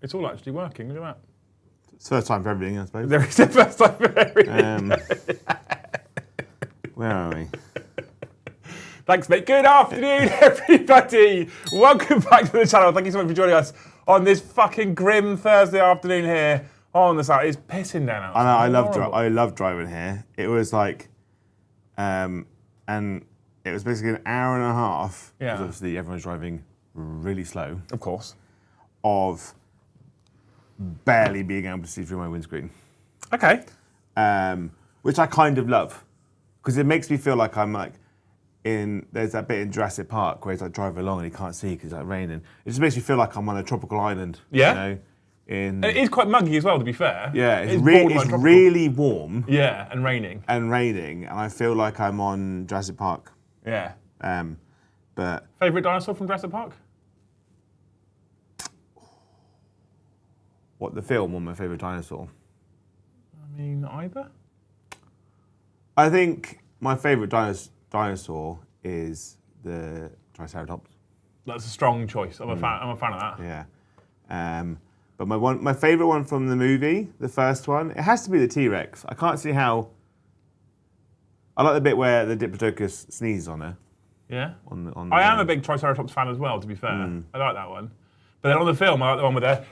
It's all actually working. Look at that. It's first time for everything, I suppose. There is a first time for everything. Where are we? Thanks, mate. Good afternoon, everybody. Welcome back to the channel. Thank you so much for joining us on this fucking grim Thursday afternoon here on the South. It's pissing down outside. I know. I love driving here. It was like, and it was basically an hour and a half. Yeah. Because obviously everyone's driving really slow. Of course. Of barely being able to see through my windscreen. Okay. Which I kind of love, because it makes me feel like I'm like there's that bit in Jurassic Park where he's like driving along and he can't see because it's like raining. It just makes me feel like I'm on a tropical island. Yeah. You know, and it is quite muggy as well, to be fair. Yeah, it's really warm. Yeah, and raining. And I feel like I'm on Jurassic Park. Yeah. But favourite dinosaur from Jurassic Park? What, the film or my favourite dinosaur? I mean, either. I think my favourite dinosaur is the Triceratops. That's a strong choice. I'm a fan of that. Yeah. But my favourite one from the movie, the first one, it has to be the T-Rex. I can't see how. I like the bit where the Diplodocus sneezes on her. Yeah. I am a big Triceratops fan as well, to be fair. I like that one. But then on the film, I like the one with the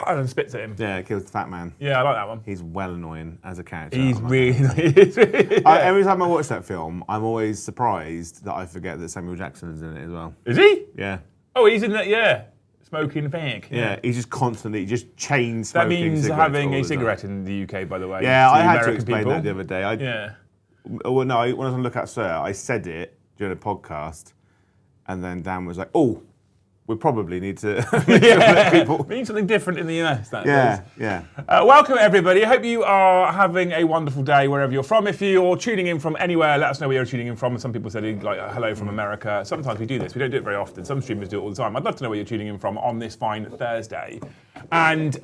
and spits at him. Yeah, it kills the fat man. Yeah, I like that one. He's well annoying as a character. He's really every time I watch that film, I'm always surprised that I forget that Samuel Jackson is in it as well. Is he? Yeah. Oh, he's in that, yeah. Smoking a fag. Yeah, he's just constantly, chain smoking. That means having a cigarette in the UK, by the way. Yeah, I had to explain that the other day. Yeah. Well, no, when I was on Look Out Sir, I said it during a podcast, and then Dan was like, "Oh, we probably need to people." We need something different in the US. Yeah. Welcome, everybody. I hope you are having a wonderful day wherever you're from. If you're tuning in from anywhere, let us know where you're tuning in from. Some people said, like, hello from America. Sometimes we do this. We don't do it very often. Some streamers do it all the time. I'd love to know where you're tuning in from on this fine Thursday. And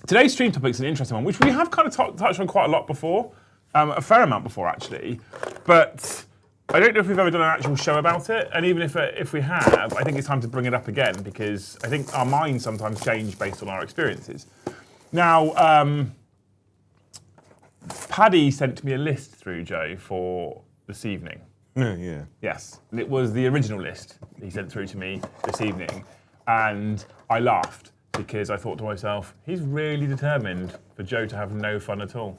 today's stream topic is an interesting one, which we have kind of touched on quite a lot before. A fair amount before, actually. But I don't know if we've ever done an actual show about it, and even if we have, I think it's time to bring it up again, because I think our minds sometimes change based on our experiences. Now, Paddy sent me a list through, Joe, for this evening. Yeah. Yes, it was the original list he sent through to me this evening, and I laughed because I thought to myself, he's really determined for Joe to have no fun at all.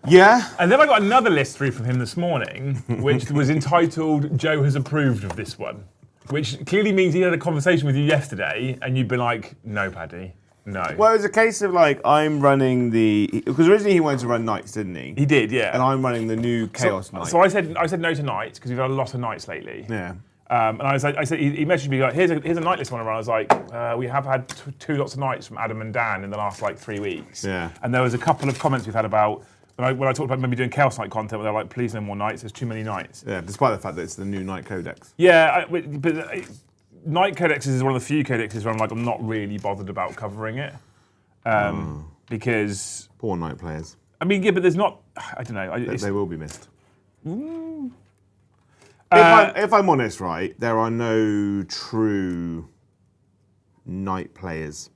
Yeah. And then I got another list through from him this morning, which was entitled, Joe has approved of this one, which clearly means he had a conversation with you yesterday, and you'd been like, no, Paddy, no. Well, it was a case of like, I'm running because originally he wanted to run nights, didn't he? He did, yeah. And I'm running the new Chaos Night. So I said no to nights, because we've had a lot of nights lately. Yeah. And I said, he messaged me like, here's a night list I want to run. I was like, we have had two lots of nights from Adam and Dan in the last like 3 weeks. Yeah. And there was a couple of comments we've had about, when I talked about maybe doing Chaos Night content, where they're like, please no more nights, there's too many nights. Yeah, despite the fact that it's the new Night Codex. Yeah, but Night Codexes is one of the few codexes where I'm not really bothered about covering it. Because... Poor Night players. I mean, yeah, but there's not... I don't know. They will be missed. If I'm honest, right, there are no true Night players.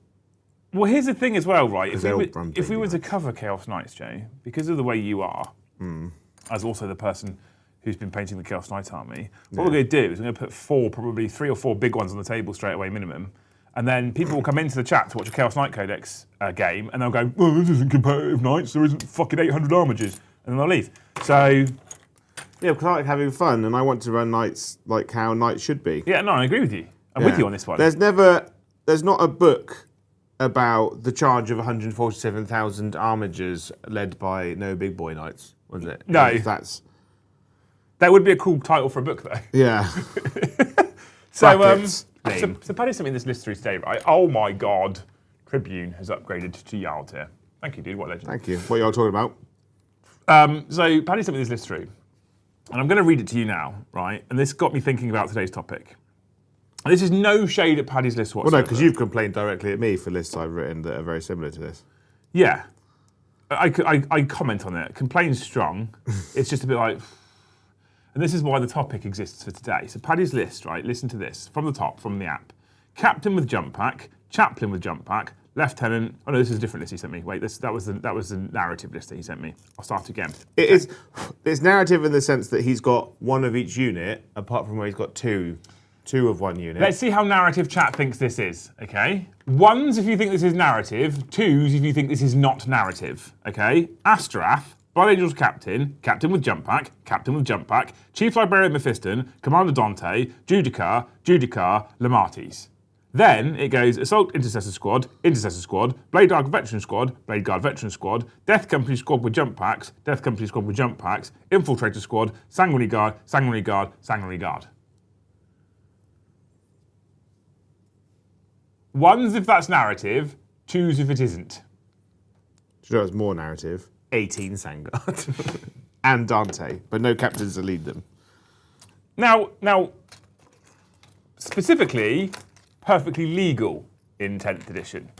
Well, here's the thing as well, right? If we were to nights. cover Chaos Knights, Jay, because of the way you are, as also the person who's been painting the Chaos Knight army, what we're going to do is we're going to put probably 3 or 4 big ones on the table straight away minimum, and then people will come into the chat to watch a Chaos Knight Codex game, and they'll go, well, this isn't competitive Knights, there isn't fucking 800 armages, and then they'll leave. So... Yeah, because I like having fun, and I want to run Knights like how Knights should be. Yeah, no, I agree with you. I'm with you on this one. There's not a book about the charge of 147,000 armigers led by no big boy knights, was it? No. That would be a cool title for a book, though. Yeah. So Paddy sent me this list through today, right? Oh my God. Tribune has upgraded to Jarl tier. Thank you, dude. What a legend. Thank you. What are you all talking about? So Paddy sent me this list through, and I'm going to read it to you now, right? And this got me thinking about today's topic. And this is no shade at Paddy's list whatsoever. Well, no, because you've complained directly at me for lists I've written that are very similar to this. Yeah. I comment on it. Complain's strong. It's just a bit like... And this is why the topic exists for today. So Paddy's list, right? Listen to this. From the top, from the app. Captain with jump pack, chaplain with jump pack, lieutenant. Oh no, this is a different list he sent me. Wait, that was the narrative list that he sent me. I'll start again. It's narrative in the sense that he's got one of each unit, apart from where he's got two of one unit. Let's see how narrative chat thinks this is, okay? 1s if you think this is narrative, 2s if you think this is not narrative, okay? Astrath, Blood Angels Captain, Captain with Jump Pack, Captain with Jump Pack, Chief Librarian Mephiston, Commander Dante, Judicar, Lamates. Then it goes Assault Intercessor Squad, Blade Guard Veteran Squad, Blade Guard Veteran Squad, Death Company Squad with Jump Packs, Death Company Squad with Jump Packs, Infiltrator Squad, Sanguinary Guard, Sanguinary Guard, Sanguinary Guard. 1s if that's narrative, 2s if it isn't. Do you know it's more narrative? 18 Sangard. And Dante, but no captains to lead them. Now, specifically, perfectly legal in 10th edition,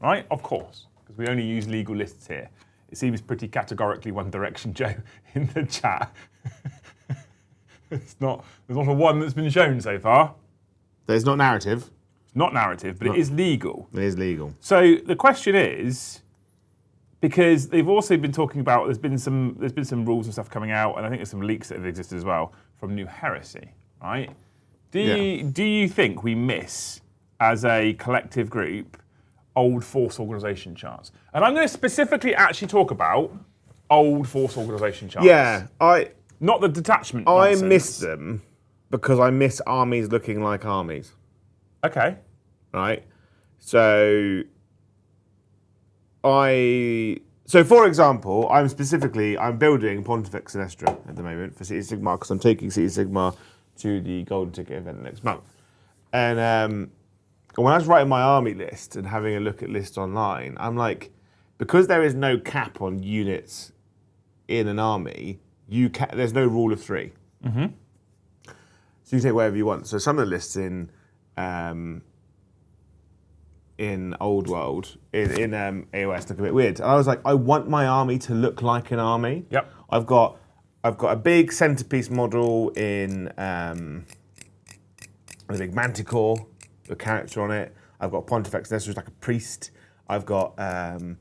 right? Of course, because we only use legal lists here. It seems pretty categorically one direction, Joe, in the chat. There's not a one that's been shown so far. There's not narrative. It's not narrative, but it is legal. It is legal. So the question is, because they've also been talking about there's been some rules and stuff coming out, and I think there's some leaks that have existed as well from New Heresy, right? Do you think we miss, as a collective group, old force organisation charts? And I'm going to specifically actually talk about old force organisation charts. Yeah, not the detachment. I nonsense. miss them because I miss armies looking like armies. Okay. Right. So for example, I'm building Pontifex Sinestra at the moment for City of Sigmar because I'm taking City of Sigmar to the Golden Ticket event next month. And when I was writing my army list and having a look at lists online, I'm like, because there is no cap on units in an army, there's no rule of 3. Mm-hmm. So you take whatever you want. So some of the lists in Old World, in AOS look a bit weird. And I was like, I want my army to look like an army. Yep. I've got a big centerpiece model in a big Manticore, a character on it. I've got Pontifex Sinestra, who's like a priest. I've got Galen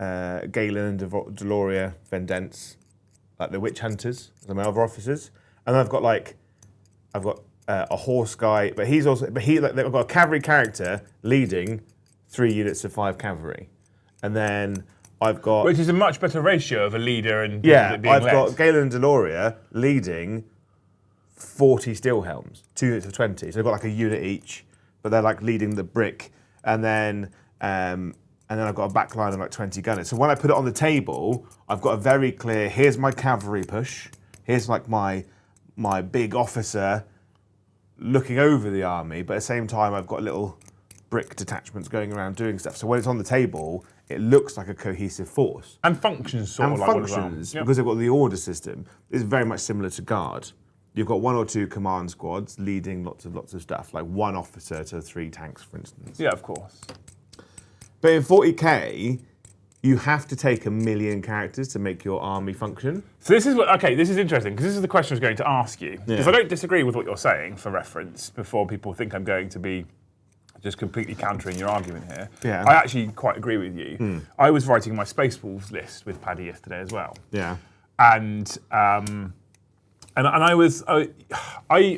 and Deloria Vendence, like the witch hunters, my other officers. And then I've got a horse guy, but they've got a cavalry character leading 3 units of 5 cavalry, and then I've got, which is a much better ratio of a leader and I've being led. got Galen and Deloria leading 40 steel helms, 2 units of 20, so they've got like a unit each, but they're like leading the brick, and then I've got a back line of like 20 gunners. So when I put it on the table, I've got a very clear, here's my cavalry push, here's like my big officer looking over the army, but at the same time I've got little brick detachments going around doing stuff. So when it's on the table, it looks like a cohesive force. And functions sort of like one as well. Because they've got the order system. It's very much similar to Guard. You've got 1 or 2 command squads leading lots of stuff, like 1 officer to 3 tanks, for instance. Yeah, of course. But in 40k, you have to take 1 million characters to make your army function. So this is interesting, because this is the question I was going to ask you. Because I don't disagree with what you're saying, for reference, before people think I'm going to be just completely countering your argument here. Yeah. I actually quite agree with you. I was writing my Space Wolves list with Paddy yesterday as well. Yeah. And I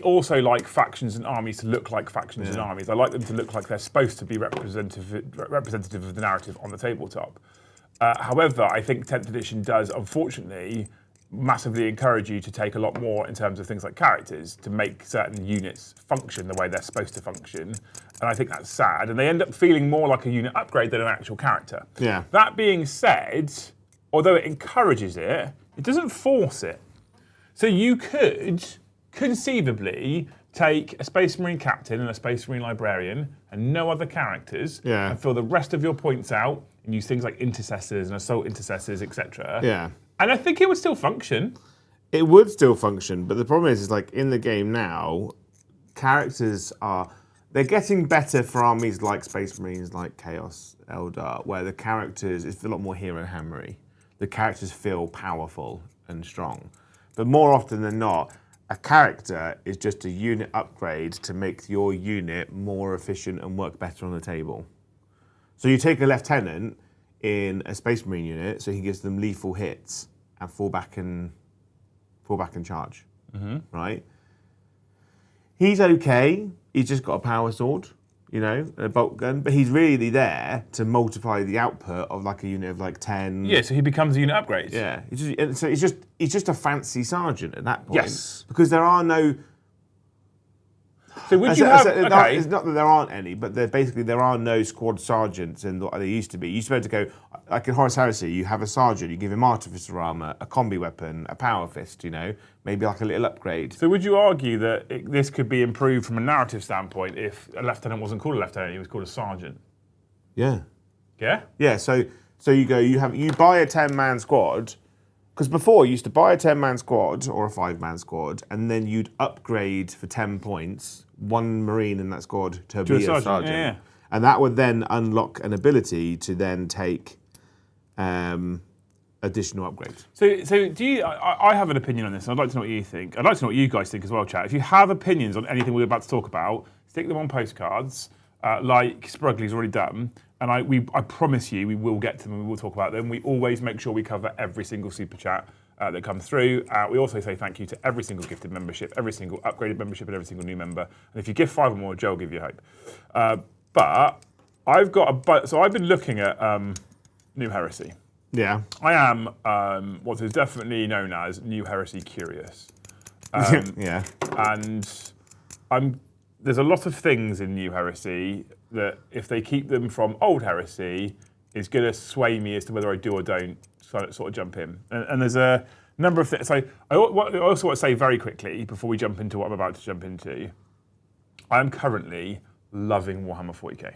also like factions and armies to look like factions and armies. I like them to look like they're supposed to be representative of the narrative on the tabletop. However, I think 10th edition does, unfortunately, massively encourage you to take a lot more in terms of things like characters to make certain units function the way they're supposed to function. And I think that's sad. And they end up feeling more like a unit upgrade than an actual character. Yeah. That being said, although it encourages it, it doesn't force it. So you could conceivably take a Space Marine captain and a Space Marine librarian and no other characters and fill the rest of your points out and use things like intercessors and assault intercessors, etc. Yeah. And I think it would still function. It would still function, but the problem is like in the game now, characters they're getting better for armies like Space Marines, like Chaos Eldar, where the characters, it's a lot more hero hammery. The characters feel powerful and strong. But more often than not, a character is just a unit upgrade to make your unit more efficient and work better on the table. So you take a lieutenant in a Space Marine unit, so he gives them lethal hits and fall back and charge, right? He's okay. He's just got a power sword, you know, a bolt gun, but he's really there to multiply the output of like a unit of like 10. Yeah, so he becomes a unit upgrade. Yeah, he's just a fancy sergeant at that point. Yes. Because there are no. So would you have? Okay. It's not that there aren't any, but there are no squad sergeants in what there used to be. You used to be able to go, like in Horus Heresy, you have a sergeant, you give him artificer armor, a combi weapon, a power fist, you know, maybe like a little upgrade. So would you argue that this could be improved from a narrative standpoint if a lieutenant wasn't called a lieutenant, he was called a sergeant? Yeah. Yeah? Yeah, so you buy a 10-man squad, because before you used to buy a 10-man squad or a 5-man squad, and then you'd upgrade for 10 points one Marine in that squad to be a sergeant. Yeah. And that would then unlock an ability to then take additional upgrades. So do you? I have an opinion on this, and I'd like to know what you think. I'd like to know what you guys think as well, chat. If you have opinions on anything we're about to talk about, stick them on postcards, like Sprugly's already done. And I promise you, we will get to them and we will talk about them. We always make sure we cover every single super chat that comes through. We also say thank you to every single gifted membership, every single upgraded membership, and every single new member. And if you give 5 or more, Joe will give you hope. But I've got so I've been looking at New Heresy. Yeah. I am what is definitely known as New Heresy curious. Yeah. And there's a lot of things in New Heresy that if they keep them from Old Heresy is going to sway me as to whether I do or don't sort of jump in. And there's a number of things. So I also want to say very quickly before we jump into what I'm about to jump into, I am currently loving Warhammer 40k.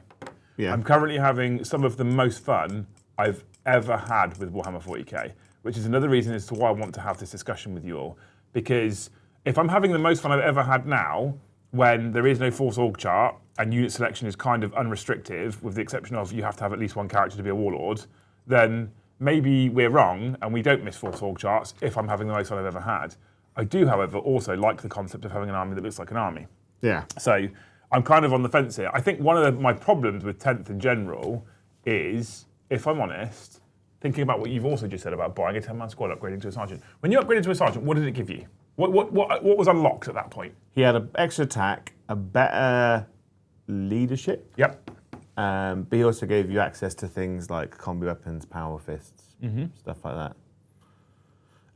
Yeah. I'm currently having some of the most fun I've ever had with Warhammer 40k, which is another reason as to why I want to have this discussion with you all. Because if I'm having the most fun I've ever had now, when there is no Force org chart and unit selection is kind of unrestricted, with the exception of you have to have at least one character to be a warlord, then maybe we're wrong and we don't miss Force org charts if I'm having the most fun I've ever had. I do, however, also like the concept of having an army that looks like an army. Yeah. So I'm kind of on the fence here. I think one of my problems with 10th in general is, if I'm honest, thinking about what you've also just said about buying a 10-man squad, upgrading to a sergeant. When you upgraded to a sergeant, what did it give you? What was unlocked at that point? He had an extra attack, a better leadership. Yep. But he also gave you access to things like combi weapons, power fists, stuff like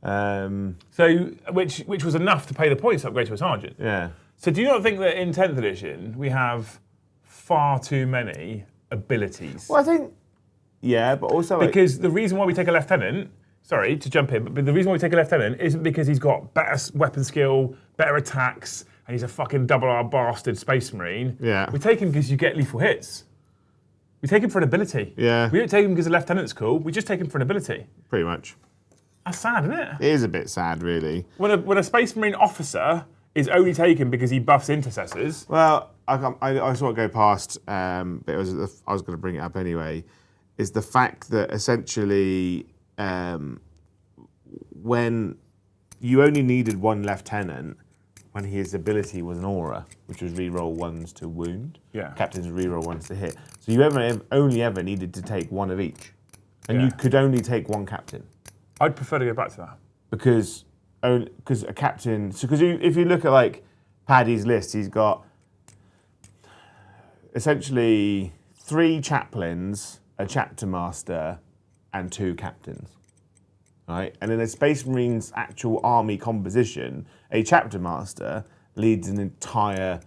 that. So, which was enough to pay the points to upgrade to a sergeant. Yeah. So do you not think that in 10th edition we have far too many abilities? Well, I think, yeah, but also because the reason why we take a lieutenant, sorry to jump in, but the reason why we take a lieutenant isn't because he's got better weapon skill, better attacks, and he's a fucking double-R bastard space marine. Yeah. We take him because you get lethal hits. We take him for an ability. Yeah. We don't take him because a lieutenant's cool. We just take him for an ability. pretty much. That's sad, isn't it? It is a bit sad, really. When a space marine officer is only taken because he buffs intercessors. Well, I sort of go past, but I was going to bring it up anyway, is the fact that essentially when you only needed one lieutenant when his ability was an aura, which was reroll ones to wound. Yeah. Captains reroll ones to hit. So you only ever needed to take one of each. And Yeah. you could only take one captain. I'd prefer to go back to that. Because a captain, because if you look at like Paddy's list, he's got essentially 3 chaplains, a chapter master, and 2 captains. Right? And in a Space Marine's actual army composition, a chapter master leads an entire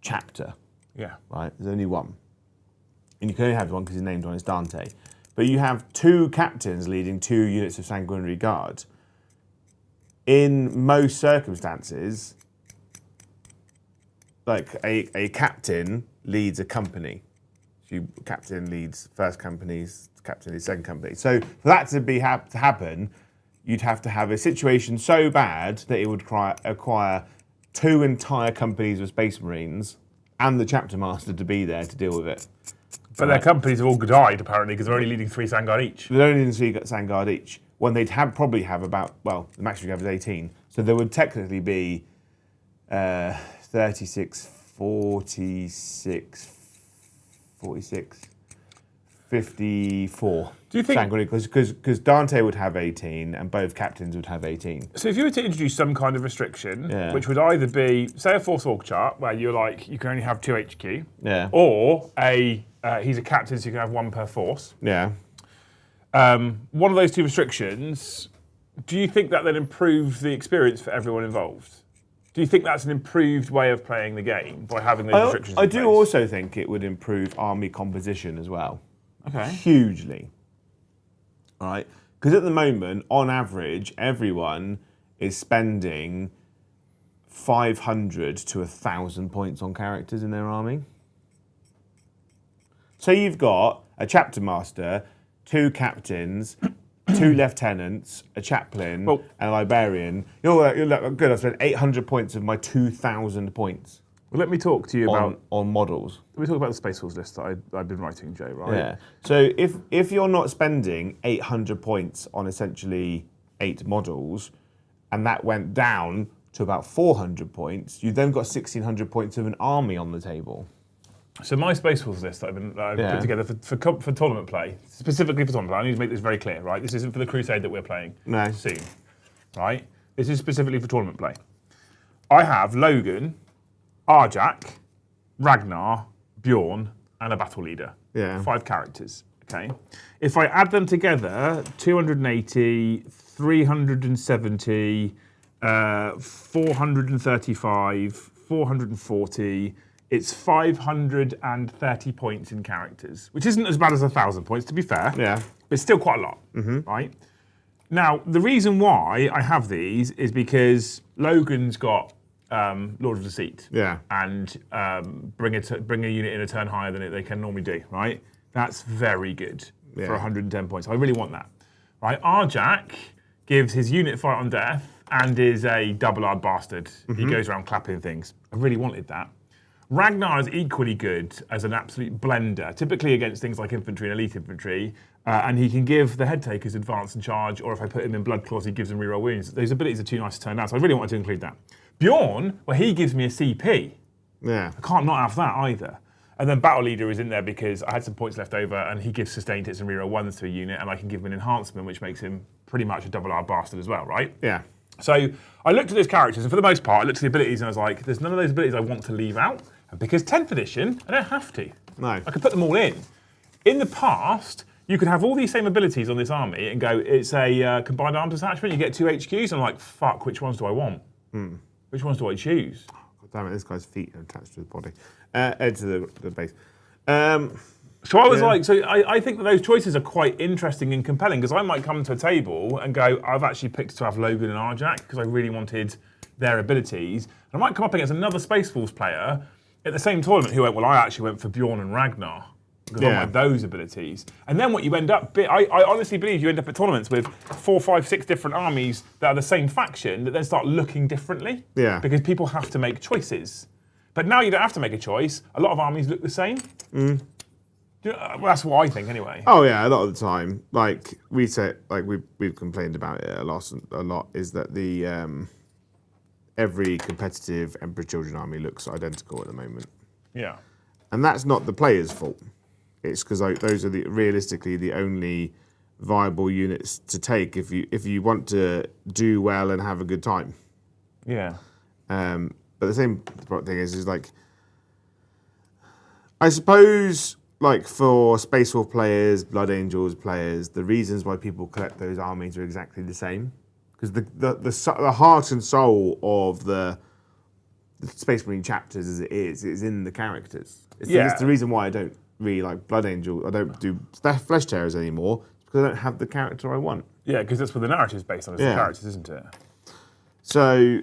chapter. Yeah. Right? There's only one. And you can only have one because his name's on his Dante. But you have 2 captains leading 2 units of Sanguinary Guard. In most circumstances, like a captain leads a company. Captain leads first companies, captain leads second company. So for that to happen, you'd have to have a situation so bad that it would acquire 2 entire companies of Space Marines and the chapter master to be there to deal with it. But their companies have all died, apparently, because they're only leading 3 Sangard each. They're only leading 3 Sangard each. when they'd probably have about, well, the maximum you have is 18. So there would technically be 36, 46, 46, 54. Do you think... Because Dante would have 18 and both captains would have 18. So if you were to introduce some kind of restriction, which would either be, say, a Force Org chart, where you're like, you can only have 2 HQ, or he's a captain, so you can have 1 per force. Yeah. One of those 2 restrictions, do you think that then improves the experience for everyone involved? Do you think that's an improved way of playing the game by having those restrictions in I place? do also think it would improve army composition as well. Okay. Hugely. All right? Because at the moment, on average, everyone is spending 500 to 1,000 points on characters in their army. So you've got a chapter master, 2 captains, 2 lieutenants, a chaplain, and a librarian. You're like, good, I spent 800 points of my 2,000 points. Well, let me talk to you about models. Let me talk about the Space Force list that I've been writing, Joe, right? Yeah. So if you're not spending 800 points on essentially 8 models, and that went down to about 400 points, you then got 1,600 points of an army on the table. So my Space Force list that I've put together for tournament play, specifically for tournament play, I need to make this very clear, right? This isn't for the Crusade that we're playing soon, right? This is specifically for tournament play. I have Logan, Arjak, Ragnar, Bjorn, and a battle leader. Yeah. 5 characters, okay? If I add them together, 280, 370, 435, 440, it's 530 points in characters, which isn't as bad as 1,000 points, to be fair. Yeah. But it's still quite a lot, right? Now, the reason why I have these is because Logan's got Lord of Deceit. Yeah. And bring a unit in a turn higher than they can normally do, right? That's very good for 110 points. I really want that, right? Arjak gives his unit fight on death and is a double-hard bastard. He goes around clapping things. I really wanted that. Ragnar is equally good as an absolute blender, typically against things like infantry and elite infantry, and he can give the head takers advance and charge, or if I put him in blood claws, he gives them reroll wounds. Those abilities are too nice to turn down, so I really wanted to include that. Bjorn, well, he gives me a CP. Yeah. I can't not have that either. And then Battle Leader is in there because I had some points left over, and he gives sustained hits and reroll ones to a unit, and I can give him an enhancement, which makes him pretty much a double-hard bastard as well, right? Yeah. So I looked at those characters, and for the most part, I looked at the abilities, and I was like, there's none of those abilities I want to leave out. And because 10th edition, I don't have to. No. I can put them all in. In the past, you could have all these same abilities on this army and go, it's a combined arms attachment, you get 2 HQs, and I'm like, fuck, which ones do I want? Which ones do I choose? God damn it, this guy's feet are attached to his body. To the base. So I was like, I think that those choices are quite interesting and compelling, because I might come to a table and go, I've actually picked to have Logan and Arjak because I really wanted their abilities. And I might come up against another Space Force player at the same tournament who went, well, I actually went for Bjorn and Ragnar because I wanted those abilities. And then what you end up, I honestly believe you end up at tournaments with 4, 5, 6 different armies that are the same faction that then start looking differently. Yeah. Because people have to make choices. But now you don't have to make a choice. A lot of armies look the same. Well, that's what I think, anyway. Oh yeah, a lot of the time, like we say, like we've complained about it a lot, is that the every competitive Emperor Children army looks identical at the moment. Yeah. And that's not the player's fault. It's because those are realistically the only viable units to take if you want to do well and have a good time. Yeah. But the same thing is like, I suppose, like for Space Wolf players, Blood Angels players, the reasons why people collect those armies are exactly the same. Because the heart and soul of the Space Marine chapters as it is in the characters. It's the reason why I don't really like Blood Angel. I don't do Flesh Tearers anymore. It's because I don't have the character I want. Yeah, because that's what the narrative's based on, is the characters, isn't it? So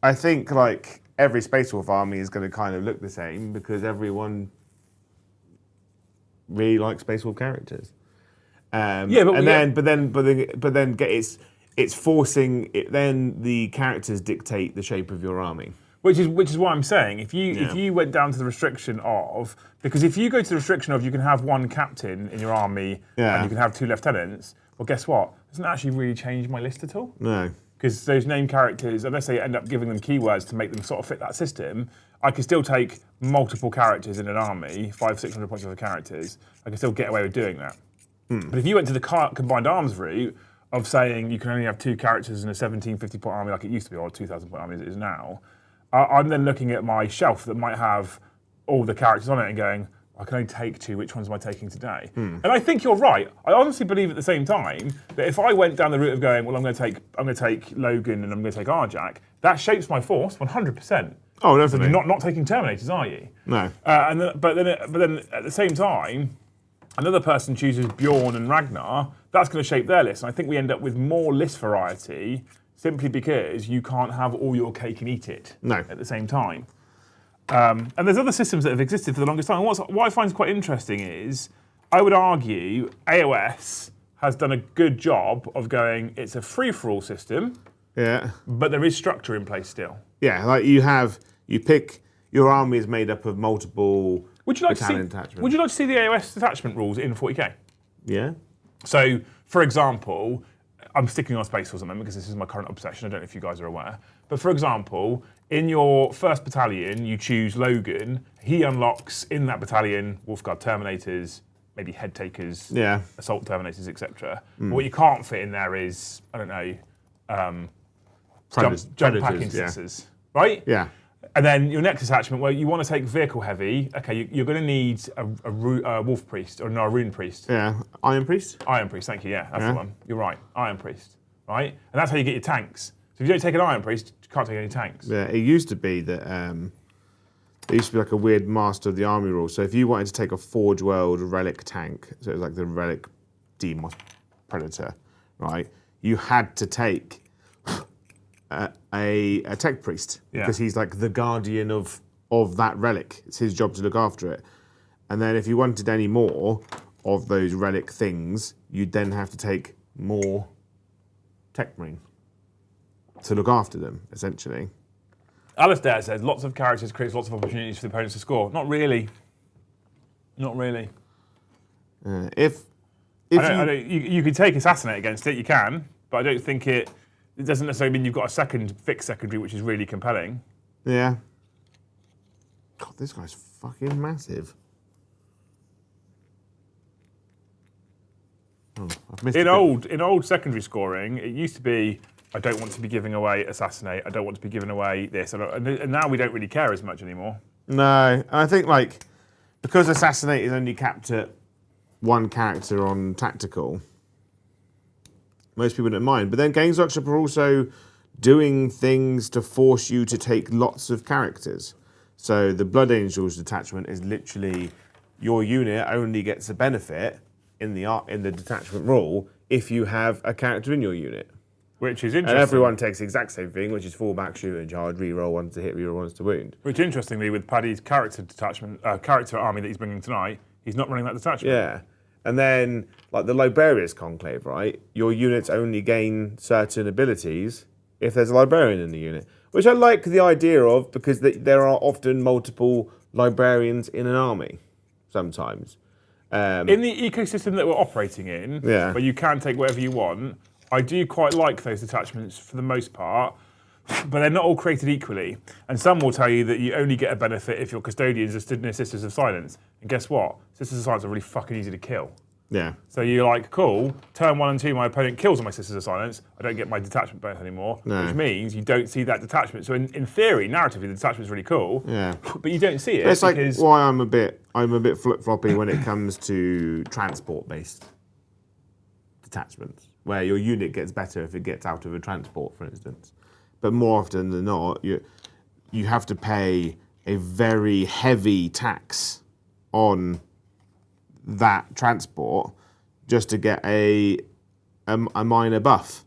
I think like every Space Wolf army is going to kind of look the same because everyone really likes Space Wolf characters. But then it's forcing it. Then the characters dictate the shape of your army. Which is what I'm saying. If you went down to the restriction of, because if you go to the restriction of you can have 1 captain in your army and you can have 2 lieutenants, Well, guess what? It doesn't actually really change my list at all. No. Because those name characters, unless they end up giving them keywords to make them sort of fit that system, I can still take multiple characters in an army, 500-600 points worth of characters. I can still get away with doing that. But if you went to the combined arms route of saying you can only have 2 characters in a 1750 point army like it used to be, or a 2000 point army as it is now, I'm then looking at my shelf that might have all the characters on it and going, I can only take 2, which ones am I taking today? And I think you're right. I honestly believe at the same time that if I went down the route of going, well, I'm going to take Logan and I'm going to take Arjak, that shapes my force 100%. Oh, definitely. You're not taking Terminators, are you? No. But then at the same time, another person chooses Bjorn and Ragnar, that's going to shape their list. And I think we end up with more list variety simply because you can't have all your cake and eat it at the same time. And there's other systems that have existed for the longest time. And what I find quite interesting is, I would argue AOS has done a good job of going, it's a free-for-all system, but there is structure in place still. Yeah, like you pick, your army is made up of multiple battalion detachments. Would you like to see the AOS detachment rules in 40k? Yeah. So, for example, I'm sticking on Space Force at the moment because this is my current obsession. I don't know if you guys are aware. But for example, in your first battalion, you choose Logan. He unlocks in that battalion Wolfguard Terminators, maybe Head Takers, Assault Terminators, etc. But what you can't fit in there is, I don't know, jump pack instances, right? Yeah. And then your next attachment, where you want to take vehicle heavy, okay, you're going to need a Wolf Priest or no, a Rune Priest. Yeah, Iron Priest? Iron Priest, thank you, that's the one. You're right, Iron Priest, right? And that's how you get your tanks. So if you don't take an Iron Priest, you can't take any tanks. Yeah, it used to be that, it used to be like a weird Master of the Army rule. So if you wanted to take a Forge World Relic tank, so it was like the Relic Demos Predator, right? You had to take a Tech Priest because he's like the guardian of that relic. It's his job to look after it. And then if you wanted any more of those relic things, you'd then have to take more Tech Marine to look after them, essentially. Alistair says, lots of characters creates lots of opportunities for the opponents to score. Not really. Not really. You could take Assassinate against it, you can, but I don't think it doesn't necessarily mean you've got a fixed secondary which is really compelling. Yeah. God, this guy's fucking massive. Oh, I've missed in old secondary scoring, it used to be, I don't want to be giving away Assassinate, I don't want to be giving away this, and now we don't really care as much anymore. No, and I think like, because Assassinate is only capped at 1 character on tactical, most people don't mind. But then Games Workshop are also doing things to force you to take lots of characters. So the Blood Angels detachment is literally your unit only gets a benefit in the detachment rule if you have a character in your unit. Which is interesting. And everyone takes the exact same thing, which is fallback, shoot and charge, reroll 1 to hit, reroll 1 to wound. Which interestingly, with Paddy's character army that he's bringing tonight, he's not running that detachment. Yeah. And then, like the Liberius Conclave, right? Your units only gain certain abilities if there's a Librarian in the unit, which I like the idea of because there are often multiple Librarians in an army sometimes. In the ecosystem that we're operating in, where you can take whatever you want, I do quite like those detachments for the most part, but they're not all created equally. And some will tell you that you only get a benefit if your custodians are stood near Sisters of Silence. And guess what? Sisters of Silence are really fucking easy to kill. Yeah. So you're like, cool, turn 1 and 2, my opponent kills all my Sisters of Silence, I don't get my detachment bonus anymore, which means you don't see that detachment. So in theory, narratively, the detachment's really cool, but you don't see it. It's like why I'm a bit flip-floppy when it comes to transport-based detachments, where your unit gets better if it gets out of a transport, for instance. But more often than not, you have to pay a very heavy tax on that transport just to get a minor buff.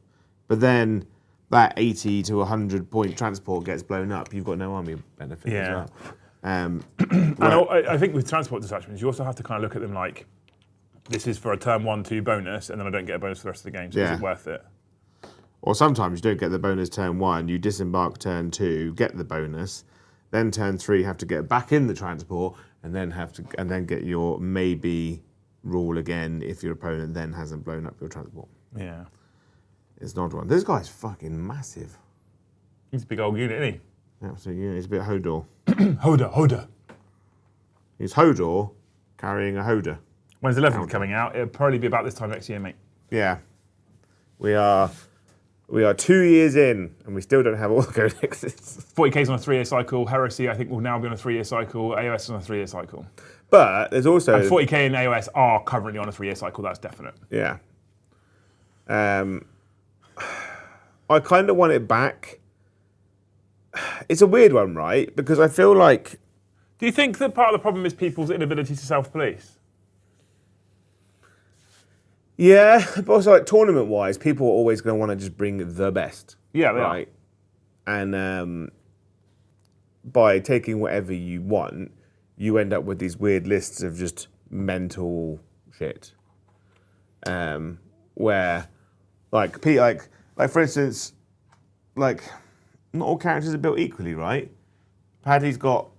But then that 80 to 100 point transport gets blown up, you've got no army benefit as well. And I think with transport detachments, you also have to kind of look at them like, this is for a turn 1-2 bonus, and then I don't get a bonus for the rest of the game, so is it worth it? Or sometimes you don't get the bonus turn 1, you disembark turn 2, get the bonus, then turn 3 have to get back in the transport, and then get your maybe rule again if your opponent then hasn't blown up your transport. Yeah. It's an odd one. This guy's fucking massive. He's a big old unit, isn't he? Absolutely, yeah. He's a bit Hodor. Hodor. He's Hodor carrying a Hodor. When's 11th coming out? It'll probably be about this time next year, mate. Yeah. We are 2 years in, and we still don't have all the codexes. 40k's on a 3-year cycle. Heresy, I think, will now be on a 3-year cycle. AOS is on a 3-year cycle. But there's also... And 40k and AOS are currently on a 3-year cycle, that's definite. Yeah. I kind of want it back. It's a weird one, right? Because I feel like... Do you think that part of the problem is people's inability to self-police? Yeah, but also like tournament-wise, people are always going to want to just bring the best. Yeah, they right? And by taking whatever you want, you end up with these weird lists of just mental shit. Where, like for instance, like not all characters are built equally, right? Paddy's got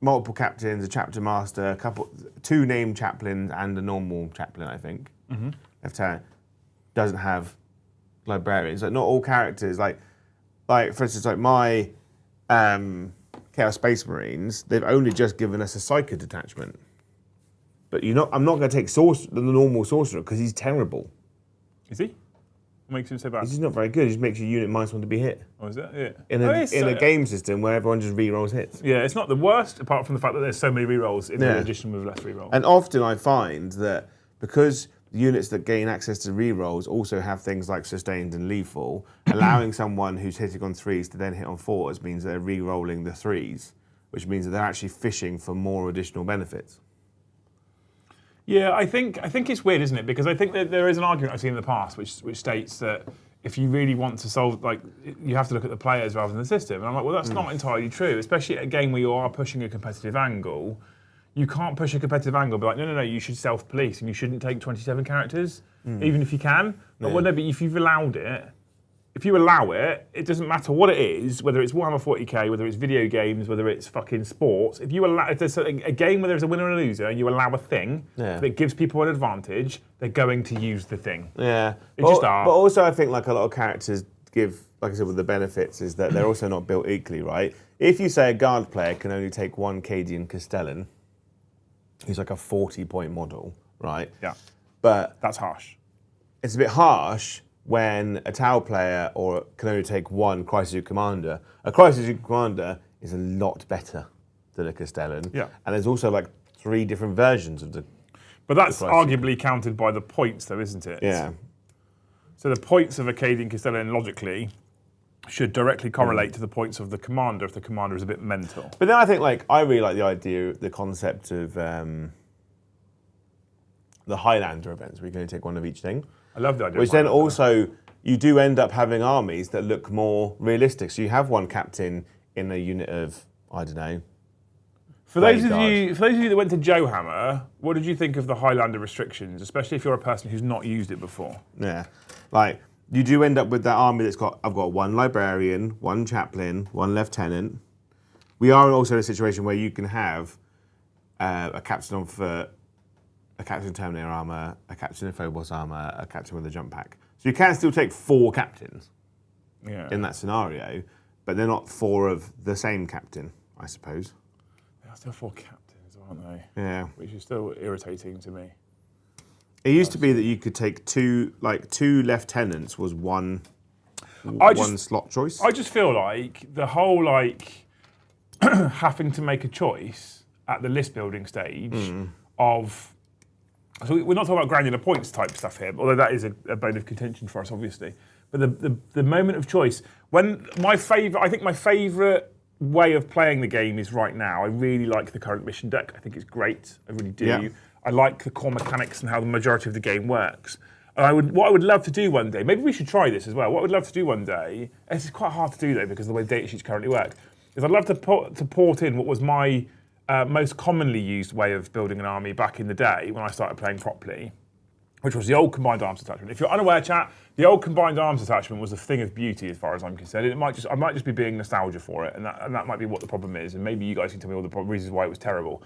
multiple captains, a chapter master, two named chaplains, and a normal chaplain, I think. Mm-hmm. Lieutenant doesn't have librarians. Like not all characters, like for instance, like my Chaos Space Marines, they've only just given us a Psyker detachment. But I'm not going to take the normal sorcerer because he's terrible. Is he? What makes him so bad? He's just not very good. He just makes your unit -1 to be hit. Oh, is that? Yeah. In a game system where everyone just re-rolls hits. Yeah, it's not the worst, apart from the fact that there's so many re-rolls in the edition with less re-rolls. And often I find that because the units that gain access to re-rolls also have things like sustained and lethal, allowing someone who's hitting on 3s to then hit on 4s means they're re-rolling the 3s, which means that they're actually fishing for more additional benefits. Yeah, I think it's weird, isn't it? Because I think that there is an argument I've seen in the past which states that if you really want to solve, like, you have to look at the players rather than the system. And I'm like, well, that's not entirely true, especially at a game where you are pushing a competitive angle. You can't push a competitive angle and be like, no, you should self-police and you shouldn't take 27 characters, even if you can. But, well, no, but if you've allowed it, if you allow it, it doesn't matter what it is, whether it's Warhammer 40k, whether it's video games, whether it's fucking sports. If there's a game where there's a winner and a loser, and you allow a thing that gives people an advantage, they're going to use the thing. Yeah, they just are. But also, I think like a lot of characters give, like I said, with the benefits is that they're also not built equally, right? If you say a guard player can only take one Cadian Castellan, who's like a 40-point model, right? Yeah, but that's harsh. It's a bit harsh when a Tau player can only take one Crisis Commander. A Crisis Commander is a lot better than a Castellan. Yeah. And there's also like 3 different versions of the... But that's arguably counted by the points though, isn't it? Yeah. So the points of a Cadian Castellan, logically, should directly correlate to the points of the Commander if the Commander is a bit mental. But then I think, like, I really like the concept of the Highlander events where you can only take one of each thing. I love the idea. Which then also, you do end up having armies that look more realistic. So you have one captain in a unit of, I don't know. For those of you that went to Joehammer, what did you think of the Highlander restrictions, especially if you're a person who's not used it before? Yeah, like you do end up with that army that's I've got one librarian, one chaplain, one lieutenant. We are also in a situation where you can have a captain on foot, a captain in Terminator armor, a captain in Phobos armor, a captain with a jump pack. So you can still take 4 captains in that scenario, but they're not 4 of the same captain, I suppose. They are still 4 captains, aren't they? Yeah. Which is still irritating to me. It used to be that you could take 2 lieutenants was one slot choice. I just feel like the whole having to make a choice at the list building stage of... So we're not talking about granular points type stuff here, although that is a bone of contention for us, obviously. But the moment of choice, when I think my favourite way of playing the game is right now. I really like the current mission deck. I think it's great. I really do. Yeah. I like the core mechanics and how the majority of the game works. And what I would love to do one day, maybe we should try this as well. What I would love to do one day, this is quite hard to do though because of the way the datasheets currently work, is I'd love to port in what was my most commonly used way of building an army back in the day when I started playing properly, which was the old combined arms attachment. If you're unaware, chat, the old combined arms attachment was a thing of beauty as far as I'm concerned. I might just be being nostalgia for it, and that might be what the problem is. And maybe you guys can tell me all the reasons why it was terrible.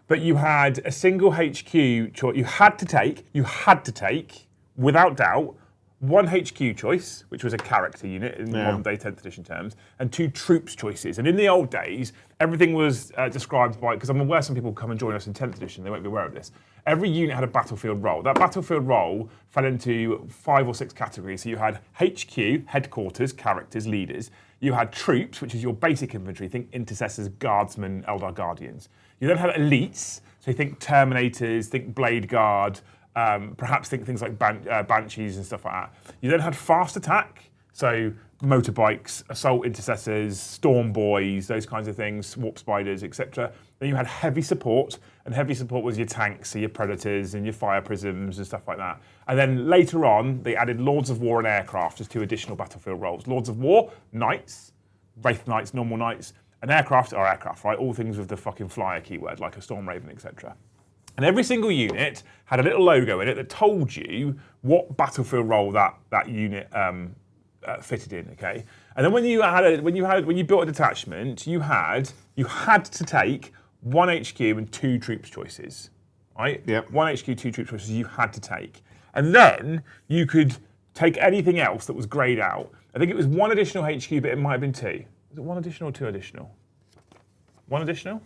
But you had a single HQ choice. You had to take without doubt, 1 HQ choice, which was a character unit in modern day 10th edition terms, and 2 troops choices. And in the old days, everything was described by, because I'm aware some people come and join us in 10th edition, they won't be aware of this. Every unit had a battlefield role. That battlefield role fell into 5 or 6 categories. So you had HQ, headquarters, characters, leaders. You had troops, which is your basic infantry, think intercessors, guardsmen, Eldar guardians. You then had elites, so you think Terminators, think Blade Guard, perhaps think things like Banshees and stuff like that. You then had fast attack, so motorbikes, assault intercessors, storm boys, those kinds of things, warp spiders, etc. Then you had heavy support, and heavy support was your tanks, so your predators and your fire prisms and stuff like that. And then later on, they added Lords of War and aircraft as 2 additional battlefield roles. Lords of War, knights, wraith knights, normal knights, and aircraft are aircraft, right? All things with the fucking flyer keyword, like a Storm Raven, etc. And every single unit had a little logo in it that told you what battlefield role that unit fitted in. Okay, and then when you built a detachment, you had to take 1 HQ and 2 troops choices, right? Yep. 1 HQ, 2 troop choices you had to take, and then you could take anything else that was greyed out. I think it was 1 additional HQ, but it might have been 2. Was it 1 additional or 2 additional? 1 additional?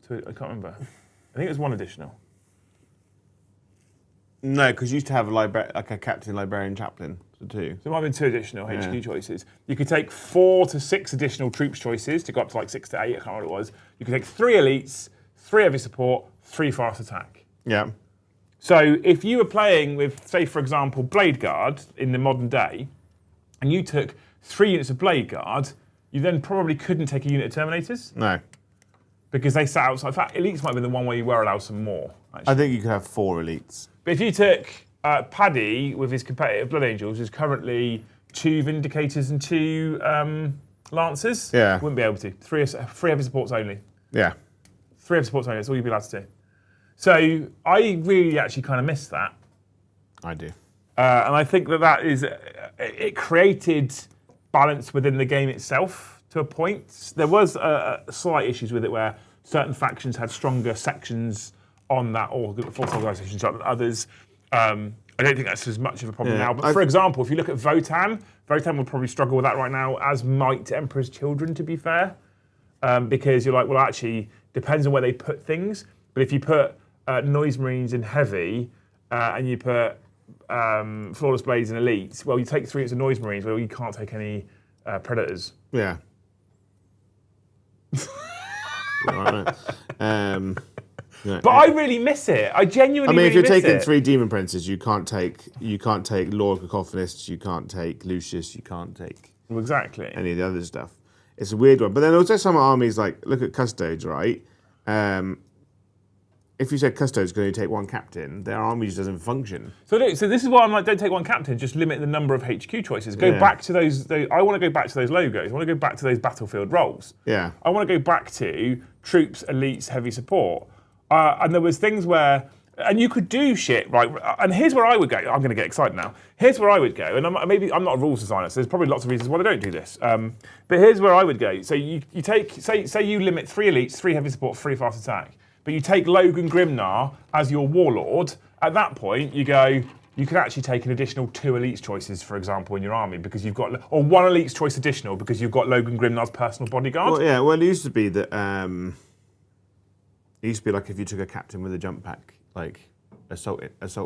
2, I can't remember. I think it was 1 additional. No, because you used to have like a captain, librarian, chaplain, so 2. So it might have been 2 additional HQ choices. You could take 4 to 6 additional troops choices to go up to like 6 to 8, I can't remember what it was. You could take 3 elites, 3 heavy support, 3 fast attack. Yeah. So if you were playing with, say for example, Blade Guard in the modern day, and you took 3 units of Blade Guard, you then probably couldn't take a unit of Terminators. No. Because they sat outside. In fact, elites might have been the one where you were allowed some more. Actually. I think you could have 4 elites. But if you took Paddy with his competitive Blood Angels, who's currently 2 Vindicators and 2 Lancers, wouldn't be able to. 3 heavy supports only. Yeah. 3 heavy supports only, that's all you'd be allowed to do. So I really actually kind of miss that. I do. And I think that is, it created balance within the game itself to a point. There was slight issues with it where certain factions had stronger sections on that force organisations than others. I don't think that's as much of a problem now. But for example, if you look at Votan would probably struggle with that right now, as might Emperor's Children, to be fair. Because you're like, well, actually, depends on where they put things. But if you put Noise Marines in heavy and you put Flawless Blades in elites, well, you take 3 units of Noise Marines, well, you can't take any Predators. Yeah. But I really miss it. I genuinely. I mean, if you're really miss taking it. 3 Demon Princes, you can't take Lord Cacophonist, you can't take Lucius, you can't take Exactly. any of the other stuff. It's a weird one. But then also some armies, like, look at Custodes, right? If you said Custodes can only take 1 captain, their army just doesn't function. So this is why I'm like, don't take 1 captain, just limit the number of HQ choices. Go back to those. I want to go back to those logos. I want to go back to those battlefield roles. Yeah. I want to go back to troops, elites, heavy support. And there was things where, and you could do shit, right? And here's where I would go. I'm going to get excited now. Here's where I would go, and I'm not a rules designer, so there's probably lots of reasons why I don't do this. But here's where I would go. So you take, say you limit 3 elites, 3 heavy support, 3 fast attack, but you take Logan Grimnar as your warlord. At that point, you go, you could actually take an additional 2 elites choices, for example, in your army, because you've got, or 1 elites choice additional because you've got Logan Grimnar's personal bodyguard. Well, yeah. Well, it used to be that. It used to be like if you took a captain with a jump pack, like assault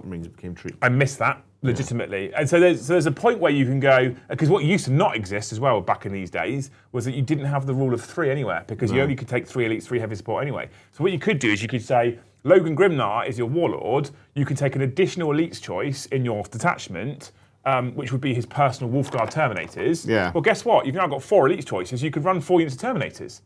marines became troops. I miss that legitimately, and so there's a point where you can go, because what used to not exist as well back in these days was that you didn't have the rule of 3 anywhere, because you only could take 3 elites, 3 heavy support anyway. So what you could do is you could say Logan Grimnar is your warlord. You can take an additional elites choice in your detachment. Which would be his personal Wolfguard Terminators. Yeah. Well, guess what? You've now got 4 elites choices. You could run 4 units of Terminators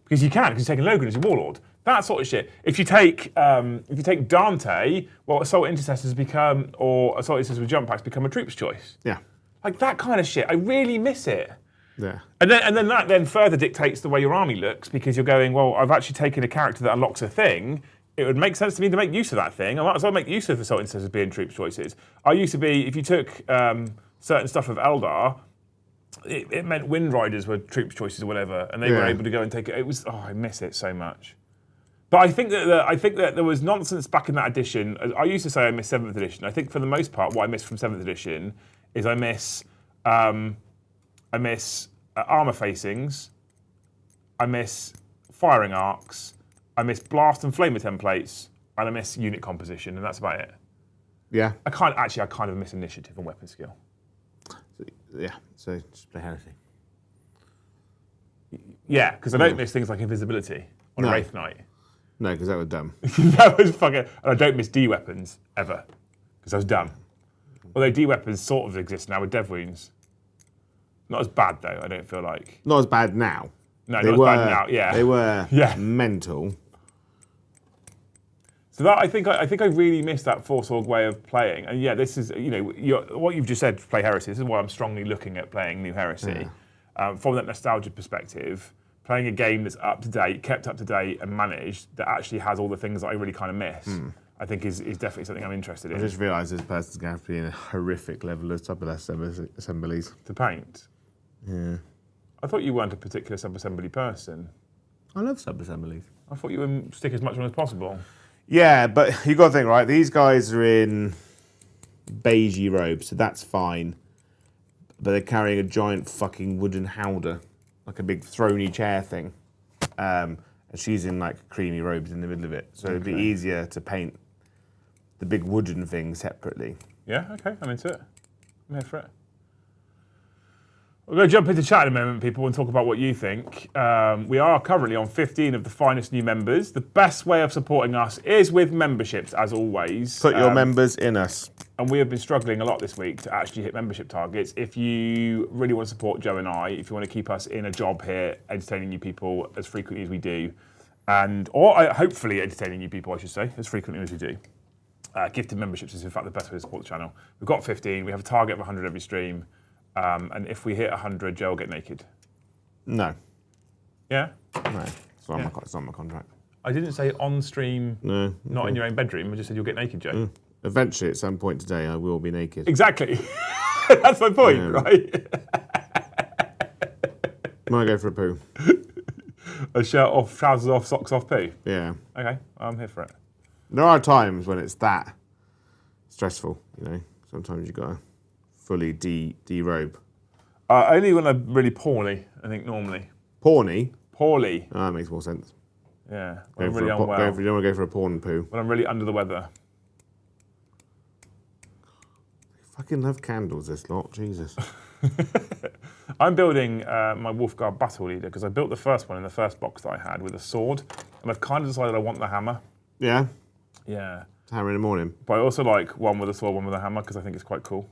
because you can, because you're taking Logan as your warlord. That sort of shit. If you take Dante, well, assault intercessors become, or assault intercessors with jump packs become a troops choice. Yeah. Like that kind of shit. I really miss it. Yeah. And then that then further dictates the way your army looks, because you're going, well, I've actually taken a character that unlocks a thing. It would make sense to me to make use of that thing. I might as well make use of assault intercessors being troops choices. I used to be, if you took certain stuff of Eldar, it meant Wind Riders were troops choices or whatever, and they were able to go and take it. It was, I miss it so much. But I think that there was nonsense back in that edition. I used to say I miss 7th edition. I think for the most part, what I miss from 7th edition is I miss armor facings, I miss firing arcs, I miss blast and flamer templates, and I miss unit composition, and that's about it. Yeah. I kind of miss initiative and weapon skill. Yeah. So just play heresy. Yeah, because I don't miss things like invisibility on a Wraith Knight. No, because that was dumb. That was fucking. And I don't miss D weapons ever because that was dumb. Although D weapons sort of exist now with dev wounds. Not as bad though. I don't feel like. Not as bad now. No, not as bad now. Yeah, they were mental. So that I think I really missed that Force Org way of playing. And yeah, this is what you've just said to play Heresy. This is why I'm strongly looking at playing New Heresy from that nostalgia perspective. Playing a game that's up to date, kept up to date, and managed that actually has all the things that I really kind of miss. I think is definitely something I'm interested in. I just realised this person's going to have to be in a horrific level of sub-assemblies. To paint. Yeah. I thought you weren't a particular sub-assembly person. I love sub-assemblies. I thought you would stick as much on as possible. Yeah, but you got to think, right? These guys are in beigey robes, so that's fine. But they're carrying a giant fucking wooden howdah. Like a big throny chair thing. And she's in like creamy robes in the middle of it. So it'd be easier to paint the big wooden thing separately. Yeah, okay, I'm into it. I'm here for it. We're going to jump into chat in a moment, people, and talk about what you think. We are currently on 15 of the finest new members. The best way of supporting us is with memberships, as always. Put your members in us. And we have been struggling a lot this week to actually hit membership targets. If you really want to support Joe and I, if you want to keep us in a job here, entertaining you people as frequently as we do, or hopefully entertaining you people, I should say, as frequently as we do, gifted memberships is in fact the best way to support the channel. We've got 15. We have a target of 100 every stream. And if we hit 100, Joe will get naked. No. Yeah? No. It's not on my contract. I didn't say on stream, no, not in your own bedroom. I just said you'll get naked, Joe. Eventually, at some point today, I will be naked. Exactly. That's my point, right? I'm going to go for a poo. A shirt off, trousers off, socks off, poo? Yeah. Okay, I'm here for it. There are times when it's that stressful, Sometimes you got to fully derobe. Only when I'm really poorly, I think, normally. Porny? Poorly. Oh, that makes more sense. Yeah, I'm really unwell. You don't want to go for a porn poo. When I'm really under the weather. I fucking love candles, this lot. Jesus. I'm building my Wolfguard Battle Leader because I built the first one in the first box that I had with a sword, and I've kind of decided I want the hammer. Yeah? Yeah. Hammer in the morning. But I also like one with a sword, one with a hammer because I think it's quite cool.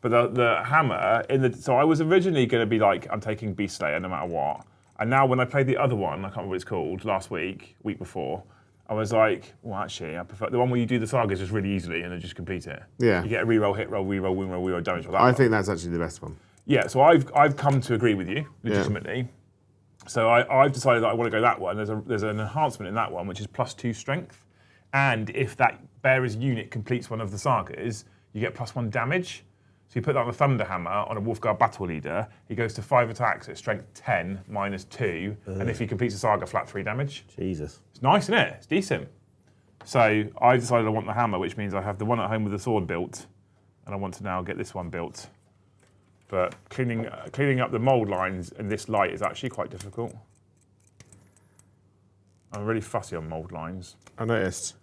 But the hammer, so I was originally going to be like, I'm taking Beast Slayer no matter what. And now when I played the other one, I can't remember what it's called, last week before, I was like, well, actually, I prefer the one where you do the sagas just really easily and then just complete it. Yeah. You get a reroll, hit roll, reroll, win roll, reroll, damage roll. I think that's actually the best one. Yeah, so I've come to agree with you, legitimately. Yeah. So I've decided that I want to go that one. There's an enhancement in that one, which is +2 strength. And if that bearer's unit completes one of the sagas, you get +1 damage. So you put that on a Thunder Hammer on a Wolfguard Battle Leader, he goes to 5 attacks at strength 10 -2, and if he completes a saga, flat 3 damage. Jesus. It's nice, isn't it? It's decent. So I decided I want the hammer, which means I have the one at home with the sword built, and I want to now get this one built. But cleaning up the mould lines in this light is actually quite difficult. I'm really fussy on mould lines. I noticed.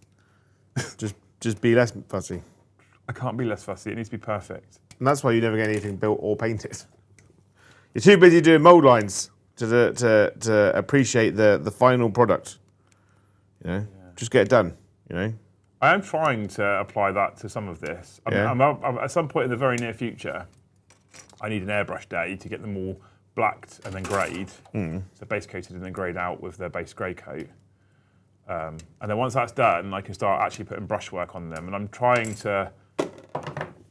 just be less fussy. I can't be less fussy. It needs to be perfect. And that's why you never get anything built or painted. You're too busy doing mould lines to appreciate the final product. Just get it done. I am trying to apply that to some of this. I'm at some point in the very near future, I need an airbrush day to get them all blacked and then greyed. So base coated and then greyed out with their base grey coat. And then once that's done, I can start actually putting brushwork on them. And I'm trying to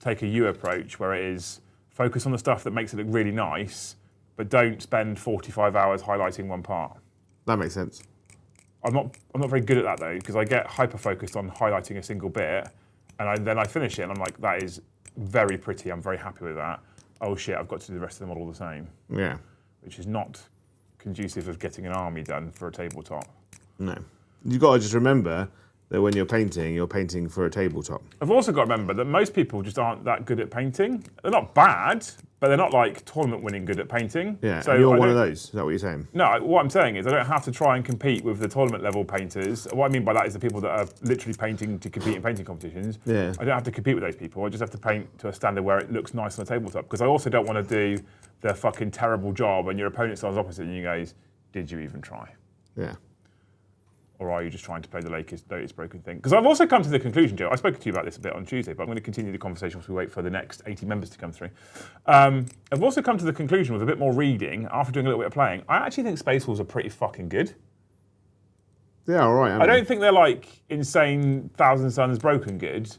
take a U approach where it is focus on the stuff that makes it look really nice, but don't spend 45 hours highlighting one part. That makes sense. I'm not very good at that though, because I get hyper focused on highlighting a single bit, and then I finish it and I'm like, that is very pretty. I'm very happy with that. Oh shit, I've got to do the rest of the model the same. Yeah. Which is not conducive of getting an army done for a tabletop. No. You've got to just remember that when you're painting for a tabletop. I've also got to remember that most people just aren't that good at painting. They're not bad, but they're not like tournament winning good at painting. Yeah, so and you're one of those. Is that what you're saying? No, what I'm saying is I don't have to try and compete with the tournament level painters. What I mean by that is the people that are literally painting to compete in painting competitions. Yeah. I don't have to compete with those people. I just have to paint to a standard where it looks nice on a tabletop. Because I also don't want to do the fucking terrible job and your opponent stands opposite and you goes, did you even try? Yeah. Or are you just trying to play the latest broken thing? Because I've also come to the conclusion, Joe, I spoke to you about this a bit on Tuesday, but I'm going to continue the conversation as we wait for the next 80 members to come through. I've also come to the conclusion with a bit more reading, after doing a little bit of playing, I actually think Space Wolves are pretty fucking good. Yeah, all right. I don't think they're like insane Thousand Suns broken good.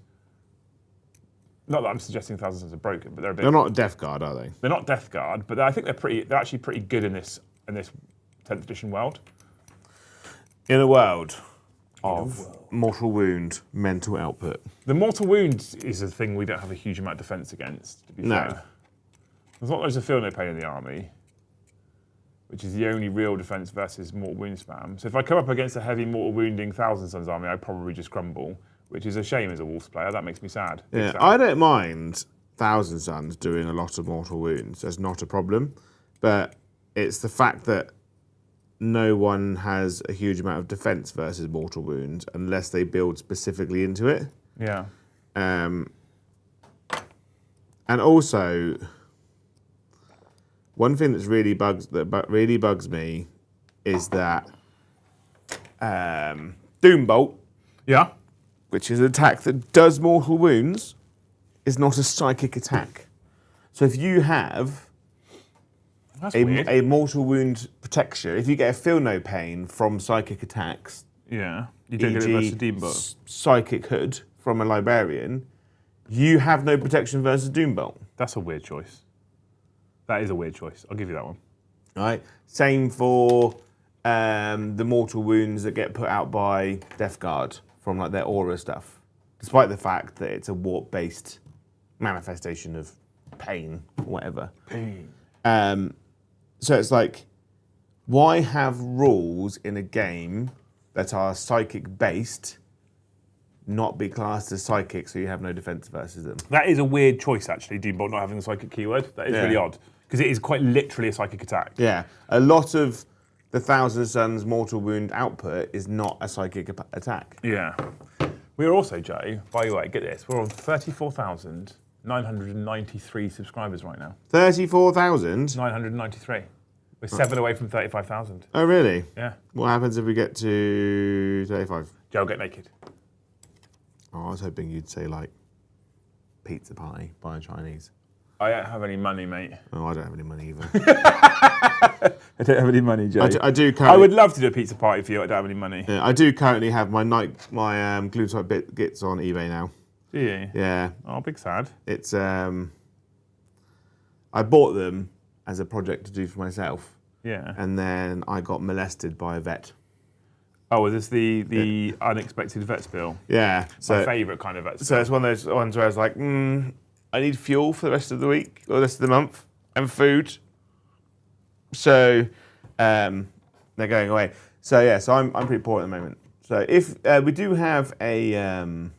Not that I'm suggesting Thousand Suns are broken, but they're a bit... They're not Death Guard, are they? They're not Death Guard, but I think they're actually pretty good in this 10th edition world. In a world of mortal wound, mental output. The mortal wound is a thing we don't have a huge amount of defence against, to be fair. There's not loads of feel no pain in the army, which is the only real defence versus mortal wound spam. So if I come up against a heavy mortal wounding Thousand Suns army, I'd probably just crumble, which is a shame as a Wolves player. That makes me sad. Yeah, sad. I don't mind Thousand Suns doing a lot of mortal wounds. That's not a problem. But it's the fact that no one has a huge amount of defense versus mortal wounds unless they build specifically into it. Yeah. And also, one thing that really bugs me is that Doombolt, Yeah. which is an attack that does mortal wounds, is not a psychic attack. So if you have That's weird. a mortal wound protection, if you get a feel no pain from psychic attacks, Yeah. You don't get it versus Doombolt. psychic hood from a librarian, you have no protection versus Doombolt. That's a weird choice. That is a weird choice. I'll give you that one. Right. Same for the mortal wounds that get put out by Death Guard from like their aura stuff, despite the fact that it's a warp-based manifestation of pain or whatever. Pain. So it's like, why have rules in a game that are psychic-based not be classed as psychic so you have no defense versus them? That is a weird choice, actually, Doombolt not having the psychic keyword. That is really odd. Because it is quite literally a psychic attack. Yeah. A lot of the Thousand Suns mortal wound output is not a psychic attack. Yeah. We are also, Joe, by the way, get this, we're on 34,993 subscribers right now. 34,000? 993. We're 7 away from 35,000. Oh, really? Yeah. What happens if we get to 35? Joe, get naked. Oh, I was hoping you'd say, like, pizza party by a Chinese. I don't have any money, mate. Oh, I don't have any money either. I don't have any money, Joe. I do currently, I would love to do a pizza party for you. I don't have any money. Yeah, I do currently have my glue type bits on eBay now. Do you? Yeah. Oh, big sad. It's I bought them as a project to do for myself. Yeah. And then I got molested by a vet. Oh, is this the unexpected vet spill? Yeah. My favourite kind of vet spill. So it's one of those ones where I was like, I need fuel for the rest of the week or the rest of the month and food. So they're going away. So yeah, so I'm pretty poor at the moment. So if we do have a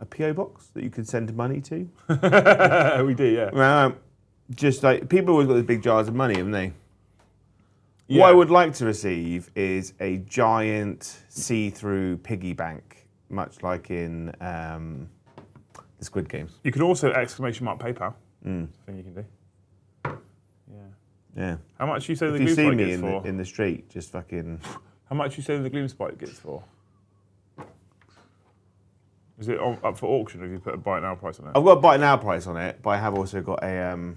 PO box that you can send money to. We do, yeah. Well, just like people always got these big jars of money, haven't they? Yeah. What I would like to receive is a giant see-through piggy bank, much like in the Squid Games. You could also exclamation mark PayPal. Thing you can do. Yeah. How much you say the If you gloom see spike me gets for? in the street, just fucking. How much you say the gloom spike gets for? Is it up for auction, or have you put a buy it now price on it? I've got a buy it now price on it, but I have also got a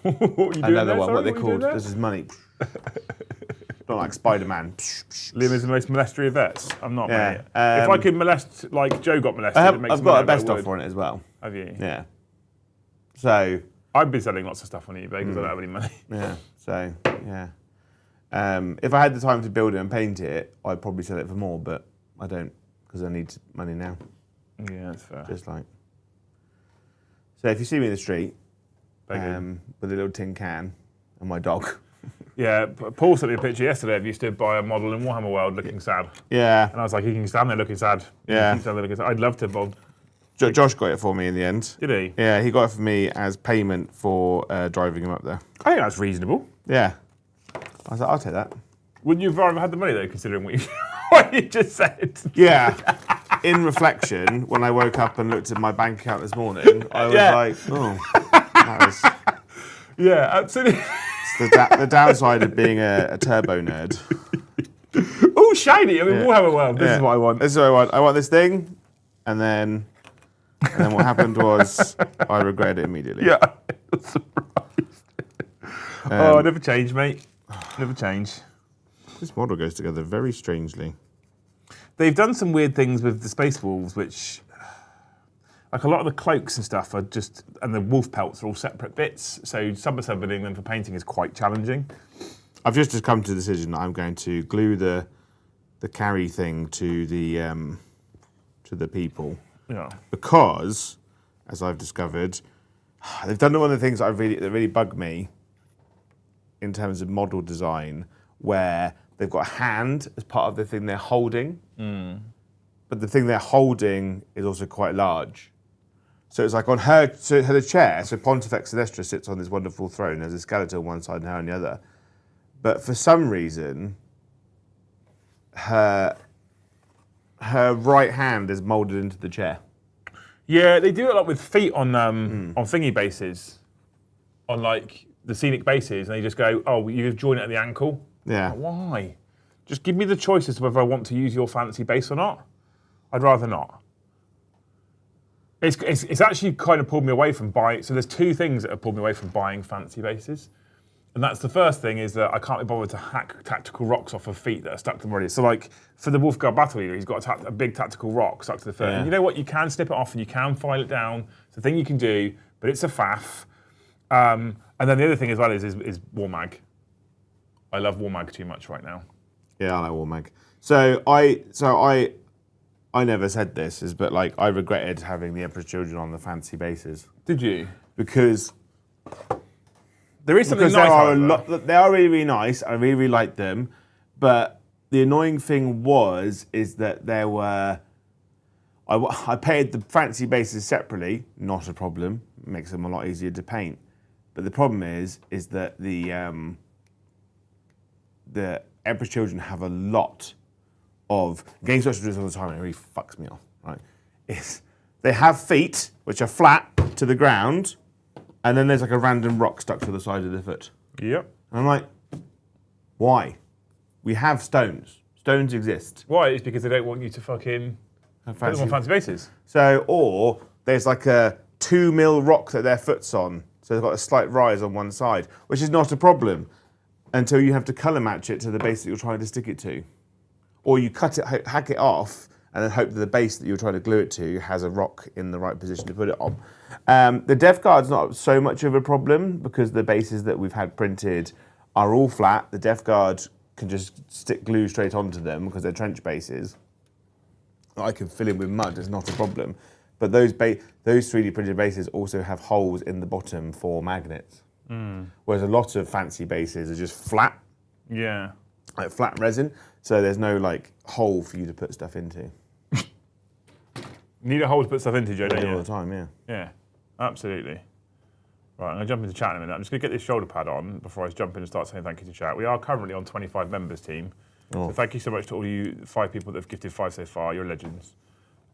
What you doing another there, one. sorry? What they you doing called? there? This is money. Not like Spider-Man. Liam is the most molestery of vets. I'm not, Yeah, mate. If I could molest like Joe got molested, it makes I've me got mad, a best but I would. offer on it as well. Have you? Yeah. So. I've been selling lots of stuff on eBay because I don't have any money. Yeah. So yeah. If I had the time to build it and paint it, I'd probably sell it for more, but I don't because I need money now. Yeah, that's fair. Just like. So if you see me in the street Begging. with a little tin can and my dog Yeah, Paul sent me a picture yesterday of you stood by a model in Warhammer World looking sad. Yeah. And I was like, you can stand there looking sad. Yeah. You can stand there looking sad. I'd love to, Bob. Josh got it for me in the end. Did he? Yeah, he got it for me as payment for driving him up there. I think that's reasonable. Yeah. I was like, I'll take that. Wouldn't you have rather had the money though, considering what what you just said? Yeah. In reflection, when I woke up and looked at my bank account this morning, I was like, oh, that was... Yeah, absolutely. The downside of being a turbo nerd. Oh, shiny! I mean, Warhammer World. This is what I want. This is what I want. I want this thing, and then what happened was I regretted it immediately. Yeah, I was surprised. Oh, never change, mate. Never change. This model goes together very strangely. They've done some weird things with the Space Wolves, which, like a lot of the cloaks and stuff are just, and the wolf pelts are all separate bits. So sub-assembling them for painting is quite challenging. I've just come to the decision that I'm going to glue the carry thing to the people. Yeah. Because, as I've discovered, they've done one of the things that really bug me in terms of model design, where they've got a hand as part of the thing they're holding, but the thing they're holding is also quite large. So it's like on her chair, so Pontifex Sinistra sits on this wonderful throne, there's a skeleton on one side and her on the other. But for some reason, her right hand is moulded into the chair. Yeah, they do it a lot with feet on thingy bases, on like the scenic bases, and they just go, oh, you join it at the ankle. Yeah. Like, why? Just give me the choice as to whether I want to use your fancy base or not. I'd rather not. It's actually kind of pulled me away from buying. So there's two things that have pulled me away from buying fancy bases. And that's the first thing, is that I can't be bothered to hack tactical rocks off of feet that are stuck to them already. So like for the Wolfguard Battle Leader, he's got a big tactical rock stuck to the foot. Yeah. And you know what? You can snip it off and you can file it down. It's a thing you can do, but it's a faff. And then the other thing as well is Warmag. I love Warmag too much right now. Yeah, I like Warmag. So I never said this, but like I regretted having the Emperor's Children on the fancy bases. Did you? Because there is something nice. They are really, really nice. I really, really like them. But the annoying thing is that there were. I paid the fancy bases separately. Not a problem. Makes them a lot easier to paint. But the problem is that the Emperor's Children have a lot of games special all the time, and it really fucks me off. Right? They have feet which are flat to the ground, and then there's like a random rock stuck to the side of the foot. Yep. And I'm like, why? We have stones. Stones exist. Why? It's because they don't want you to fucking put them on fancy bases. So, or there's like a 2 mil rock that their foot's on, so they've got a slight rise on one side, which is not a problem until you have to colour match it to the base that you're trying to stick it to. Or you cut it, hack it off, and then hope that the base that you're trying to glue it to has a rock in the right position to put it on. The Death Guard's not so much of a problem because the bases that we've had printed are all flat. The Death Guard can just stick glue straight onto them because they're trench bases. I can fill in with mud, it's not a problem. But those 3D printed bases also have holes in the bottom for magnets. Whereas a lot of fancy bases are just flat. Yeah. Like flat resin, so there's no like hole for you to put stuff into. Need a hole to put stuff into, Joe, don't you? All the time, yeah. Yeah, absolutely. Right, I'm going to jump into chat in a minute. I'm just going to get this shoulder pad on before I jump in and start saying thank you to chat. We are currently on 25 members team. So thank you so much to all you 5 people that have gifted 5 so far. You're legends.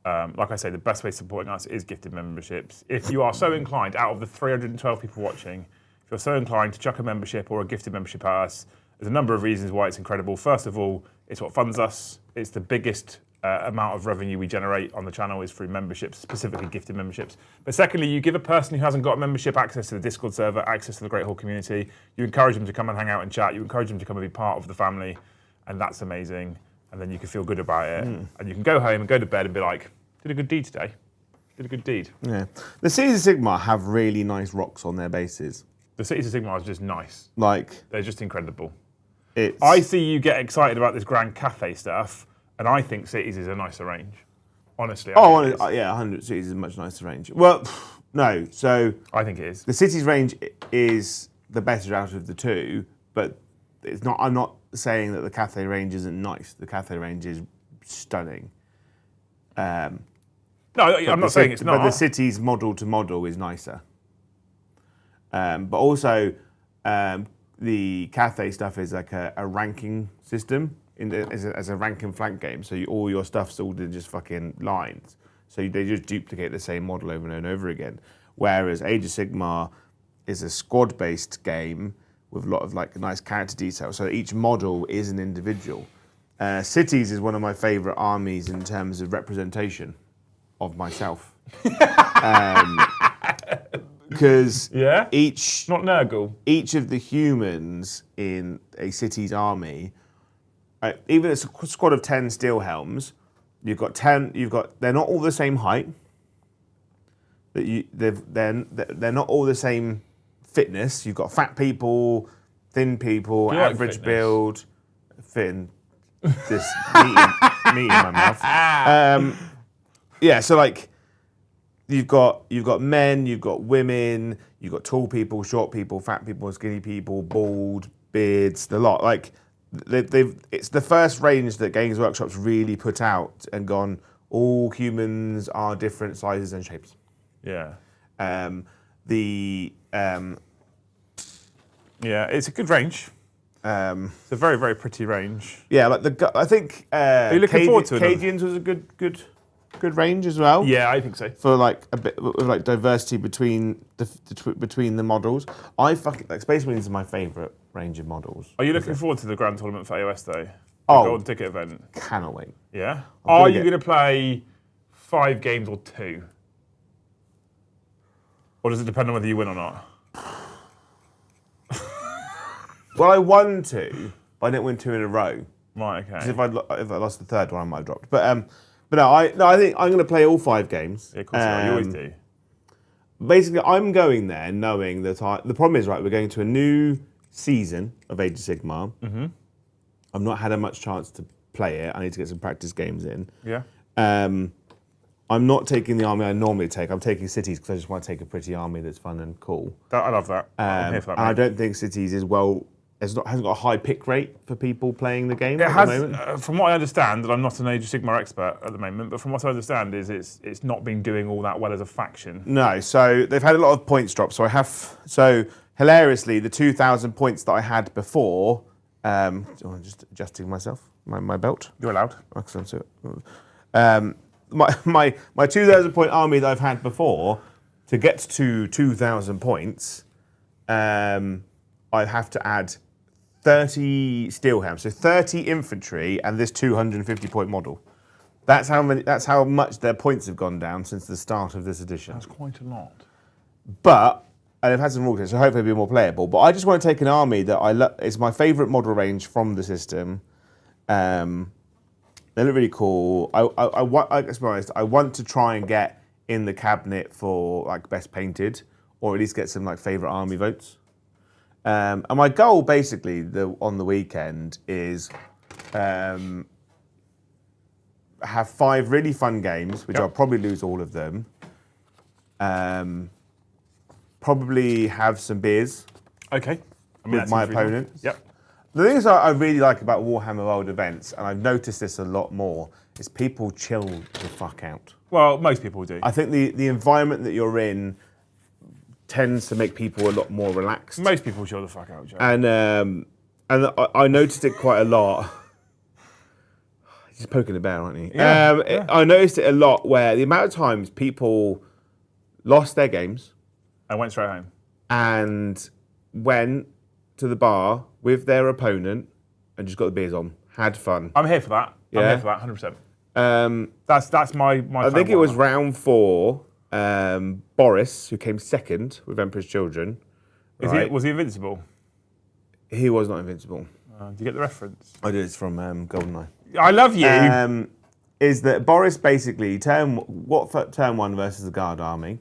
Like I say, the best way of supporting us is gifted memberships. If you are so inclined, out of the 312 people watching, if you're so inclined to chuck a membership or a gifted membership at us, there's a number of reasons why it's incredible. First of all, it's what funds us. It's the biggest amount of revenue we generate on the channel is through memberships, specifically gifted memberships. But secondly, you give a person who hasn't got a membership access to the Discord server, access to the Great Hall community. You encourage them to come and hang out and chat. You encourage them to come and be part of the family. And that's amazing. And then you can feel good about it. And you can go home and go to bed and be like, did a good deed today. Did a good deed. Yeah. The Cities of Sigmar have really nice rocks on their bases. The Cities of Sigmar is just nice. Like, they're just incredible. It's... I see you get excited about this Grand Cathay stuff, and I think Cities is a nicer range. Honestly. Yeah, 100 Cities is a much nicer range. Well, no. So I think it is. The Cities range is the better out of the two, but it's not. I'm not saying that the Cathay range isn't nice. The Cathay range is stunning. No, I'm not saying it's not. But the city's model to model is nicer. But also, the Cathay stuff is like a ranking system as a rank and flank game. So all your stuff's all in just fucking lines. So they just duplicate the same model over and over again. Whereas Age of Sigmar is a squad-based game with a lot of like nice character detail. So each model is an individual. Cities is one of my favourite armies in terms of representation of myself. Because each not Nurgle. Each of the humans in a city's army, even a squad of 10 steel helms, they're not all the same height. They're not all the same fitness. You've got fat people, thin people, average build, thin. This meat in my mouth. So like you've got men, you've got women, you've got tall people, short people, fat people, skinny people, bald, beards, the lot. Like it's the first range that Games Workshop's really put out and gone, all humans are different sizes and shapes. Yeah. It's a good range. It's a very, very pretty range. Yeah, like I think are you looking forward to it? Cadians was a good range as well. Yeah, I think so. For like a bit of like diversity between the models. Space Marines is my favourite range of models. Are you looking forward to the Grand Tournament for AOS Day? Oh, the Golden Ticket event. Cannot wait. Yeah. Are you going to play 5 games or 2? Or does it depend on whether you win or not? Well, I won 2, but I didn't win 2 in a row. Right. Okay. Because if I lost the third one, I might have dropped. But no, I think I'm going to play all 5 games. Yeah, of course you are. You always do. Basically, I'm going there knowing that the problem is, right, we're going to a new season of Age of Sigmar. Mm-hmm. I've not had much chance to play it. I need to get some practice games in. Yeah. I'm not taking the army I normally take. I'm taking cities because I just want to take a pretty army that's fun and cool. I love that. I'm here for that. And I don't think cities hasn't got a high pick rate for people playing the game it at the moment. From what I understand, and I'm not an Age of Sigmar expert at the moment, but from what I understand is it's not been doing all that well as a faction. No, so they've had a lot of points drops. So hilariously, the 2,000 points that I had before, I'm just adjusting myself, my belt. You're allowed. Excellent. My 2,000 point army that I've had before, to get to 2,000 points, I have to add 30 steel helms, so 30 infantry and this 250 point model. That's how much their points have gone down since the start of this edition. That's quite a lot. But and I've had some rule changes, so hopefully it'll be more playable. But I just want to take an army that it's my favourite model range from the system. They look really cool. I want to try and get in the cabinet for like best painted, or at least get some like favourite army votes. And my goal basically on the weekend is have 5 really fun games, which I'll probably lose all of them. Probably have some beers. Okay. With my opponent. Yep. The things I really like about Warhammer World events, and I've noticed this a lot more, is people chill the fuck out. Well, most people do. I think the environment that you're in tends to make people a lot more relaxed. Most people chill the fuck out, Joe. And I noticed it quite a lot. He's poking the bear, aren't you? Yeah, I noticed it a lot where the amount of times people lost their games. I went straight home. And went to the bar with their opponent and just got the beers on. Had fun. I'm here for that. Yeah? I'm here for that, 100%. That's my I think it was round 4. Boris, who came second with Emperor's Children. Was he invincible? He was not invincible. Do you get the reference? I did. It's from GoldenEye. I love you. Is that Boris basically turn 1 versus the Guard army,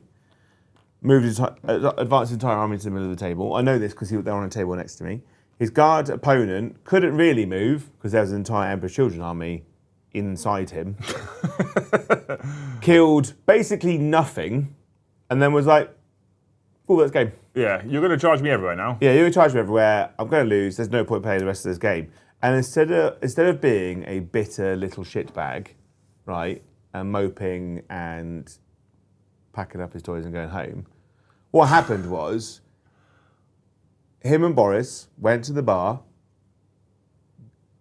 advanced his entire army to the middle of the table. I know this because they're on a table next to me. His Guard opponent couldn't really move because there was an entire Emperor's Children army inside him. Killed basically nothing, and then was like, "Oh, that's game." Yeah, you're going to charge me everywhere now. Yeah, you're in charge of everywhere. I'm going to lose. There's no point playing the rest of this game. And instead of being a bitter little shitbag, right, and moping and packing up his toys and going home, what happened was him and Boris went to the bar,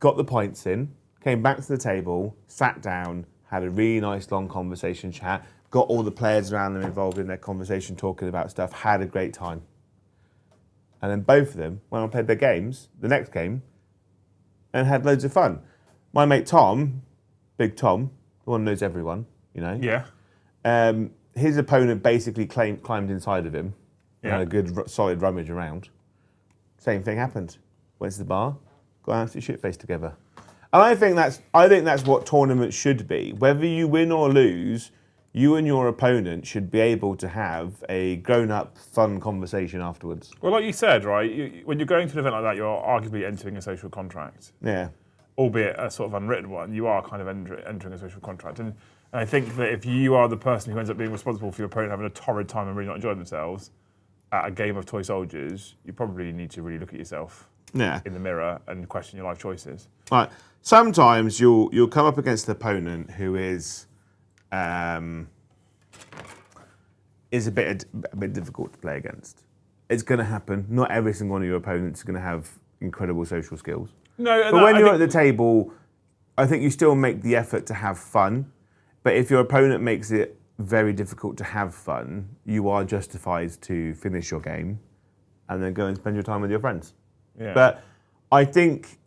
got the pints in, came back to the table, sat down, had a really nice long conversation chat, got all the players around them involved in their conversation, talking about stuff, had a great time. And then both of them went and played their games, the next game, and had loads of fun. My mate Tom, Big Tom, the one who knows everyone, you know. Yeah. His opponent basically climbed inside of him and Yeah. had a good, solid rummage around. Same thing happened. Went to the bar, got an absolute shit face together. And I think that's what tournaments should be. Whether you win or lose, you and your opponent should be able to have a grown-up, fun conversation afterwards. Well, like you said, right, when you're going to an event like that, you're arguably entering a social contract. Yeah. Albeit a sort of unwritten one, you are kind of entering a social contract. And I think that if you are the person who ends up being responsible for your opponent having a torrid time and really not enjoying themselves at a game of toy soldiers, you probably need to really look at yourself in the mirror and question your life choices. Right. Sometimes you'll come up against an opponent who is a bit difficult to play against. It's going to happen. Not every single one of your opponents is going to have incredible social skills. No, but when you're at the table, I think you still make the effort to have fun. But if your opponent makes it very difficult to have fun, you are justified to finish your game and then go and spend your time with your friends. Yeah. But I think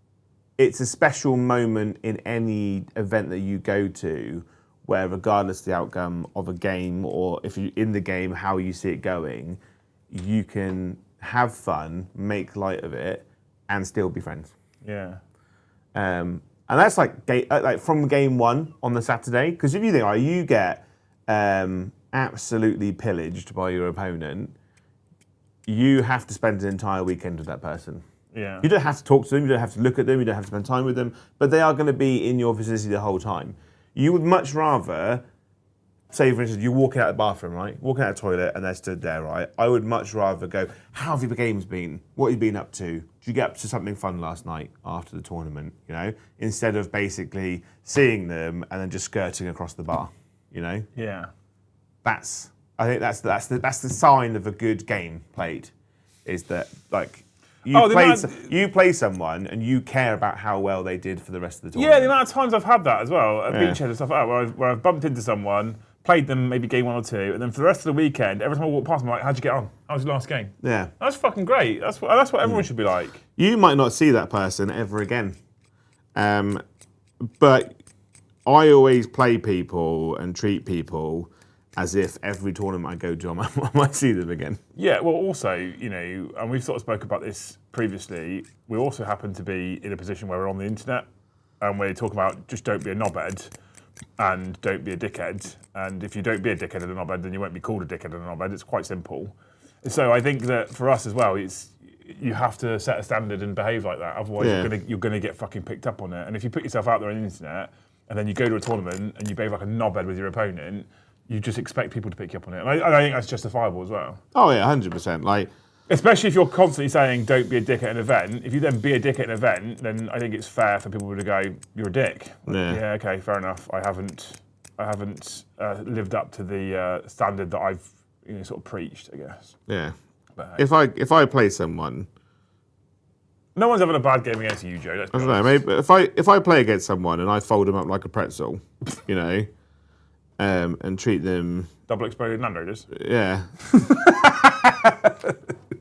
it's a special moment in any event that you go to where, regardless of the outcome of a game or if you're in the game, how you see it going, you can have fun, make light of it, and still be friends. Yeah. And that's like from game one on the Saturday, because if you think, you get absolutely pillaged by your opponent, you have to spend an entire weekend with that person. Yeah. You don't have to talk to them, you don't have to look at them, you don't have to spend time with them, but they are going to be in your vicinity the whole time. You would much rather, say for instance, you walk out of the bathroom, right? Walking out of the toilet and they're stood there, right? I would much rather go, how have your games been? What have you been up to? Did you get up to something fun last night after the tournament, you know? Instead of basically seeing them and then just skirting across the bar, you know? Yeah. I think that's the sign of a good game played, is that like you play someone and you care about how well they did for the rest of the tournament. Yeah, the amount of times I've had that as well at beachhead and stuff like that, where I've bumped into someone, played them maybe game 1 or 2, and then for the rest of the weekend, every time I walk past them, I'm like, how'd you get on? How was your last game? Yeah. That's fucking great. That's what everyone should be like. You might not see that person ever again. But I always play people and treat people as if every tournament I go to, I might see them again. Yeah, well, also, you know, and we've sort of spoke about this previously, we also happen to be in a position where we're on the internet and we're talking about just don't be a knobhead and don't be a dickhead. And if you don't be a dickhead and a knobhead, then you won't be called a dickhead and a knobhead. It's quite simple. So I think that for us as well, you have to set a standard and behave like that. Otherwise, you're gonna get fucking picked up on it. And if you put yourself out there on the internet and then you go to a tournament and you behave like a knobhead with your opponent, you just expect people to pick you up on it. And I think that's justifiable as well. Oh yeah, 100%. Like, especially if you're constantly saying don't be a dick at an event. If you then be a dick at an event, then I think it's fair for people to go, you're a dick. Yeah, okay, fair enough. I haven't lived up to the standard that I've sort of preached, I guess. Yeah. But, if I play someone, no one's having a bad game against you, Joe. I don't know. Maybe if I play against someone and I fold them up like a pretzel, you know. And treat them double exploded landers. Yeah.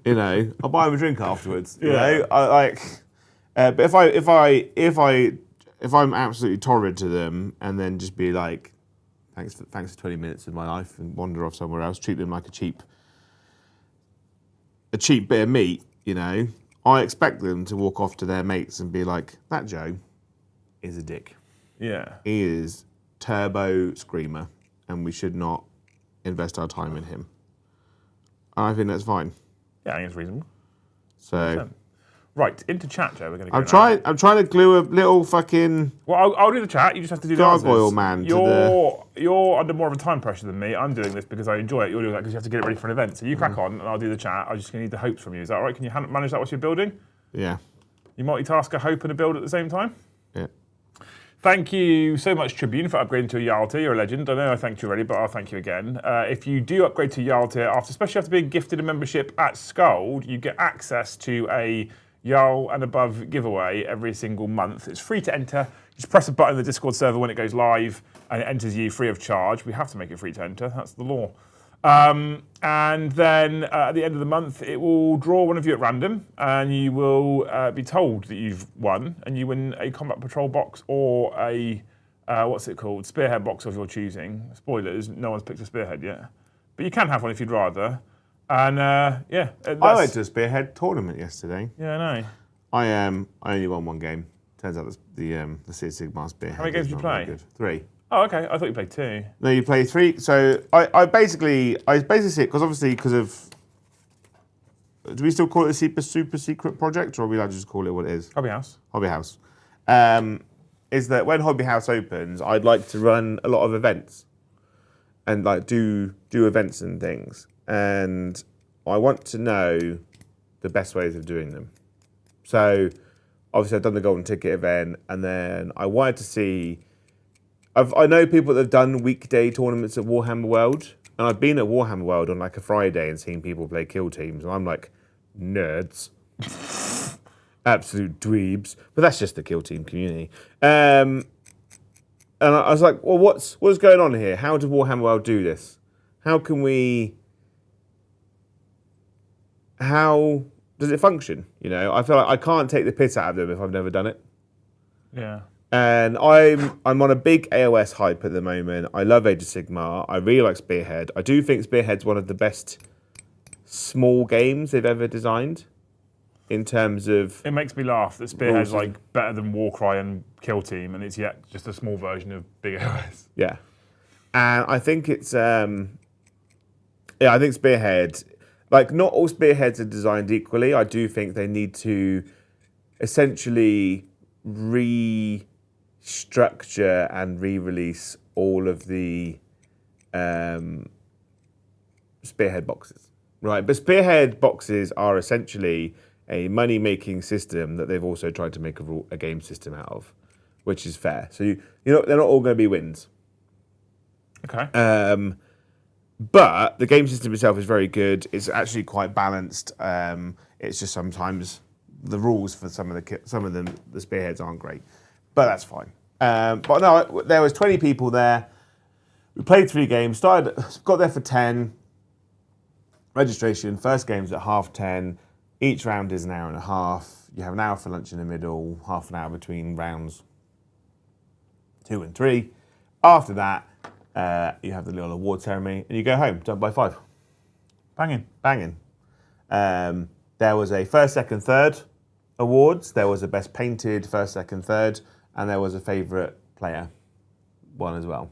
I'll buy them a drink afterwards. You know, but if I'm absolutely torrid to them and then just be like, thanks for 20 minutes of my life and wander off somewhere else, treat them like a cheap bit of meat. You know, I expect them to walk off to their mates and be like, that Joe is a dick. Yeah, he is. Turbo screamer, and we should not invest our time in him. I think that's fine. Yeah, I think it's reasonable. So, Right, into chat, Joe. We're going to go I'm trying to glue a little fucking Well, I'll do the chat. You just have to do the gargoyle answers. man. You're under more of a time pressure than me. I'm doing this because I enjoy it. You're doing that because you have to get it ready for an event. So you crack on, and I'll do the chat. I just need the hopes from you. Is that all right? Can you manage that whilst you're building? Yeah. You multitask a hope and a build at the same time? Yeah. Thank you so much, Tribune, for upgrading to a Jarl tier. You're a legend. I know I thanked you already, but I'll thank you again. If you do upgrade to Jarl tier, especially after being gifted a membership at Skald, you get access to a Jarl and above giveaway every single month. It's free to enter. You just press a button in the Discord server when it goes live, and it enters you free of charge. We have to make it free to enter. That's the law. And then at the end of the month, it will draw one of you at random, and you will be told that you've won, and you win a combat patrol box or a what's it called, spearhead box of your choosing. Spoilers: no one's picked a spearhead yet, but you can have one if you'd rather. And yeah, I went to a spearhead tournament yesterday. Yeah, I know. I only won one game. Turns out the City Sigmar spearhead. How many games did you play? Good. 3. Oh, okay. I thought you played 2. No, you play 3. So I basically see it because of. Do we still call it a super secret project, or are we allowed to just call it what it is? Hobby House. Hobby House. Is that when Hobby House opens, I'd like to run a lot of events, and like do events and things, and I want to know the best ways of doing them. So obviously I've done the golden ticket event, and then I wanted to see. I know people that have done weekday tournaments at Warhammer World, and I've been at Warhammer World on like a Friday and seen people play kill teams, and I'm like, nerds, absolute dweebs. But that's just the kill team community. And I was like, well, what's going on here? How does Warhammer World do this? How does it function? You know, I feel like I can't take the piss out of them if I've never done it. Yeah. And I'm on a big AOS hype at the moment. I love Age of Sigmar. I really like Spearhead. I do think Spearhead's one of the best small games they've ever designed in terms of... It makes me laugh that Spearhead's like better than Warcry and Kill Team, and it's yet just a small version of big AOS. Yeah. And I think it's... I think Spearhead... Like, not all Spearheads are designed equally. I do think they need to essentially restructure and re-release all of the Spearhead boxes, right? But Spearhead boxes are essentially a money-making system that they've also tried to make a game system out of, which is fair. So you know they're not all going to be wins. Okay. But the game system itself is very good. It's actually quite balanced. It's just sometimes the rules for some of the Spearheads aren't great. But that's fine. But no, there was 20 people there. We played 3 games. Got there for 10. Registration. First game's at 10:30. Each round is an hour and a half. You have an hour for lunch in the middle. Half an hour between rounds 2 and 3. After that, you have the little award ceremony, and you go home. Done by 5. Banging. There was a first, second, third awards. There was a best painted first, second, third. And there was a favourite player one as well.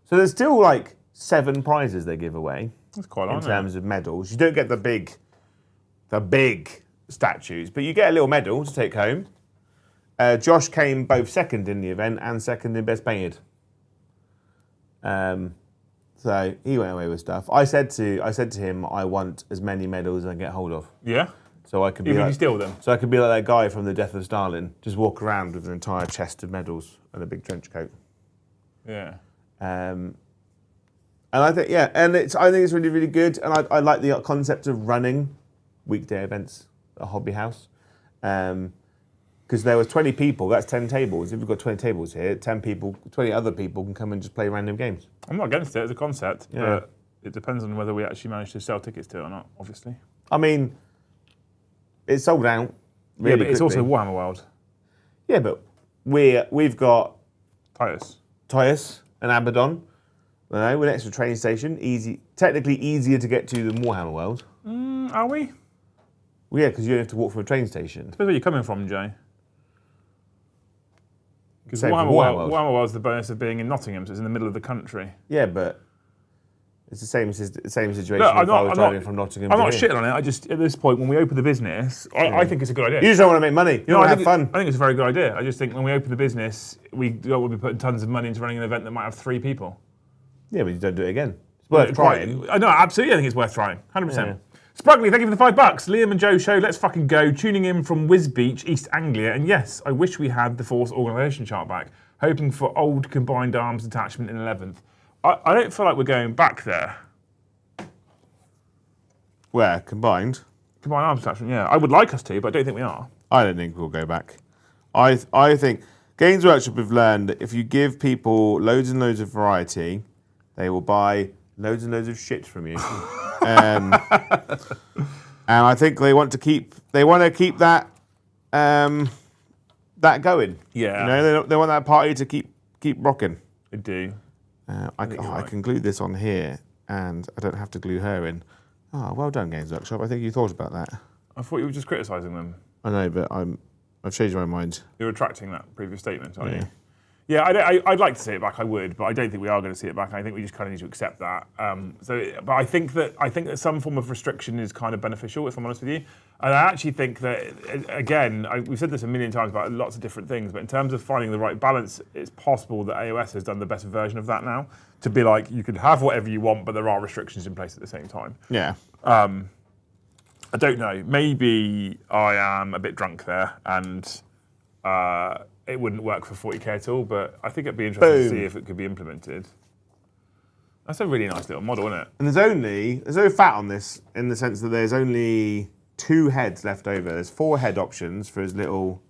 So there's still like 7 prizes they give away. That's quite in terms of medals. You don't get the big statues, but you get a little medal to take home. Josh came both second in the event and second in best painted. So he went away with stuff. I said to him, I want as many medals as I can get hold of. Yeah. So I could be Even like, if you steal them. So I could be like that guy from The Death of Stalin, just walk around with an entire chest of medals and a big trench coat. Yeah. And I think I think it's really, really good. And I like the concept of running weekday events at Hobby House. Because there was 20 people, that's 10 tables. If you've got 20 tables here, 20 other people can come and just play random games. I'm not against it as a concept, but it depends on whether we actually manage to sell tickets to it or not, obviously. I mean, it's sold out really but it's quickly. also Warhammer World. Yeah, but we've got Titus and Abaddon. With an extra train station, technically easier to get to than Warhammer World. Are we? Well, yeah, because you don't have to walk from a train station. Depends where you're coming from, Jay. Because Same for Warhammer World. World's the bonus of being in Nottingham, so it's in the middle of the country. Yeah, but It's the same situation Look, if I was driving from Nottingham I'm to not here. shitting on it. I just, at this point, when we open the business, I think it's a good idea. You just don't want to make money. You want to have fun. I think it's a very good idea. I just think when we open the business, we don't want to be putting tons of money into running an event that might have 3 people. Yeah, but you don't do it again. It's worth trying. No, absolutely. I think it's worth trying. 100%. Yeah. Sprugly, thank you for the $5. Liam and Joe show, let's fucking go. Tuning in from Wisbeach, East Anglia. And yes, I wish we had the Force organisation chart back. Hoping for old combined arms detachment in 11th. I don't feel like we're going back there. Where? Combined? Combined arms detachment, yeah. I would like us to, but I don't think we are. I don't think we'll go back. I think Games Workshop have learned that if you give people loads and loads of variety, they will buy loads and loads of shit from you. And I think they want to keep that that going. Yeah. You know, they want that party to keep rocking. They do. I can glue this on here, and I don't have to glue her in. Oh, well done, Games Workshop. I think you thought about that. I thought you were just criticising them. I know, but I've changed my mind. You're retracting that previous statement, aren't you? Yeah, I'd like to see it back. I would, but I don't think we are going to see it back. I think we just kind of need to accept that. But I think that some form of restriction is kind of beneficial, if I'm honest with you. And I actually think that, again, we've said this a million times about lots of different things, but in terms of finding the right balance, it's possible that AOS has done the best version of that now. To be like, you can have whatever you want, but there are restrictions in place at the same time. Yeah. I don't know. Maybe I am a bit drunk there, and it wouldn't work for 40k at all. But I think it'd be interesting to see if it could be implemented. That's a really nice little model, isn't it? And there's no fat on this in the sense that there's only 2 heads left over. There's 4 head options for a little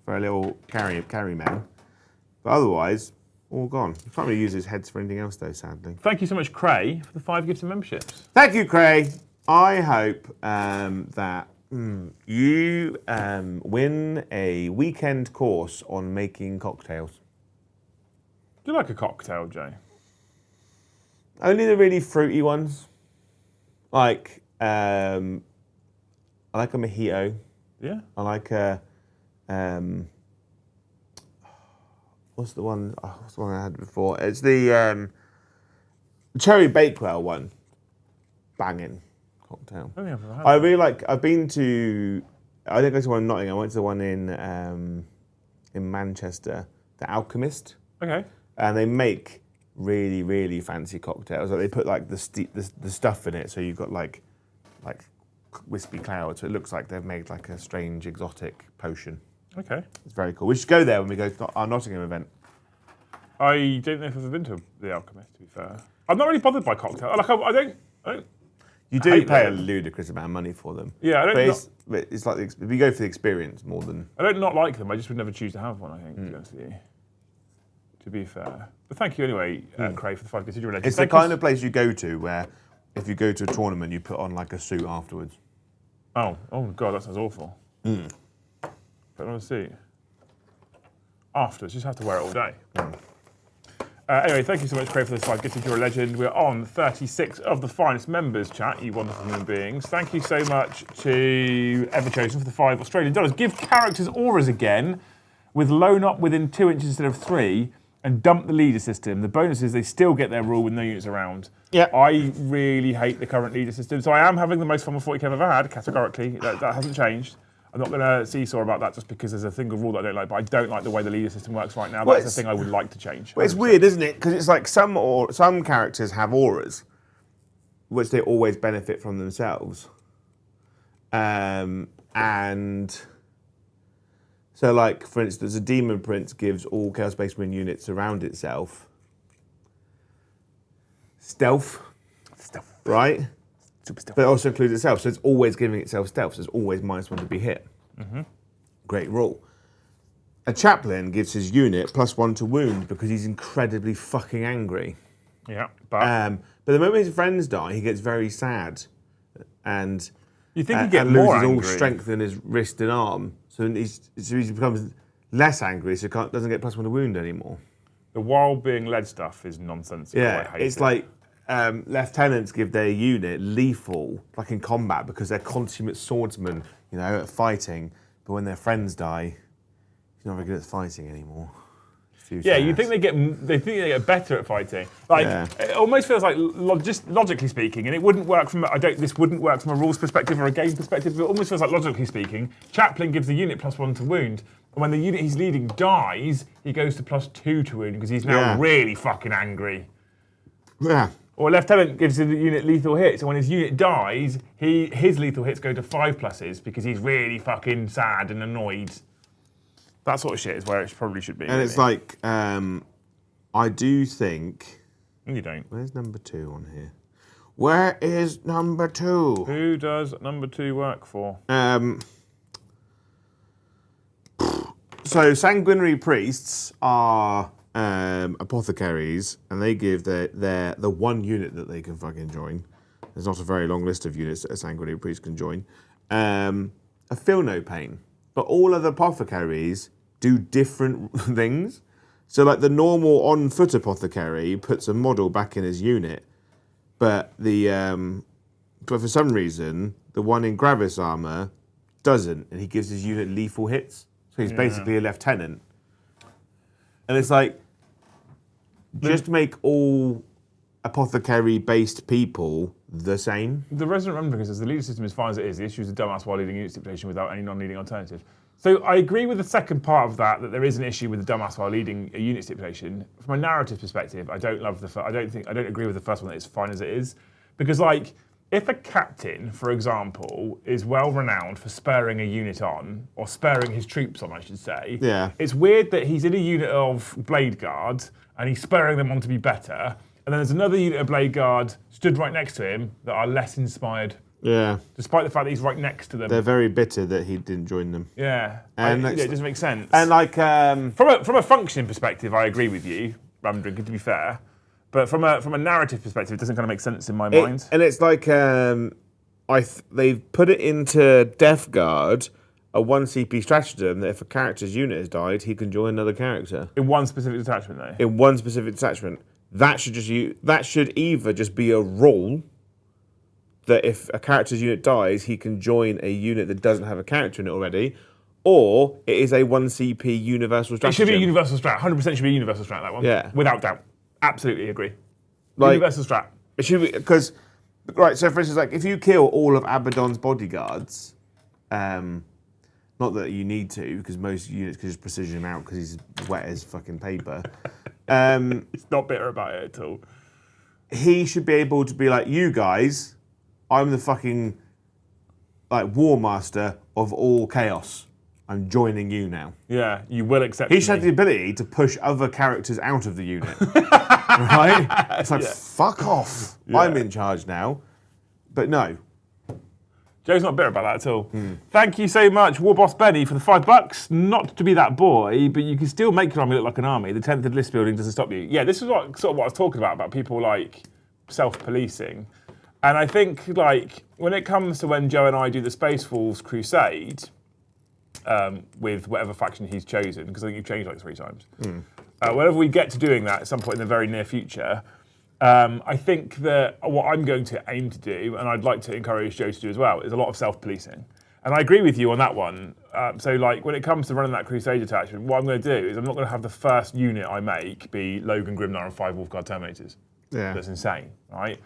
carry man, but otherwise all gone. You can't really use his heads for anything else though, sadly. Thank you so much, Cray, for the 5 gifts and memberships. Thank you, Cray. I hope that you win a weekend course on making cocktails. Do you like a cocktail, Jay? Only the really fruity ones. Like, I like a mojito. Yeah. I like a, what's the one I had before? It's the cherry Bakewell one. Banging cocktail. I don't think I've ever had I that. really like. I didn't go to one in Nottingham. I went to the one in Manchester, the Alchemist. Okay. And they make really, really fancy cocktails. Like they put like the stuff in it, so you've got like wispy clouds. So it looks like they've made like a strange exotic potion. Okay. It's very cool. We should go there when we go to our Nottingham event. I don't know if I've ever been to the Alchemist, to be fair. I'm not really bothered by cocktails. Like, I don't. You do hate pay them. a ludicrous amount of money for them. Yeah, but it's like we go for the experience more than. I don't not like them. I just would never choose to have one, I think, to be honest with you. To be fair. But thank you anyway, Cray, for the 5 consider legends. It's the kind of place you go to where if you go to a tournament, you put on like a suit afterwards. Oh God, that sounds awful. Put on a suit. Afterwards, just have to wear it all day. Anyway, thank you so much, Craig, for this 5 gifts. You're a legend. We're on 36 of the finest members chat, you wonderful human beings. Thank you so much to Everchosen for the $5 Australian. Give characters auras again, with loan up within 2 inches instead of 3, and dump the leader system. The bonus is they still get their rule with no units around. Yeah. I really hate the current leader system, so I am having the most fun with 40k I've ever had, categorically. That hasn't changed. I'm not going to seesaw about that just because there's a single rule that I don't like, but I don't like the way the leader system works right now. That's the thing I would like to change. Well, it's weird, isn't it? Because it's like some characters have auras, which they always benefit from themselves. And so, like, for instance, a Demon Prince gives all Chaos Space Marine units around itself stealth, right? But it also includes itself, so it's always giving itself stealth, so it's always -1 to be hit. Great rule. A chaplain gives his unit +1 to wound because he's incredibly fucking angry. Yeah, but the moment his friends die, he gets very sad, and you think he'd get and more loses angry. all strength in his wrist and arm, so he becomes less angry, so doesn't get +1 to wound anymore. The wild being led stuff is nonsensical. Yeah, I hate it's it. like lieutenants give their unit lethal, like in combat, because they're consummate swordsmen, you know, at fighting. But when their friends die, he's not very good at fighting anymore. Yeah, you think they get better at fighting. Like it almost feels like just logically speaking, and it wouldn't work from this wouldn't work from a rules perspective or a game perspective. But it almost feels like logically speaking, Chaplain gives the unit +1 to wound, and when the unit he's leading dies, he goes to +2 to wound because he's now really fucking angry. Yeah. Or Lieutenant gives the unit lethal hits, and when his unit dies, his lethal hits go to 5+ because he's really fucking sad and annoyed. That sort of shit is where it probably should be. And it's like, I do think... You don't. Where's number 2 on here? Where is number 2? Who does number 2 work for? So sanguinary priests are apothecaries, and they give the one unit that they can fucking join. There's not a very long list of units that a sanguinary priest can join. A feel no pain. But all other apothecaries do different things. So like the normal on-foot apothecary puts a model back in his unit, but but for some reason the one in Gravis armor doesn't, and he gives his unit lethal hits. So he's basically a lieutenant. And it's like, just make all apothecary-based people the same. The Resident Remnant says the leader system is fine as it is. The issue is the dumbass while leading unit stipulation without any non-leading alternative. So I agree with the second part of that there is an issue with the dumbass while leading a unit stipulation. From a narrative perspective, I don't agree with the first one that it's fine as it is, because like if a captain, for example, is well renowned for spurring a unit on, or spurring his troops on, I should say. Yeah. It's weird that he's in a unit of Blade Guard and he's spurring them on to be better. And then there's another unit of Blade Guard stood right next to him that are less inspired. Yeah. Despite the fact that he's right next to them. They're very bitter that he didn't join them. Yeah. And it doesn't make sense. And like... From a functioning perspective, I agree with you, Ramdrinker, to be fair. But from a narrative perspective, it doesn't kind of make sense in my mind. And it's like... they've put it into Death Guard, a 1 CP stratagem, that if a character's unit has died, he can join another character. In one specific detachment, though? In one specific detachment. That should either just be a rule that if a character's unit dies, he can join a unit that doesn't have a character in it already, or it is a 1 CP universal stratagem. It should be a universal strat. 100% should be a universal strat, that one. Yeah. Without doubt. Absolutely agree. Like, Universal strat. It should be, because, right, so for instance, like, if you kill all of Abaddon's bodyguards, not that you need to, because most units can just precision him out because he's wet as fucking paper. It's not bitter about it at all. He should be able to be like, you guys, I'm the fucking, like, war master of all chaos. I'm joining you now. Yeah, you will accept He should me. have the ability to push other characters out of the unit. Right? It's like, fuck off. Yeah. I'm in charge now. But no. Joe's not bitter about that at all. Thank you so much, War Boss Benny, for the $5. Not to be that boy, but you can still make your army look like an army. The 10th of list building doesn't stop you. Yeah, this is what I was talking about people like self-policing. And I think like when it comes to when Joe and I do the Space Wolves Crusade, with whatever faction he's chosen, because I think you've changed like 3 times. Whenever we get to doing that at some point in the very near future, I think that what I'm going to aim to do, and I'd like to encourage Joe to do as well, is a lot of self-policing. And I agree with you on that one. So like when it comes to running that Crusade attachment, what I'm going to do is I'm not going to have the first unit I make be Logan Grimnar and 5 Wolfguard Terminators. Yeah. That's insane, right?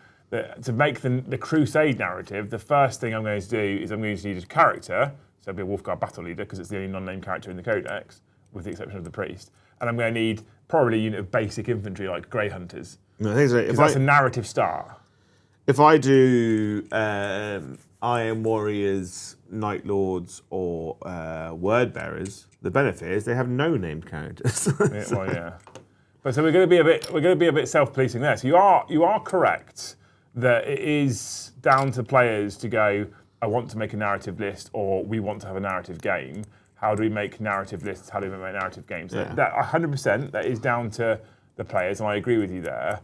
To make the Crusade narrative, the first thing I'm going to do is I'm going to need a character, so it'll be a Wolfguard battle leader because it's the only non-named character in the Codex, with the exception of the priest. And I'm going to need probably a unit of basic infantry like Grey Hunters. No, I think so. Because that's a narrative start. If I do Iron Warriors, Night Lords, or Word Bearers, the benefit is they have no named characters. Yeah. But so we're going to be a bit self-policing there. So you are correct that it is down to players to go, I want to make a narrative list, or we want to have a narrative game. How do we make narrative lists? How do we make narrative games? Yeah. That 100%, that is down to the players, and I agree with you there.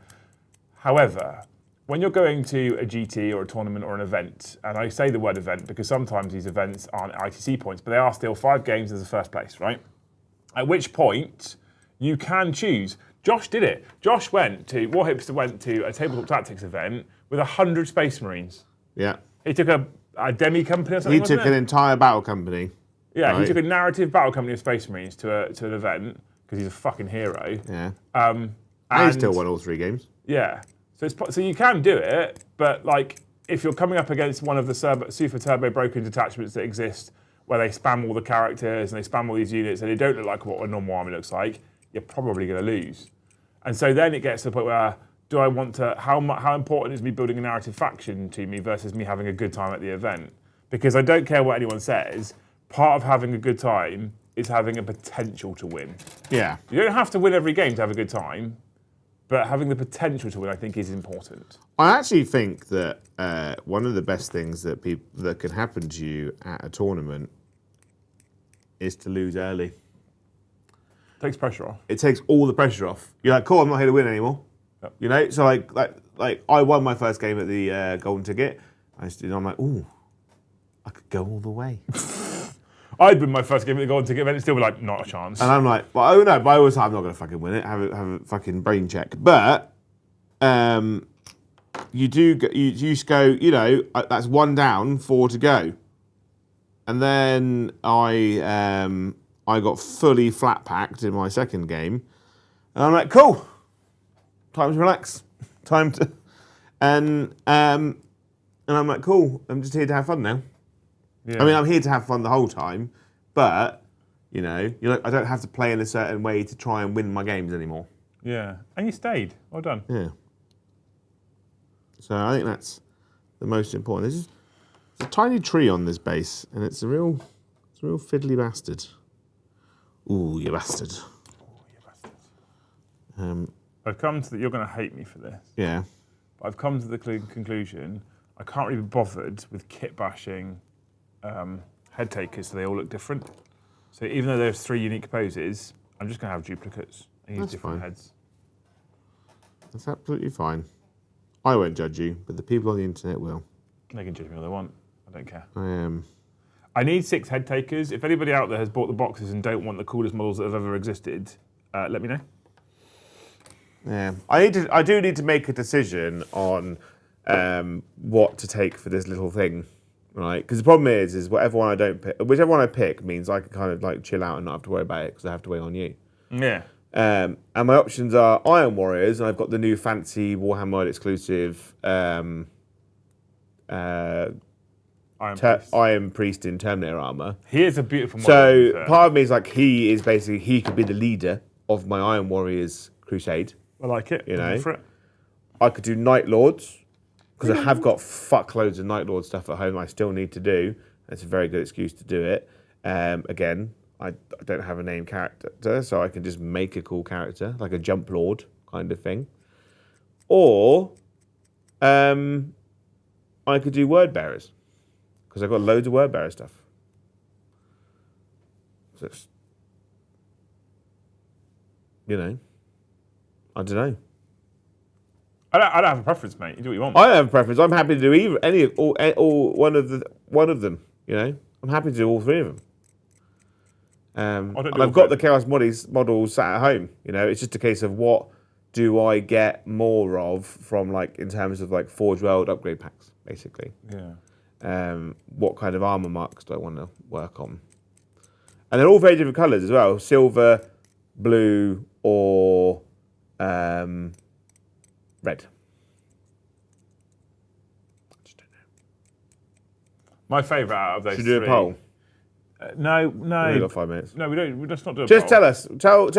However, when you're going to a GT or a tournament or an event, and I say the word event because sometimes these events aren't ITC points, but they are still 5 games as a first place, right? At which point, you can choose. Josh did it. Josh went to a tabletop tactics event with 100 Space Marines. Yeah. He took a demi company or something. He took an entire battle company. Yeah, right. He took a narrative battle company of Space Marines to an event, because he's a fucking hero. Yeah. And And he still won all 3 games. Yeah. So you can do it, but like if you're coming up against one of the super turbo broken detachments that exist, where they spam all the characters and they spam all these units and they don't look like what a normal army looks like, you're probably going to lose. And so then it gets to the point where, do I want to? How important is me building a narrative faction to me versus me having a good time at the event? Because I don't care what anyone says. Part of having a good time is having a potential to win. Yeah. You don't have to win every game to have a good time, but having the potential to win, I think, is important. I actually think that one of the best things that can happen to you at a tournament is to lose early. Takes pressure off. It takes all the pressure off. You're like, cool, I'm not here to win anymore. Yep. You know, so like I won my first game at the Golden Ticket. I'm like, ooh, I could go all the way. I'd win my first game at the Golden Ticket event and still be like, not a chance. And I'm like, well, oh no, but I always I'm not going to fucking win it. Have a fucking brain check. But you just go, you know, that's 1 down, 4 to go, and then I got fully flat packed in my second game, and I'm like, cool, time to relax, time to, and I'm like, cool, I'm just here to have fun now. Yeah. I mean, I'm here to have fun the whole time, but you know, you're like, I don't have to play in a certain way to try and win my games anymore. Yeah, and you stayed. Well done. Yeah. So I think that's the most important. There's a tiny tree on this base, and it's a real fiddly bastard. Ooh, you bastard. I've come to you're going to hate me for this. Yeah. But I've come to the conclusion I can't really be bothered with kit bashing head takers, so they all look different. So even though there's 3 unique poses, I'm just going to have duplicates and use different heads. That's absolutely fine. I won't judge you, but the people on the internet will. They can judge me all they want. I don't care. I am. I need 6 head takers. If anybody out there has bought the boxes and don't want the coolest models that have ever existed, let me know. Yeah, I do need to make a decision on what to take for this little thing, right? Because the problem is whichever one I pick means I can kind of like chill out and not have to worry about it because I have to wait on you. Yeah. And my options are Iron Warriors, and I've got the new fancy Warhammer exclusive Iron Priest in Terminator armor. He is a beautiful model. So part of me is like, he could be the leader of my Iron Warriors crusade. I like it. You know, for it. I could do Night Lords because I have got fuckloads of Night Lord stuff at home I still need to do. That's a very good excuse to do it. Again, I don't have a named character, so I can just make a cool character, like a Jump Lord kind of thing. Or I could do Word Bearers because I've got loads of Word Bearer stuff. So it's, you know, I don't know. I don't have a preference, mate. You do what you want. I don't have a preference. I'm happy to do one of them. You know, I'm happy to do all 3 of them. And I've got the Chaos models sat at home. You know, it's just a case of what do I get more of from, like, in terms of like Forge World upgrade packs, basically. Yeah. What kind of armor marks do I want to work on? And they're all very different colours as well: silver, blue, or red. I just don't know. My favourite out of those Should 3. we do a poll? No. We've got 5 minutes. No, we don't. Let's not do a Just poll. tell us. Tell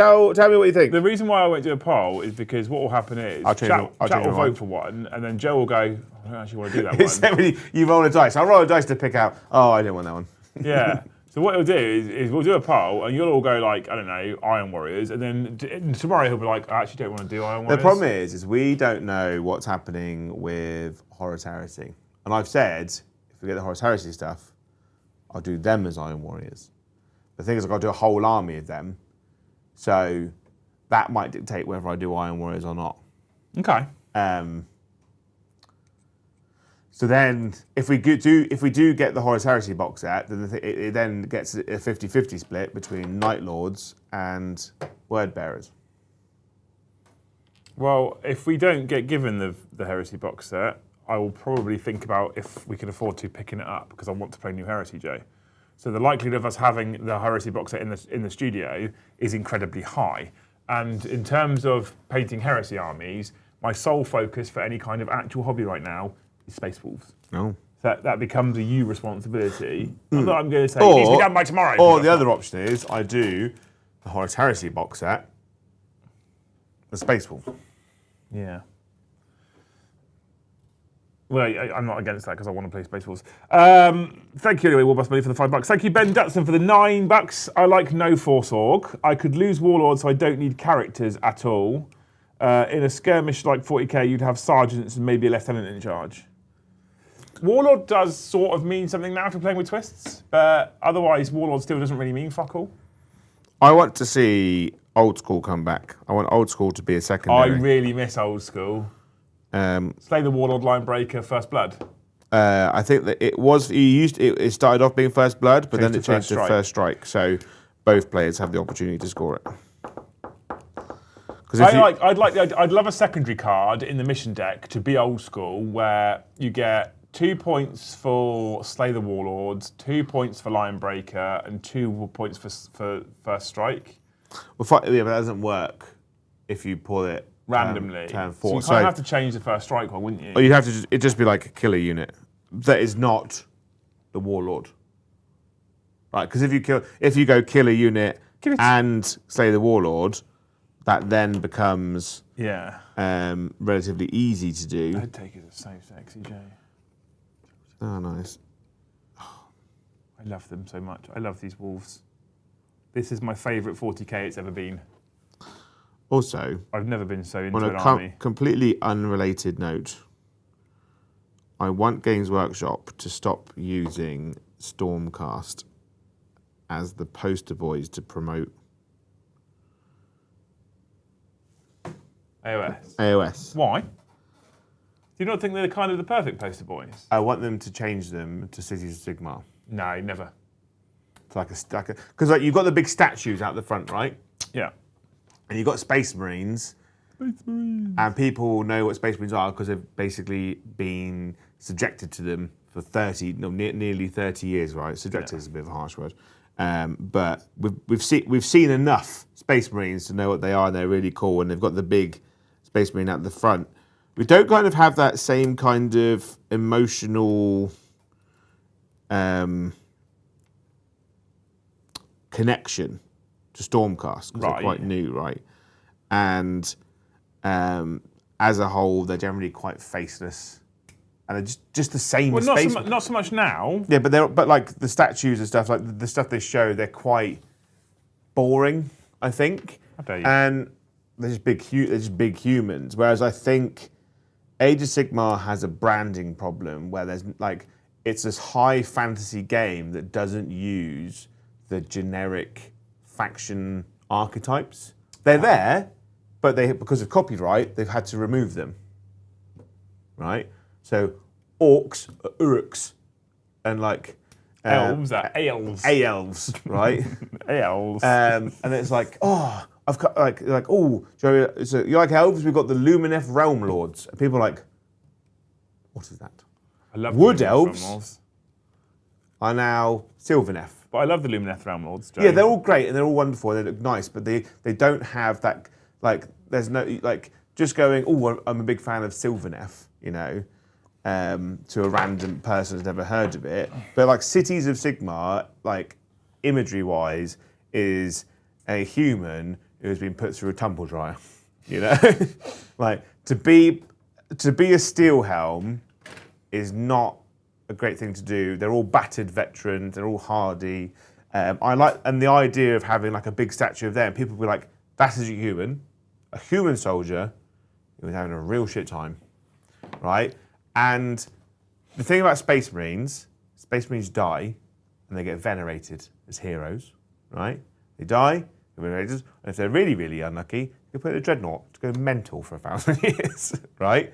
me what you think. The reason why I won't do a poll is because what will happen is chat will vote for one, and then Joe will go, I don't actually want to do that one. You roll a dice. I'll roll a dice to pick out, oh, I didn't want that one. Yeah. So what he'll do is we'll do a poll, and you'll all go like, I don't know, Iron Warriors, and then tomorrow he'll be like, I actually don't want to do Iron Warriors. The problem is we don't know what's happening with Horus Heresy. And I've said, if we get the Horus Heresy stuff, I'll do them as Iron Warriors. The thing is, I've got to do a whole army of them. So that might dictate whether I do Iron Warriors or not. Okay. So then, if we do get the Horus Heresy box set, then it then gets a 50-50 split between Night Lords and Word Bearers. Well, if we don't get given the Heresy box set, I will probably think about if we can afford to picking it up because I want to play New Heresy, Joe. So the likelihood of us having the Heresy box set in the studio is incredibly high. And in terms of painting Heresy armies, my sole focus for any kind of actual hobby right now is Space Wolves. No. That becomes a you responsibility. Not that I'm going to say it needs to be done by tomorrow. Or the other option is I do the Horus Heresy box set, the Space Wolves. Yeah. Well, I'm not against that because I want to play Space Wolves. Thank you anyway, Warbus Money, for the $5. Thank you, Ben Dutson, for the $9. I like no Force Org. I could lose Warlord, so I don't need characters at all. In a skirmish like 40k, you'd have sergeants and maybe a lieutenant in charge. Warlord does sort of mean something now if you're playing with twists, but otherwise Warlord still doesn't really mean fuck all. I want to see old school come back. I want old school to be a secondary. I really miss old school. Slay the Warlord, Line Breaker, First Blood. I think that it started off being First Blood, but then it changed to First Strike. So both players have the opportunity to score it. I'd love a secondary card in the mission deck to be old school, where you get 2 points for Slay the Warlords, 2 points for Line Breaker, and 2 points for First Strike. Well, but that doesn't work if you pull it randomly. Turn 4. So you kind of have to change the First Strike one, wouldn't you? Or you'd have to it'd just be like a killer unit that is not the Warlord, right? Because if you go killer unit and Slay the Warlord, that then becomes relatively easy to do. I'd take it as so sexy, Jay. Oh, nice. I love them so much. I love these wolves. This is my favourite 40k it's ever been. Also, I've never been so into on an army. Completely unrelated note, I want Games Workshop to stop using Stormcast as the poster boys to promote AOS. Why? Do you not think they're kind of the perfect poster boys? I want them to change them to Cities of Sigmar. No, never. It's because you've got the big statues out the front, right? Yeah. And you've got Space Marines. And people know what Space Marines are because they've basically been subjected to them for nearly 30 years, right? Subjected is a bit of a harsh word. But we've seen enough Space Marines to know what they are, and they're really cool, and they've got the big Space Marine at the front. We don't kind of have that same kind of emotional connection to Stormcast because they're quite new, right? And as a whole, they're generally quite faceless, and they're just the same. Well, not so much now. Yeah, but like the statues and stuff, like the stuff they show, they're quite boring, I think. I bet you. And they're just big humans. Whereas I think Age of Sigmar has a branding problem where there's like it's this high fantasy game that doesn't use the generic faction archetypes. They're there, but because of copyright, they've had to remove them. Right? So orcs are Uruks, and like elves are elves. A-elves, right? elves. And it's like, I've got Joey, so you like elves? We've got the Lumineth Realm Lords. And people are like, what is that? I love Wood elves are now Sylvaneth. But I love the Lumineth Realm Lords, Joey. Yeah, they're all great and they're all wonderful. They look nice, but they don't have that, like, there's no, like, just going, I'm a big fan of Sylvaneth, you know, to a random person who's never heard of it. But, like, Cities of Sigmar, like, imagery-wise, is a human who's been put through a tumble dryer, you know? Like, to be a steel helm is not a great thing to do. They're all battered veterans. They're all hardy. And the idea of having like a big statue of them, people will be like, that is a human soldier who was having a real shit time, right? And the thing about Space Marines die and they get venerated as heroes, right? They die, they're venerated, and if they're really, really unlucky, you put in a dreadnought to go mental for 1,000 years, right?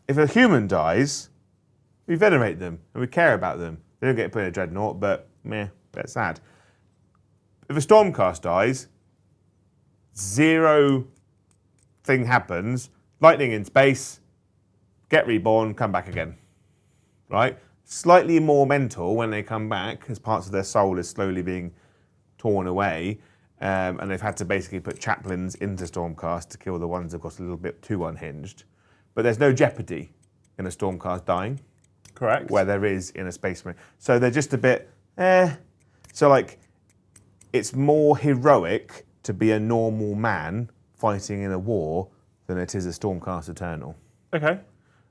If a human dies, we venerate them and we care about them. They don't get put in a dreadnought, but that's sad. If a Stormcast dies, zero thing happens, lightning in space, get reborn, come back again, right? slightly more mental when they come back, as parts of their soul is slowly being torn away, and they've had to basically put chaplains into Stormcast to kill the ones that got a little bit too unhinged. But there's no jeopardy in a Stormcast dying. Correct. Where there is in a Space Marine. So they're just a bit, So like, it's more heroic to be a normal man fighting in a war than it is a Stormcast Eternal. Okay.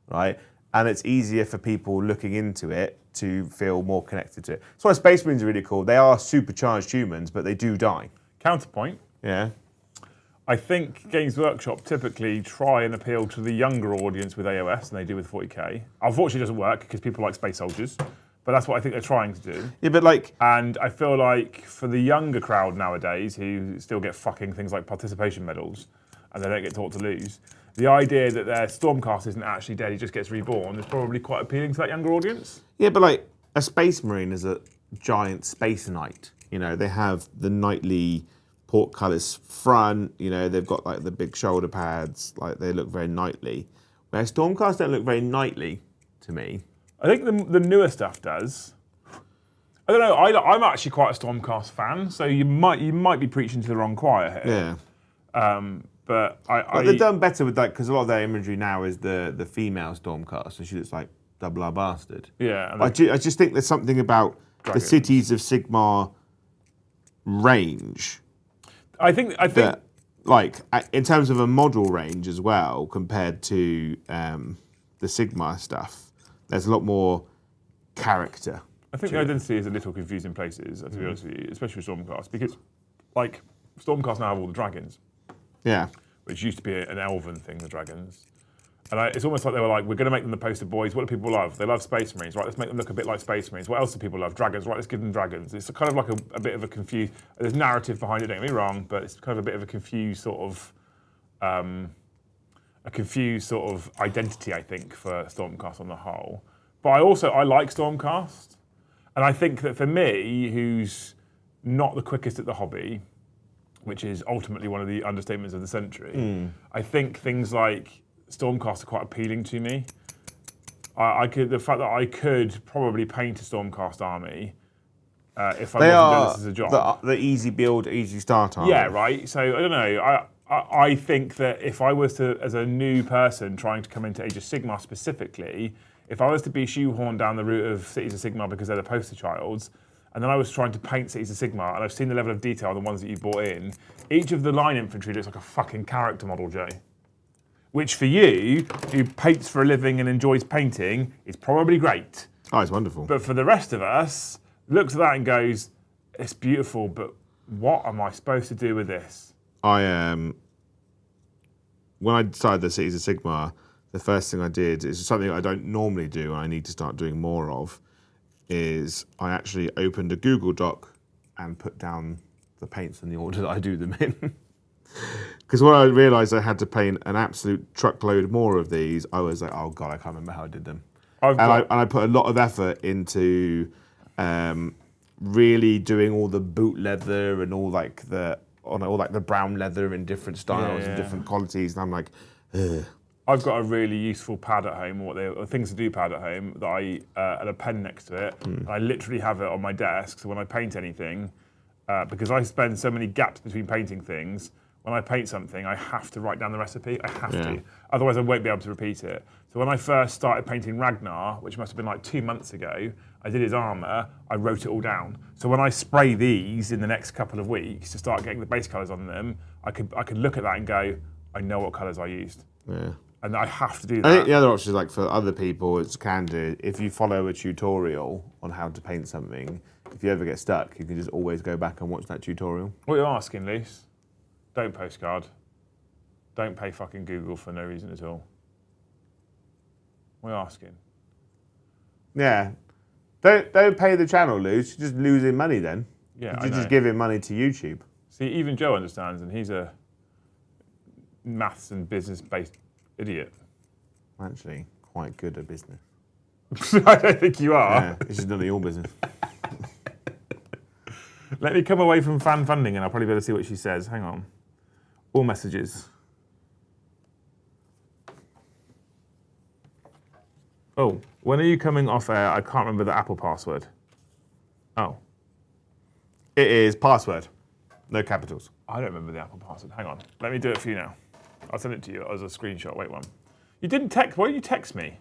Right? And it's easier for people looking into it to feel more connected to it. That's why Space Marines are really cool. They are supercharged humans, but they do die. Counterpoint. Yeah. I think Games Workshop typically try and appeal to the younger audience with AOS than they do with 40k. Unfortunately, it doesn't work because people like space soldiers, but that's what I think they're trying to do. Yeah, but like... And I feel like for the younger crowd nowadays, who still get fucking things like participation medals, and they don't get taught to lose, the idea that their Stormcast isn't actually dead, he just gets reborn, is probably quite appealing to that younger audience. Yeah, but like, a Space Marine is a giant space knight. You know, they have the knightly portcullis front, you know, they've got like the big shoulder pads, like they look very knightly. Whereas Stormcast don't look very knightly to me. I think the newer stuff does. I don't know, I'm actually quite a Stormcast fan, so you might be preaching to the wrong choir here. Yeah. But they've done better with that, because a lot of their imagery now is the female Stormcast, so she looks like double R bastard. Yeah. I just think there's something about Dragons. the cities of Sigmar range. I think that, like, in terms of a model range as well, compared to the Sigmar stuff, there's a lot more character. I think the identity is a little confusing places, to be honest with you, especially with Stormcast, because, like, Stormcast now have all the dragons. Yeah. Which used to be an elven thing, the dragons. And it's almost like they were like, we're going to make them the poster boys. What do people love? They love Space Marines, right? Let's make them look a bit like Space Marines. What else do people love? Dragons, right? Let's give them dragons. It's kind of like a bit of a confused... There's narrative behind it, don't get me wrong, but it's kind of a bit of a confused sort of... identity, I think, for Stormcast on the whole. But I like Stormcast. And I think that for me, who's not the quickest at the hobby, which is ultimately one of the understatements of the century, I think things like Stormcast are quite appealing to me. The fact that I could probably paint a Stormcast army if I wasn't doing this as a job. The easy build, easy start army. Yeah, right. So I don't know. I think that if I was to, as a new person trying to come into Age of Sigmar specifically, if I was to be shoehorned down the route of Cities of Sigmar because they're the poster childs, and then I was trying to paint Cities of Sigmar, and I've seen the level of detail on the ones that you brought in, each of the line infantry looks like a fucking character model, Joe. Which for you, who paints for a living and enjoys painting, is probably great. Oh, it's wonderful. But for the rest of us, looks at that and goes, it's beautiful, but what am I supposed to do with this? When I decided the Cities of Sigmar, the first thing I did is something I don't normally do and I need to start doing more of, is I actually opened a Google Doc and put down the paints in the order that I do them in. Because when I realised I had to paint an absolute truckload more of these, I was like, oh God, I can't remember how I did them. I put a lot of effort into really doing all the boot leather and all the brown leather in different styles and different qualities. And I'm like, ugh. I've got a really useful pad at home, or things to do pad at home, that I and a pen next to it. And I literally have it on my desk. So when I paint anything, because I spend so many gaps between painting things, when I paint something, I have to write down the recipe. I have to. Otherwise, I won't be able to repeat it. So when I first started painting Ragnar, which must have been like 2 months ago, I did his armour, I wrote it all down. So when I spray these in the next couple of weeks to start getting the base colours on them, I could look at that and go, I know what colours I used. Yeah. And I have to do that. I think the other option is, like, for other people, it's can do. If you follow a tutorial on how to paint something, if you ever get stuck, you can just always go back and watch that tutorial. What are you asking, Lise? Don't postcard. Don't pay fucking Google for no reason at all. What are you asking? Yeah. Don't pay the channel, Luce. You're just losing money then. Yeah, You're just giving money to YouTube. See, even Joe understands, and he's a maths and business-based idiot. I'm actually quite good at business. I don't think you are. Yeah, it's just none of your business. Let me come away from fan funding and I'll probably be able to see what she says. Hang on. All messages. Oh, When are you coming off air? I can't remember the Apple password. Oh. It is password. No capitals. I don't remember the Apple password. Hang on. Let me do it for you now. I'll send it to you as a screenshot. Wait one. You didn't text. Why didn't you text me?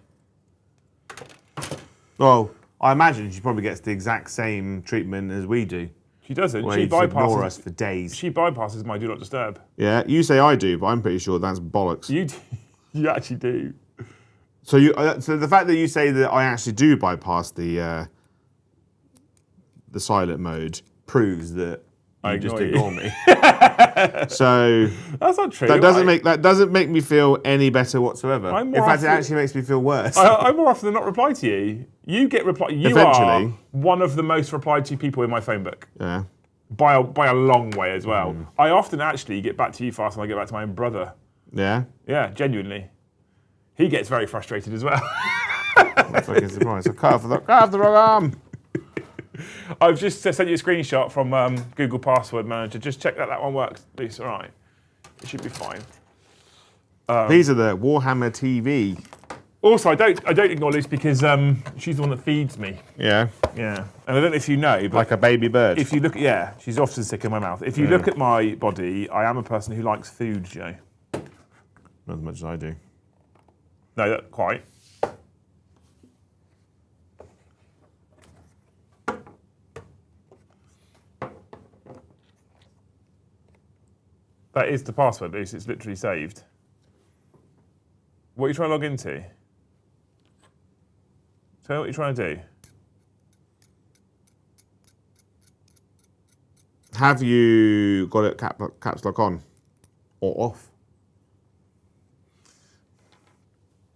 Well, I imagine she probably gets the exact same treatment as we do. She doesn't. Where She you just ignore bypasses us for days. She bypasses my do not disturb. Yeah, you say I do, but I'm pretty sure that's bollocks. You do. You actually do. So so the fact that you say that I actually do bypass the silent mode proves that you just ignore me. So that's not true. That doesn't make me feel any better whatsoever. In fact, it actually makes me feel worse. I more often than not reply to you. You get reply. You are one of the most replied to people in my phone book. Yeah. By a long way as well. I often actually get back to you faster than I get back to my own brother. Yeah. Yeah, genuinely. He gets very frustrated as well. I'm fucking surprised. I cut off the wrong arm. I've just sent you a screenshot from Google Password Manager. Just check that one works. It's all right. It should be fine. These are the Warhammer TV. Also, I don't ignore Lucy because she's the one that feeds me. Yeah. Yeah. And I don't know if you know, but like a baby bird. If you look, she's often sick in my mouth. If you look at my body, I am a person who likes food, Joe. Not as much as I do. No, not quite. That is the password, Lucy. It's literally saved. What are you trying to log into? Tell me what you're trying to do. Have you got it caps lock on or off?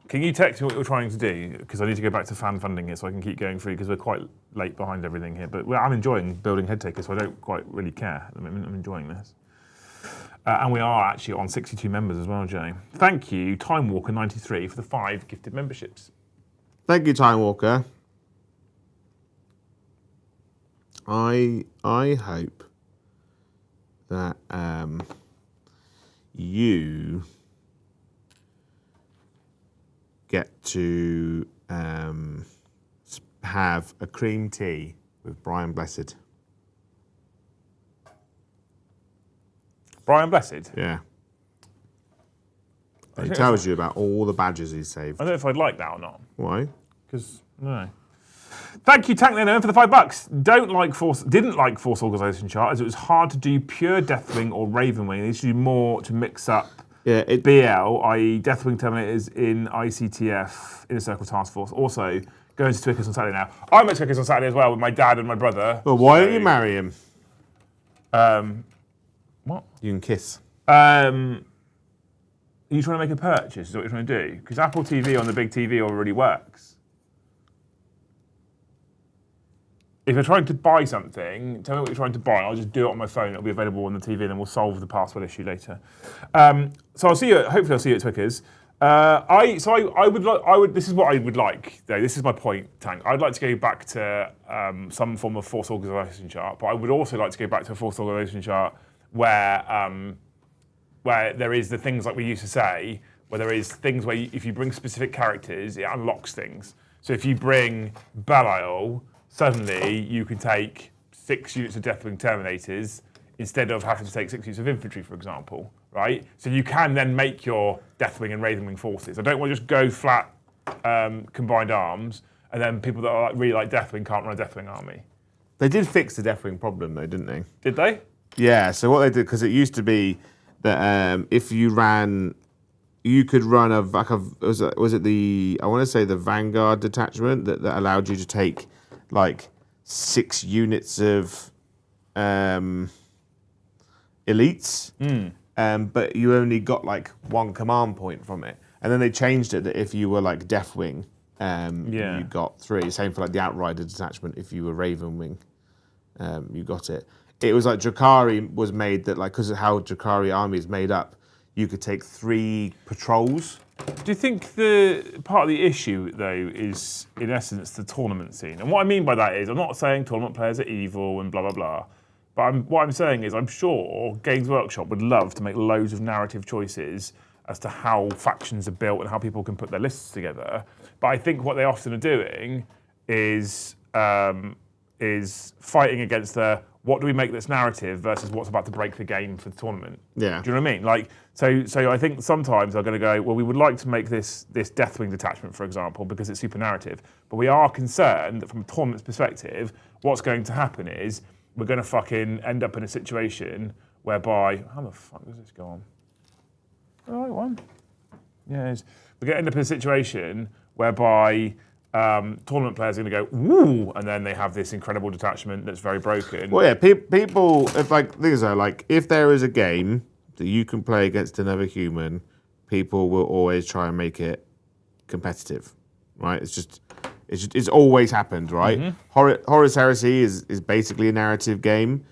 Can you text me what you're trying to do? Because I need to go back to fan funding here so I can keep going through because we're quite late behind everything here. But I'm enjoying building head takers, so I don't quite really care at the moment. I'm enjoying this. And we are actually on 62 members as well, Jay. Thank you, Time Walker 93 for the 5 gifted memberships. Thank you, Time Walker. I hope that you get to have a cream tea with Brian Blessed. Brian Blessed? Yeah. He tells you about all the badges he's saved. I don't know if I'd like that or not. Why? Because, no. Thank you, Tank Leno, for the $5. Didn't like Force Organisation chart as it was hard to do pure Deathwing or Ravenwing. They should do more to mix up BL, i.e. Deathwing Terminators in ICTF, Inner Circle Task Force. Also, going to Twickers on Saturday now. I'm at Twickers on Saturday as well with my dad and my brother. Well, why don't you marry him? What? You can kiss. Are you trying to make a purchase? Is that what you're trying to do? Because Apple TV on the big TV already works. If you're trying to buy something, tell me what you're trying to buy. I'll just do it on my phone. It'll be available on the TV, and then we'll solve the password issue later. So I'll see you. Hopefully, I'll see you at Twickers. This is what I would like, though. This is my point, Tank. I'd like to go back to some form of Force Organisation chart, but I would also like to go back to a Force Organisation chart where there is the things like we used to say, where there is things where if you bring specific characters, it unlocks things. So if you bring Belial, suddenly you can take 6 units of Deathwing Terminators instead of having to take 6 units of infantry, for example, right? So you can then make your Deathwing and Ravenwing forces. I don't want to just go flat combined arms, and then people that are really like Deathwing can't run a Deathwing army. They did fix the Deathwing problem, though, didn't they? Did they? Yeah, so what they did, because it used to be that if you ran, you could run was it the, I want to say the Vanguard detachment that allowed you to take like 6 units of elites, but you only got like 1 command point from it. And then they changed it that if you were like Deathwing, you got 3. Same for like the Outrider detachment. If you were Ravenwing, you got it. It was like Drakari was made that, like, because of how Drakari army is made up, you could take 3 patrols. Do you think the part of the issue, though, is, in essence, the tournament scene? And what I mean by that is, I'm not saying tournament players are evil and blah, blah, blah. But what I'm saying is, I'm sure Games Workshop would love to make loads of narrative choices as to how factions are built and how people can put their lists together. But I think what they often are doing is fighting against the what do we make this narrative versus what's about to break the game for the tournament. Yeah. Do you know what I mean? Like, so I think sometimes they're going to go, well, we would like to make this Deathwing detachment, for example, because it's super narrative. But we are concerned that from a tournament's perspective, what's going to happen is we're going to fucking end up in a situation whereby, how the fuck does this go on? The right one? Yeah, it is. We're going to end up in a situation whereby tournament players are going to go, woo, and then they have this incredible detachment that's very broken. Well, yeah, people, if like things are like, if there is a game that you can play against another human, people will always try and make it competitive, right? It's always happened, right? Mm-hmm. Horus Heresy is basically a narrative game,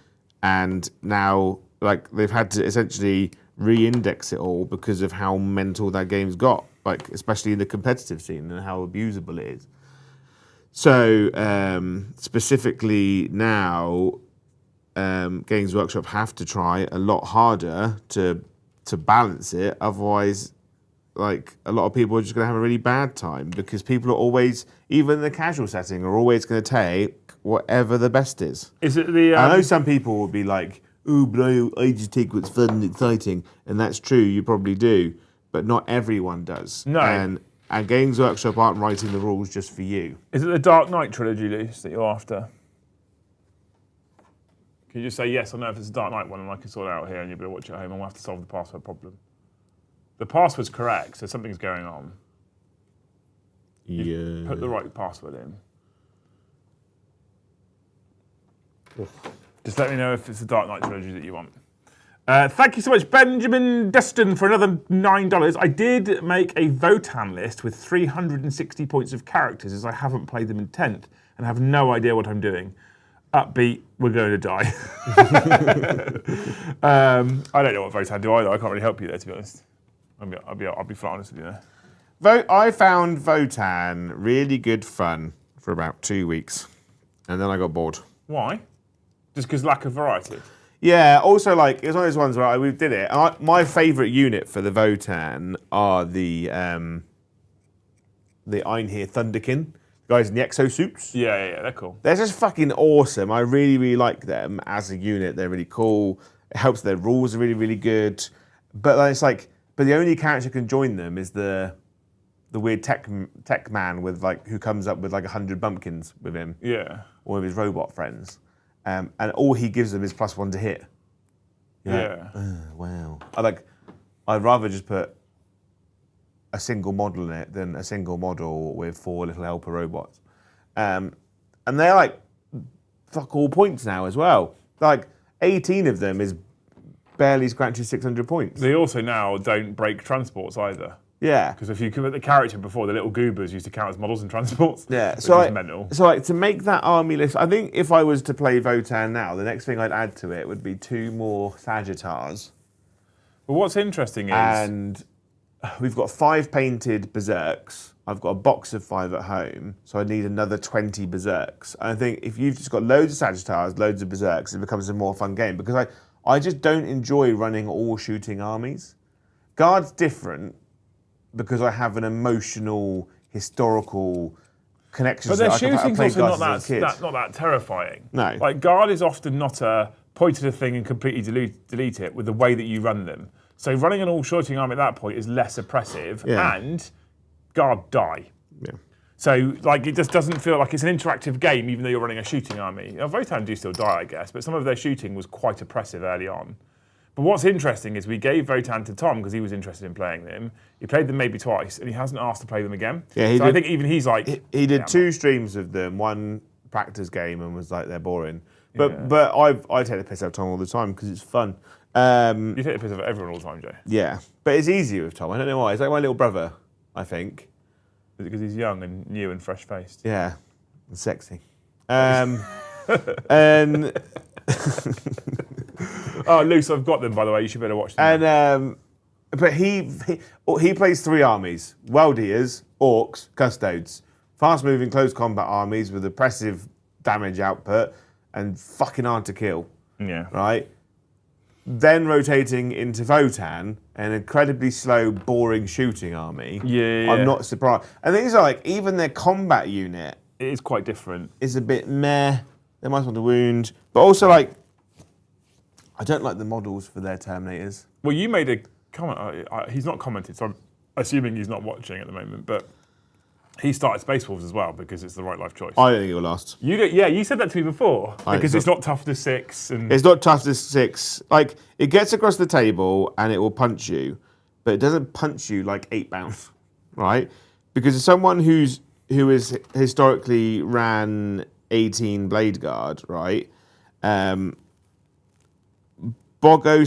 and now like they've had to essentially re-index it all because of how mental that game's got, like especially in the competitive scene and how abusable it is. So specifically now, Games Workshop have to try a lot harder to balance it. Otherwise, like a lot of people are just going to have a really bad time because people are always, even in the casual setting, are always going to take whatever the best is. Is it the? I know some people will be like, "Ooh, but I just take what's fun and exciting," and that's true. You probably do, but not everyone does. No. And Games Workshop aren't writing the rules just for you. Is it the Dark Knight trilogy, Luce, that you're after? Can you just say yes or no if it's a Dark Knight one, and I can sort it out here, and you'll be able to watch it at home, and we'll have to solve the password problem. The password's correct, so something's going on. Yeah. Put the right password in. Just let me know if it's the Dark Knight trilogy that you want. Thank you so much, Benjamin Destin, for another $9. I did make a Votan list with 360 points of characters, as I haven't played them in 10th and have no idea what I'm doing. Upbeat, we're going to die. I don't know what Votan do either. I can't really help you there, to be honest. I'll be flat honest with you there. I found Votan really good fun for about 2 weeks, and then I got bored. Why? Just because lack of variety? Yeah, also like, it's one of those ones where we did it. And my favourite unit for the Votan are the Einhir Thunderkin, guys in the exosuits. Yeah, they're cool. They're just fucking awesome. I really, really like them as a unit. They're really cool. It helps their rules are really, really good. But then it's like, but the only character who can join them is the weird tech man with like who comes up with like 100 bumpkins with him. Yeah. Or with his robot friends. And all he gives them is +1 to hit. Yeah. Wow. I'd rather just put a single model in it than a single model with 4 little helper robots. And they're like fuck all points now as well. Like 18 of them is barely scratches 600 points. They also now don't break transports either. Yeah. Because if you come at the character before, the little goobers used to count as models and transports. Yeah. So mental. So like to make that army list, I think if I was to play Votan now, the next thing I'd add to it would be 2 more Sagittars. But what's interesting is... And we've got 5 painted Berserks. I've got a box of 5 at home, so I need another 20 Berserks. And I think if you've just got loads of Sagittars, loads of Berserks, it becomes a more fun game. Because I just don't enjoy running all shooting armies. Guard's different, because I have an emotional, historical connection. But their I shooting's played also Guards as a kid. not that terrifying. No. Like, Guard is often not a point at a thing and completely delete it with the way that you run them. So running an all-shooting army at that point is less oppressive, and Guard die. Yeah. So, like, it just doesn't feel like it's an interactive game, even though you're running a shooting army. Votan do still die, I guess, but some of their shooting was quite oppressive early on. But what's interesting is we gave Votan to Tom because he was interested in playing them. He played them maybe twice, and he hasn't asked to play them again. Yeah, I think even he's like... He did 2 streams of them, 1 practice game, and was like, they're boring. But I take the piss out of Tom all the time because it's fun. You take the piss out of everyone all the time, Joe. Yeah, but it's easier with Tom. I don't know why. He's like my little brother, I think. Is it because he's young and new and fresh-faced? Yeah, and sexy. And... Oh, Luce, I've got them, by the way. You should better watch them. And but he plays 3 armies: Weldiers, Orcs, Custodes. Fast-moving, close combat armies with oppressive damage output and fucking hard to kill. Yeah. Right? then rotating into Votan, an incredibly slow, boring shooting army. I'm not surprised. And things are like, even their combat unit It is quite different. is a bit meh. They might want to wound. But also, like, I don't like the models for their Terminators. Well, you made a comment. He's not commented, so I'm assuming he's not watching at the moment, but he started Space Wolves as well because it's the right life choice. I don't think it will last. You said that to me before because it's not toughness 6 and it's not toughness 6. Like, it gets across the table and it will punch you, but it doesn't punch you like 8 bounce, right? Because as someone who is historically ran 18 Blade Guard, right? Bogo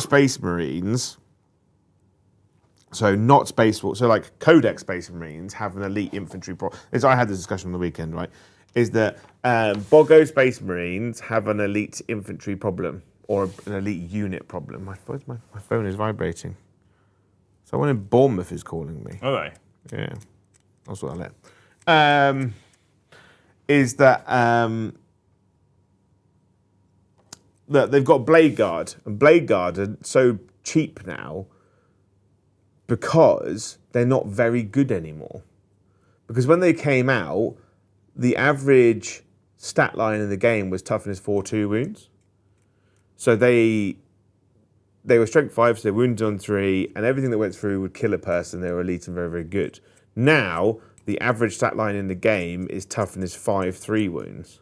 Space Marines. So not Space Wolves, so like Codex Space Marines have an elite infantry problem. I had this discussion on the weekend, right? Is that Bogo Space Marines have an elite infantry problem or an elite unit problem. My phone is vibrating. Someone in Bournemouth is calling me. Are they? Yeah, that's what I let. Is that that they've got Blade Guard, and Blade Guard are so cheap now because they're not very good anymore. Because when they came out, the average stat line in the game was toughness 4-2 wounds. So they were strength 5, so they wounded on 3, and everything that went through would kill a person. They were elite and very, very good. Now, the average stat line in the game is toughness 5-3 wounds.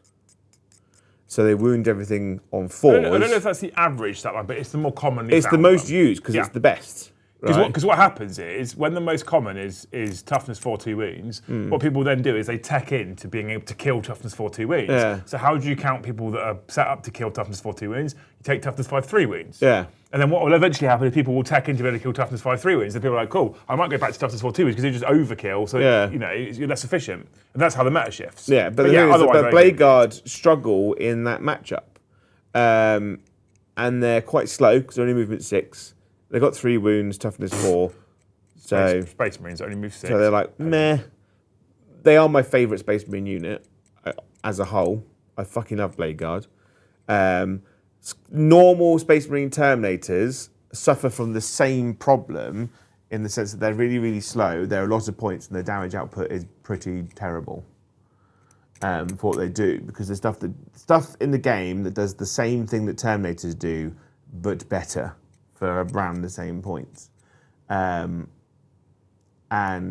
So they wound everything on 4s. I don't know if that's the average stat line, but it's the more commonly It's the most used because it's the best. Because what happens is, when the most common is toughness 4-2 wounds, what people then do is they tech in to being able to kill toughness 4-2 wounds. Yeah. So how do you count people that are set up to kill toughness 4-2 wounds? You take toughness 5-3 wounds. Yeah. And then what will eventually happen is people will tech in to be able to kill toughness 5-3 wounds. And people are like, cool, I might go back to toughness 4-2 wounds because they just overkill, so you're less efficient. And that's how the meta shifts. Yeah, but Blade Guard struggle in that matchup. And they're quite slow because they're only movement 6. They've got 3 wounds, toughness 4. So Space Marines only move 6. So they're like, meh. They are my favourite Space Marine unit as a whole. I fucking love Blade Guard. Normal Space Marine Terminators suffer from the same problem in the sense that they're really, really slow. There are lots of points and their damage output is pretty terrible for what they do. Because there's stuff in the game that does the same thing that Terminators do, but better. For around the same points. And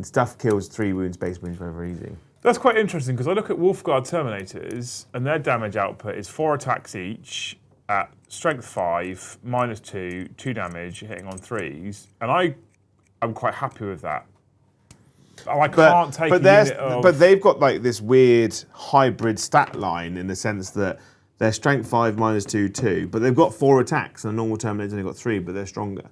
stuff kills 3 wounds Space Marines very, very easy. That's quite interesting because I look at Wolfguard Terminators and their damage output is 4 attacks each at strength 5, -2, 2 damage, hitting on 3s. And I'm quite happy with that. I can't take a unit of... But they've got like this weird hybrid stat line in the sense that they're strength 5, -2, 2, but they've got 4 attacks, and a normal Terminator's only got 3, but they're stronger.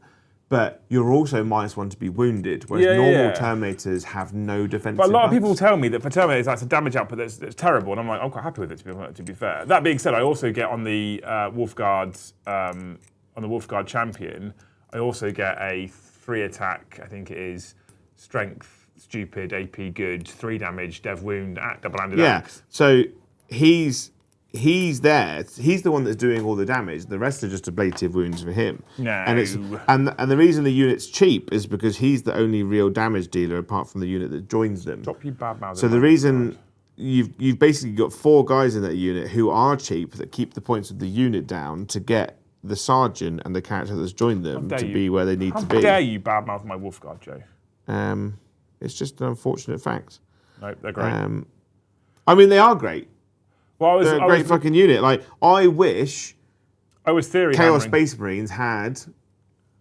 But you're also -1 to be wounded, whereas normal Terminators have no defensive But a lot of buffs. people tell me that for Terminators, that's a damage output that's terrible, and I'm like, I'm quite happy with it, to be fair. That being said, I also get on the Wolfguard Champion, I also get a 3 attack, I think it is, strength, stupid, AP good, 3 damage, dev wound, at double-handed axe. So he's there. He's the one that's doing all the damage. The rest are just ablative wounds for him. No. And the reason the unit's cheap is because he's the only real damage dealer apart from the unit that joins them. Stop you bad mouthing. So the reason you've basically got 4 guys in that unit who are cheap that keep the points of the unit down to get the sergeant and the character that's joined them to be where they need to be. How dare you badmouth my Wolfguard, Joe? It's just an unfortunate fact. No, they're great. I mean, they are great. Well, they're a great fucking unit. Like, I wish Chaos Space Marines had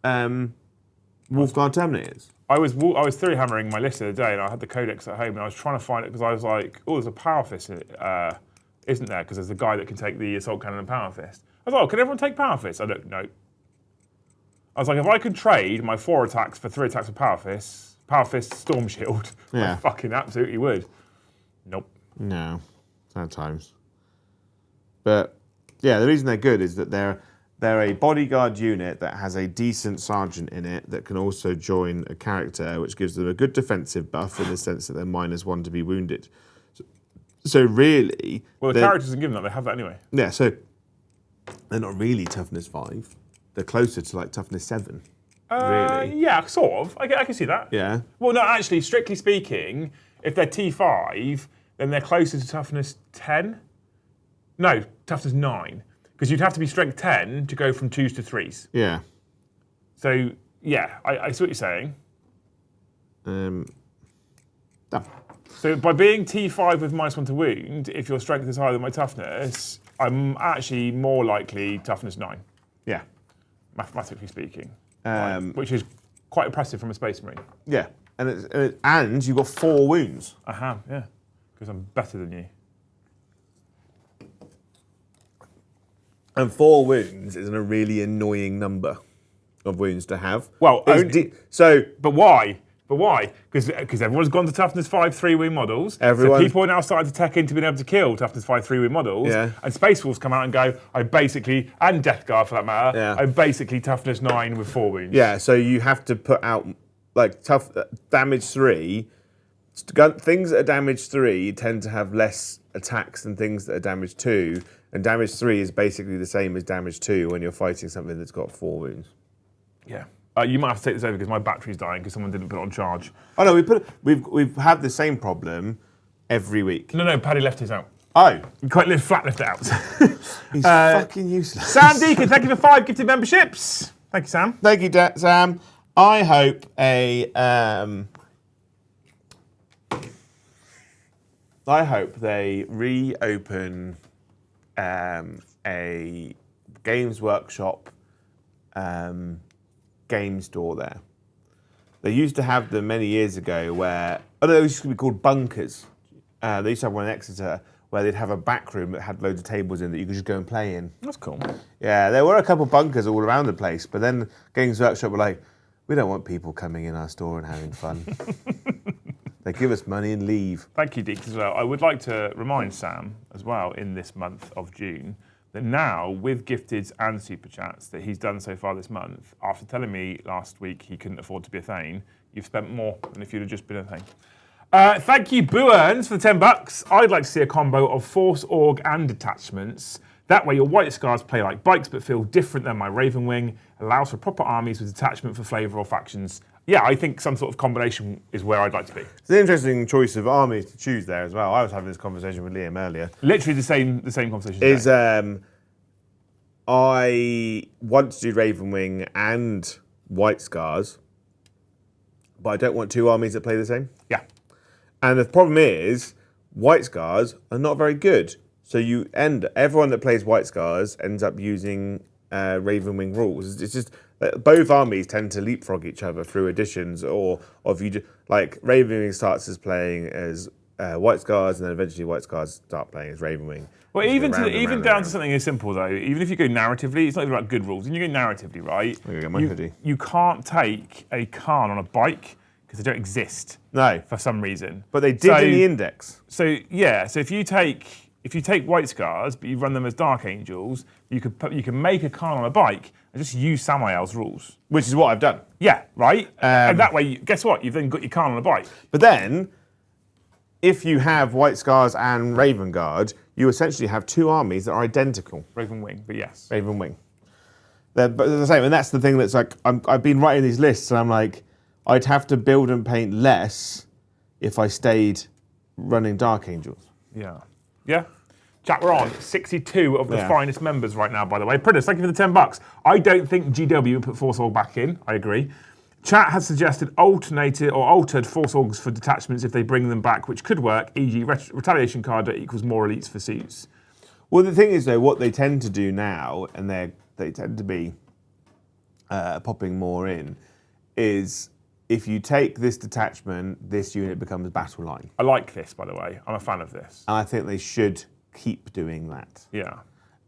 Wolfguard Terminators. I was theory hammering my list the other day, and I had the Codex at home, and I was trying to find it because I was like, oh, there's a Power Fist, isn't there? Because there's a guy that can take the Assault Cannon and Power Fist. I was like, oh, can everyone take Power Fist? I don't know. I was like, if I could trade my 4 attacks for 3 attacks with Power Fist Storm Shield, I fucking absolutely would. Nope. No, sometimes. But yeah, the reason they're good is that they're a bodyguard unit that has a decent sergeant in it that can also join a character, which gives them a good defensive buff in the sense that they're -1 to be wounded. So really... Well, the characters are given that. They have that anyway. Yeah, so they're not really toughness 5. they're closer to like toughness 7. Really? Yeah, sort of. I can see that. Yeah. Well, no, actually, strictly speaking, if they're T5, then they're closer to toughness 10. No, toughness 9. Because you'd have to be strength 10 to go from 2s to 3s. Yeah. So, yeah, I see what you're saying. Done. So by being T5 with -1 to wound, if your strength is higher than my toughness, I'm actually more likely toughness 9, Yeah. mathematically speaking. Which is quite impressive from a Space Marine. Yeah. And you've got 4 wounds. I have, yeah. Because I'm better than you. And 4 wounds is a really annoying number of wounds to have. Well, so but why? But why? Because everyone's gone to toughness 5 3-wound models. Everyone. So people are now starting to tech into being able to kill toughness 5 3-wound models. Yeah. And Space Wolves come out and go, and Death Guard for that matter, Yeah. I'm basically toughness 9 with 4 wounds. yeah, so you have to put out like damage 3. Things that are damage 3 tend to have less attacks than things that are damage 2. And damage 3 is basically the same as damage 2 when you're fighting something that's got 4 wounds. Yeah. You might have to take this over because my battery's dying because someone didn't put it on charge. Oh no, we've had the same problem every week. No, Paddy left his out. Oh, You quite flat left it out. he's fucking useless. Sam Deacon, thank you for 5 gifted memberships. Thank you, Sam. Thank you, Sam. I hope they reopen a Games Workshop game store there. They used to have them many years ago where, they used to be called bunkers. They used to have one in Exeter where they'd have a back room that had loads of tables in that you could just go and play in. That's cool. Yeah, there were a couple of bunkers all around the place, but then Games Workshop were like, we don't want people coming in our store and having fun. They give us money and leave. Thank you, Deeks, as well. I would like to remind Sam, as well, in this month of June, that now, with gifteds and super chats that he's done so far this month, after telling me last week he couldn't afford to be a Thane, you've spent more than if you'd have just been a Thane. Thank you, Boo Earns, for the $10. I'd like to see a combo of Force, Org, and Detachments. That way your White Scars play like bikes but feel different than my Raven Wing, allows for proper armies with detachment for flavour or factions. Yeah, I think some sort of combination is where I'd like to be. It's an interesting choice of armies to choose there as well. I was having this conversation with Liam earlier. Literally the same conversation. Is I want to do Raven Wing and White Scars, but I don't want 2 armies that play the same. Yeah. And the problem is, White Scars are not very good. So everyone that plays White Scars ends up using Raven Wing rules. It's just both armies tend to leapfrog each other through additions, or if you like Raven Wing starts as playing as White Scars, and then eventually White Scars start playing as Raven Wing. Well, even down to something as simple though. Even if you go narratively, it's not even about good rules. When you go narratively, right? I'm gonna get my hoodie. You can't take a Khan on a bike because they don't exist. No, for some reason. But they did in the index. So yeah, so if you take White Scars, but you run them as Dark Angels, you can make a Khan on a bike and just use Samael's rules. Which is what I've done. Yeah, right? And that way, guess what? You've then got your Khan on a bike. But then, if you have White Scars and Raven Guard, you essentially have 2 armies that are identical. Raven Wing, but yes. Raven Wing. But they're the same, and that's the thing that's like, I've been writing these lists, and I'm like, I'd have to build and paint less if I stayed running Dark Angels. Yeah. Yeah. Chat, we're on 62 of the finest members right now, by the way. Prentice, thank you for the $10. I don't think GW would put Force Org back in. I agree. Chat has suggested altered Force Orgs for detachments if they bring them back, which could work, e.g. retaliation card that equals more elites for suits. Well, the thing is, though, what they tend to do now, and they tend to be popping more in, is if you take this detachment, this unit becomes battle line. I like this, by the way. I'm a fan of this. And I think they should keep doing that. Yeah.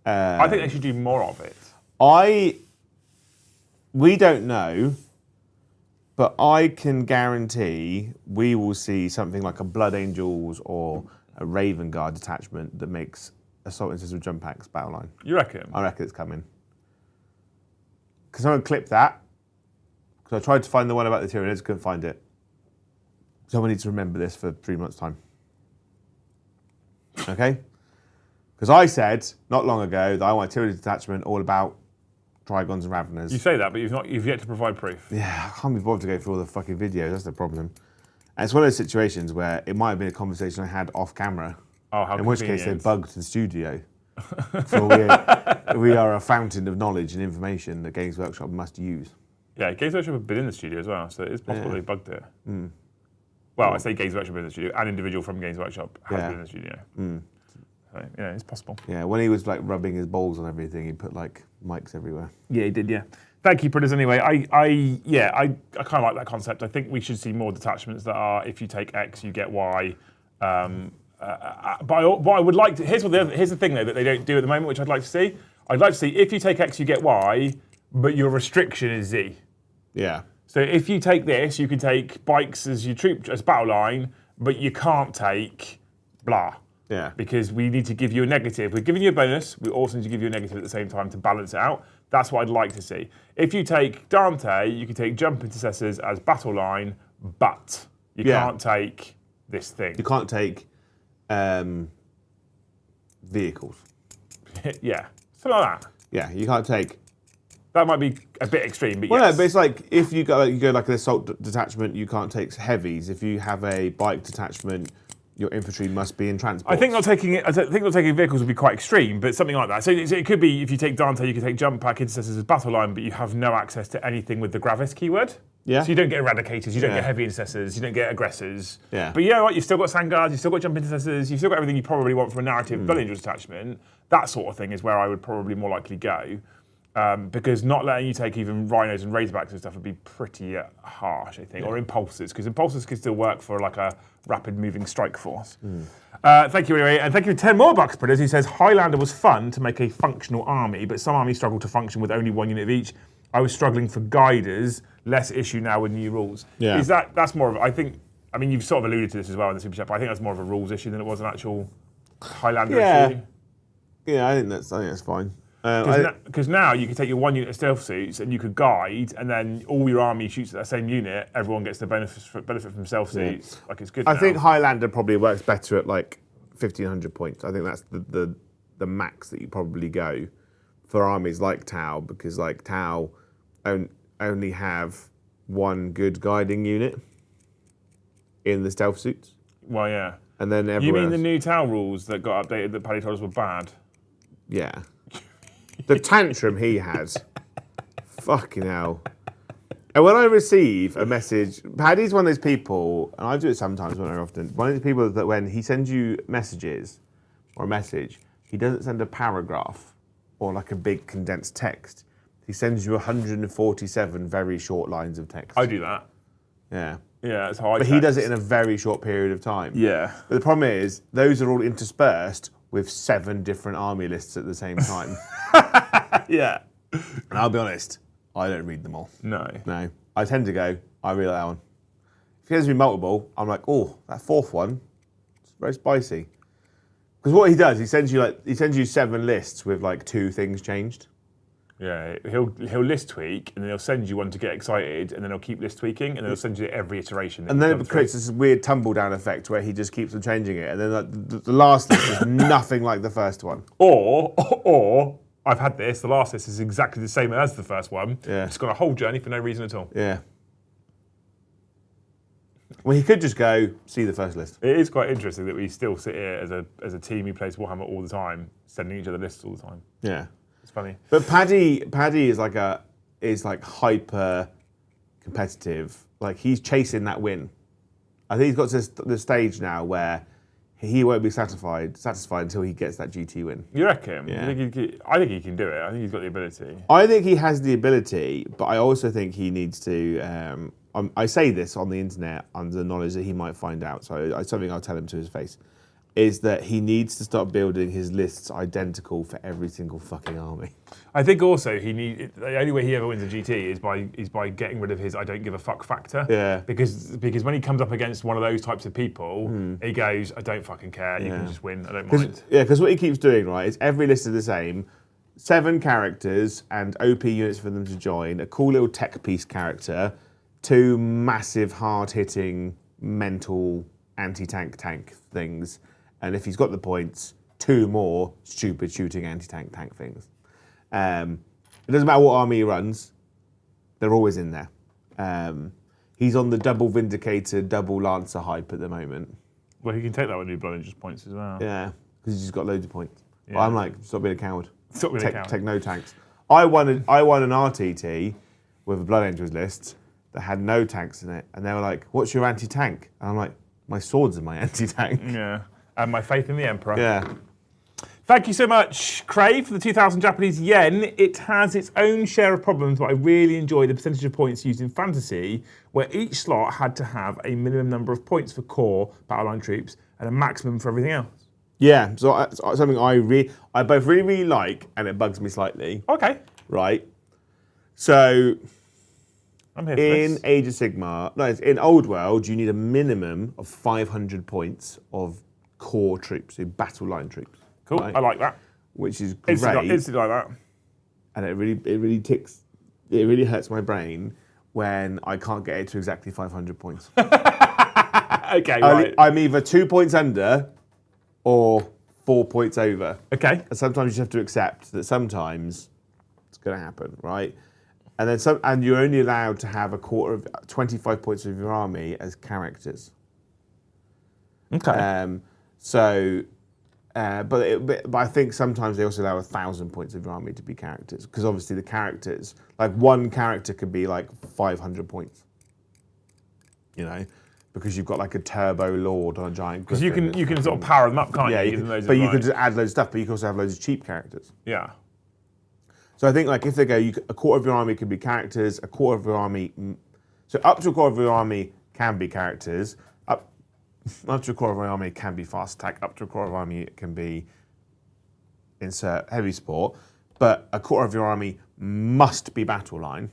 I think they should do more of it. We don't know, but I can guarantee we will see something like a Blood Angels or a Raven Guard detachment that makes Assault Instance with Jump Packs battle line. You reckon? I reckon it's coming. Because someone clipped that. Because I tried to find the one about the Tyranids, couldn't find it. Someone needs to remember this for 3 months' time. Okay? Because I said, not long ago, that I want a Tyranid detachment all about Trigons and Raveners. You say that, but you've yet to provide proof. Yeah, I can't be bothered to go through all the fucking videos. That's the problem. And it's one of those situations where it might have been a conversation I had off camera. Oh, how in which case they convenient. bugged the studio. So we are a fountain of knowledge and information that Games Workshop must use. Yeah, Games Workshop have been in the studio as well, so it is possible they bugged it. Well, I say Games Workshop in the studio. An individual from Games Workshop has been in the studio. So, yeah, it's possible. Yeah, when he was like rubbing his balls on everything, he put like mics everywhere. Yeah, he did. Yeah. Thank you, Pritters. Anyway, I kind of like that concept. I think we should see more detachments that are if you take X, you get Y. But what I would like to here's the thing though that they don't do at the moment, which I'd like to see. I'd like to see if you take X, you get Y, but your restriction is Z. Yeah. So if you take this, you can take bikes as your troop as battle line, but you can't take blah. Yeah. Because we need to give you a negative. We're giving you a bonus. We also need to give you a negative at the same time to balance it out. That's what I'd like to see. If you take Dante, you can take jump intercessors as battle line, but you can't take this thing. You can't take vehicles. Yeah, something like that. Yeah, you can't take. That might be a bit extreme, but Well, yes. no, but it's like if you go like an assault detachment, you can't take heavies. If you have a bike detachment, your infantry must be in transport. I think not taking vehicles would be quite extreme, but something like that. So it could be if you take Dante, you can take jump pack intercessors as battle line, but you have no access to anything with the Gravis keyword. Yeah. So you don't get eradicators, you don't get heavy intercessors, you don't get aggressors. Yeah. But you know what? You've still got Sandguards, you've still got jump intercessors, you've still got everything you probably want from a narrative blood angel detachment. That sort of thing is where I would probably more likely go. Because not letting you take even rhinos and razorbacks and stuff would be pretty harsh, I think. Or impulses, because impulses can still work for like a rapid moving strike force. Thank you anyway, and thank you for 10 more bucks, Pritters. He says, Highlander was fun to make a functional army, but some armies struggle to function with only one unit of each. I was struggling for guiders, less issue now with new rules. Yeah. That's more of, I mean, you've sort of alluded to this as well in the Super Chat, but I think that's more of a rules issue than it was an actual Highlander issue. Yeah, I think that's fine. Because now you can take your one unit of stealth suits and you could guide, and then all your army shoots at that same unit. Everyone gets the benefit from stealth suits. Like it's good. I think Highlander probably works better at like 1,500 points. I think that's the max that you probably go for armies like Tau, because like Tau only have one good guiding unit in the stealth suits. Well, yeah. And then You mean the new Tau rules that got updated that Paddy told us were bad? Yeah. The tantrum he had. Fucking hell. And when I receive a message, Paddy's one of those people, and I do it sometimes, but not often, one of those people that when he sends you messages or a message, he doesn't send a paragraph or like a big condensed text. He sends you 147 very short lines of text. I do that. Yeah. Yeah, that's how I But he does it in a very short period of time. Yeah. But the problem is, those are all interspersed with 7 different army lists at the same time. Yeah. And I'll be honest, I don't read them all. No. No. I tend to go, I really like that one. If he has me multiple, I'm like, oh, that fourth one, it's very spicy. Because what he does, he sends you 7 lists with like 2 things changed. Yeah, he'll list tweak, and then he'll send you one to get excited, and then he'll keep list tweaking, and then he'll send you every iteration. And then it creates this weird tumble down effect where he just keeps on changing it. And then like, the last list is nothing like the first one. Or I've had this. The last list is exactly the same as the first one. Yeah. It's got a whole journey for no reason at all. Yeah. Well, he could just go see the first list. It is quite interesting that we still sit here as a team who plays Warhammer all the time, sending each other lists all the time. Yeah. It's funny. But Paddy is like hyper competitive. Like he's chasing that win. I think he's got to the stage now where he won't be satisfied until he gets that GT win. You reckon? Yeah. I think he can do it. I think he's got the ability. I think he has the ability, but I also think he needs to. I say this on the internet under the knowledge that he might find out. So something I'll tell him to his face is that he needs to start building his lists identical for every single fucking army. I think also the only way he ever wins a GT is by getting rid of his I don't give a fuck factor. Yeah. Because when he comes up against one of those types of people, he goes, I don't fucking care. You can just win. I don't mind. Yeah, because what he keeps doing, right, is every list is the same. 7 characters and OP units for them to join. A cool little tech piece character. 2 massive hard-hitting mental anti-tank things. And if he's got the points, 2 more stupid shooting anti-tank things. It doesn't matter what army he runs, they're always in there. He's on the double Vindicator, double Lancer hype at the moment. Well, he can take that with new Blood Angels points as well. Yeah, because he's just got loads of points. Yeah. But I'm like, stop being a coward. Stop being a coward. Take no tanks. I won an RTT with a Blood Angels list that had no tanks in it, and they were like, "What's your anti-tank?" And I'm like, "My swords are my anti-tank." Yeah, and my faith in the Emperor. Yeah. Thank you so much, Cray, for the 2,000 Japanese yen. It has its own share of problems, but I really enjoy the percentage of points used in fantasy, where each slot had to have a minimum number of points for core battle line troops and a maximum for everything else. Yeah, so something I both really like, and it bugs me slightly. Okay. Right. So I'm here for in this. Age of Sigmar, no, in Old World, you need a minimum of 500 points of core troops, so battle line troops. Cool, Right? I like that. Which is great. Instantly like that. And it really hurts my brain when I can't get it to exactly 500 points. Okay, right. I'm either 2 points under or 4 points over. Okay. And sometimes you just have to accept that sometimes it's going to happen, right? And then and you're only allowed to have 25 points of your army as characters. Okay. But I think sometimes they also allow 1,000 points of your army to be characters, because obviously the characters, like one character could be like 500 points, you know, because you've got like a turbo lord on a giant. Because you can sort of power them up, can't you? Yeah, Give them loads but of you life. could just add loads of stuff, but you can also have loads of cheap characters. Yeah. So I think like if they go, a quarter of your army could be characters, a quarter of your army, so up to a quarter of your army can be characters. Up to a quarter of my army can be fast attack. Up to a quarter of our army it can be insert heavy support. But a quarter of your army must be battle line.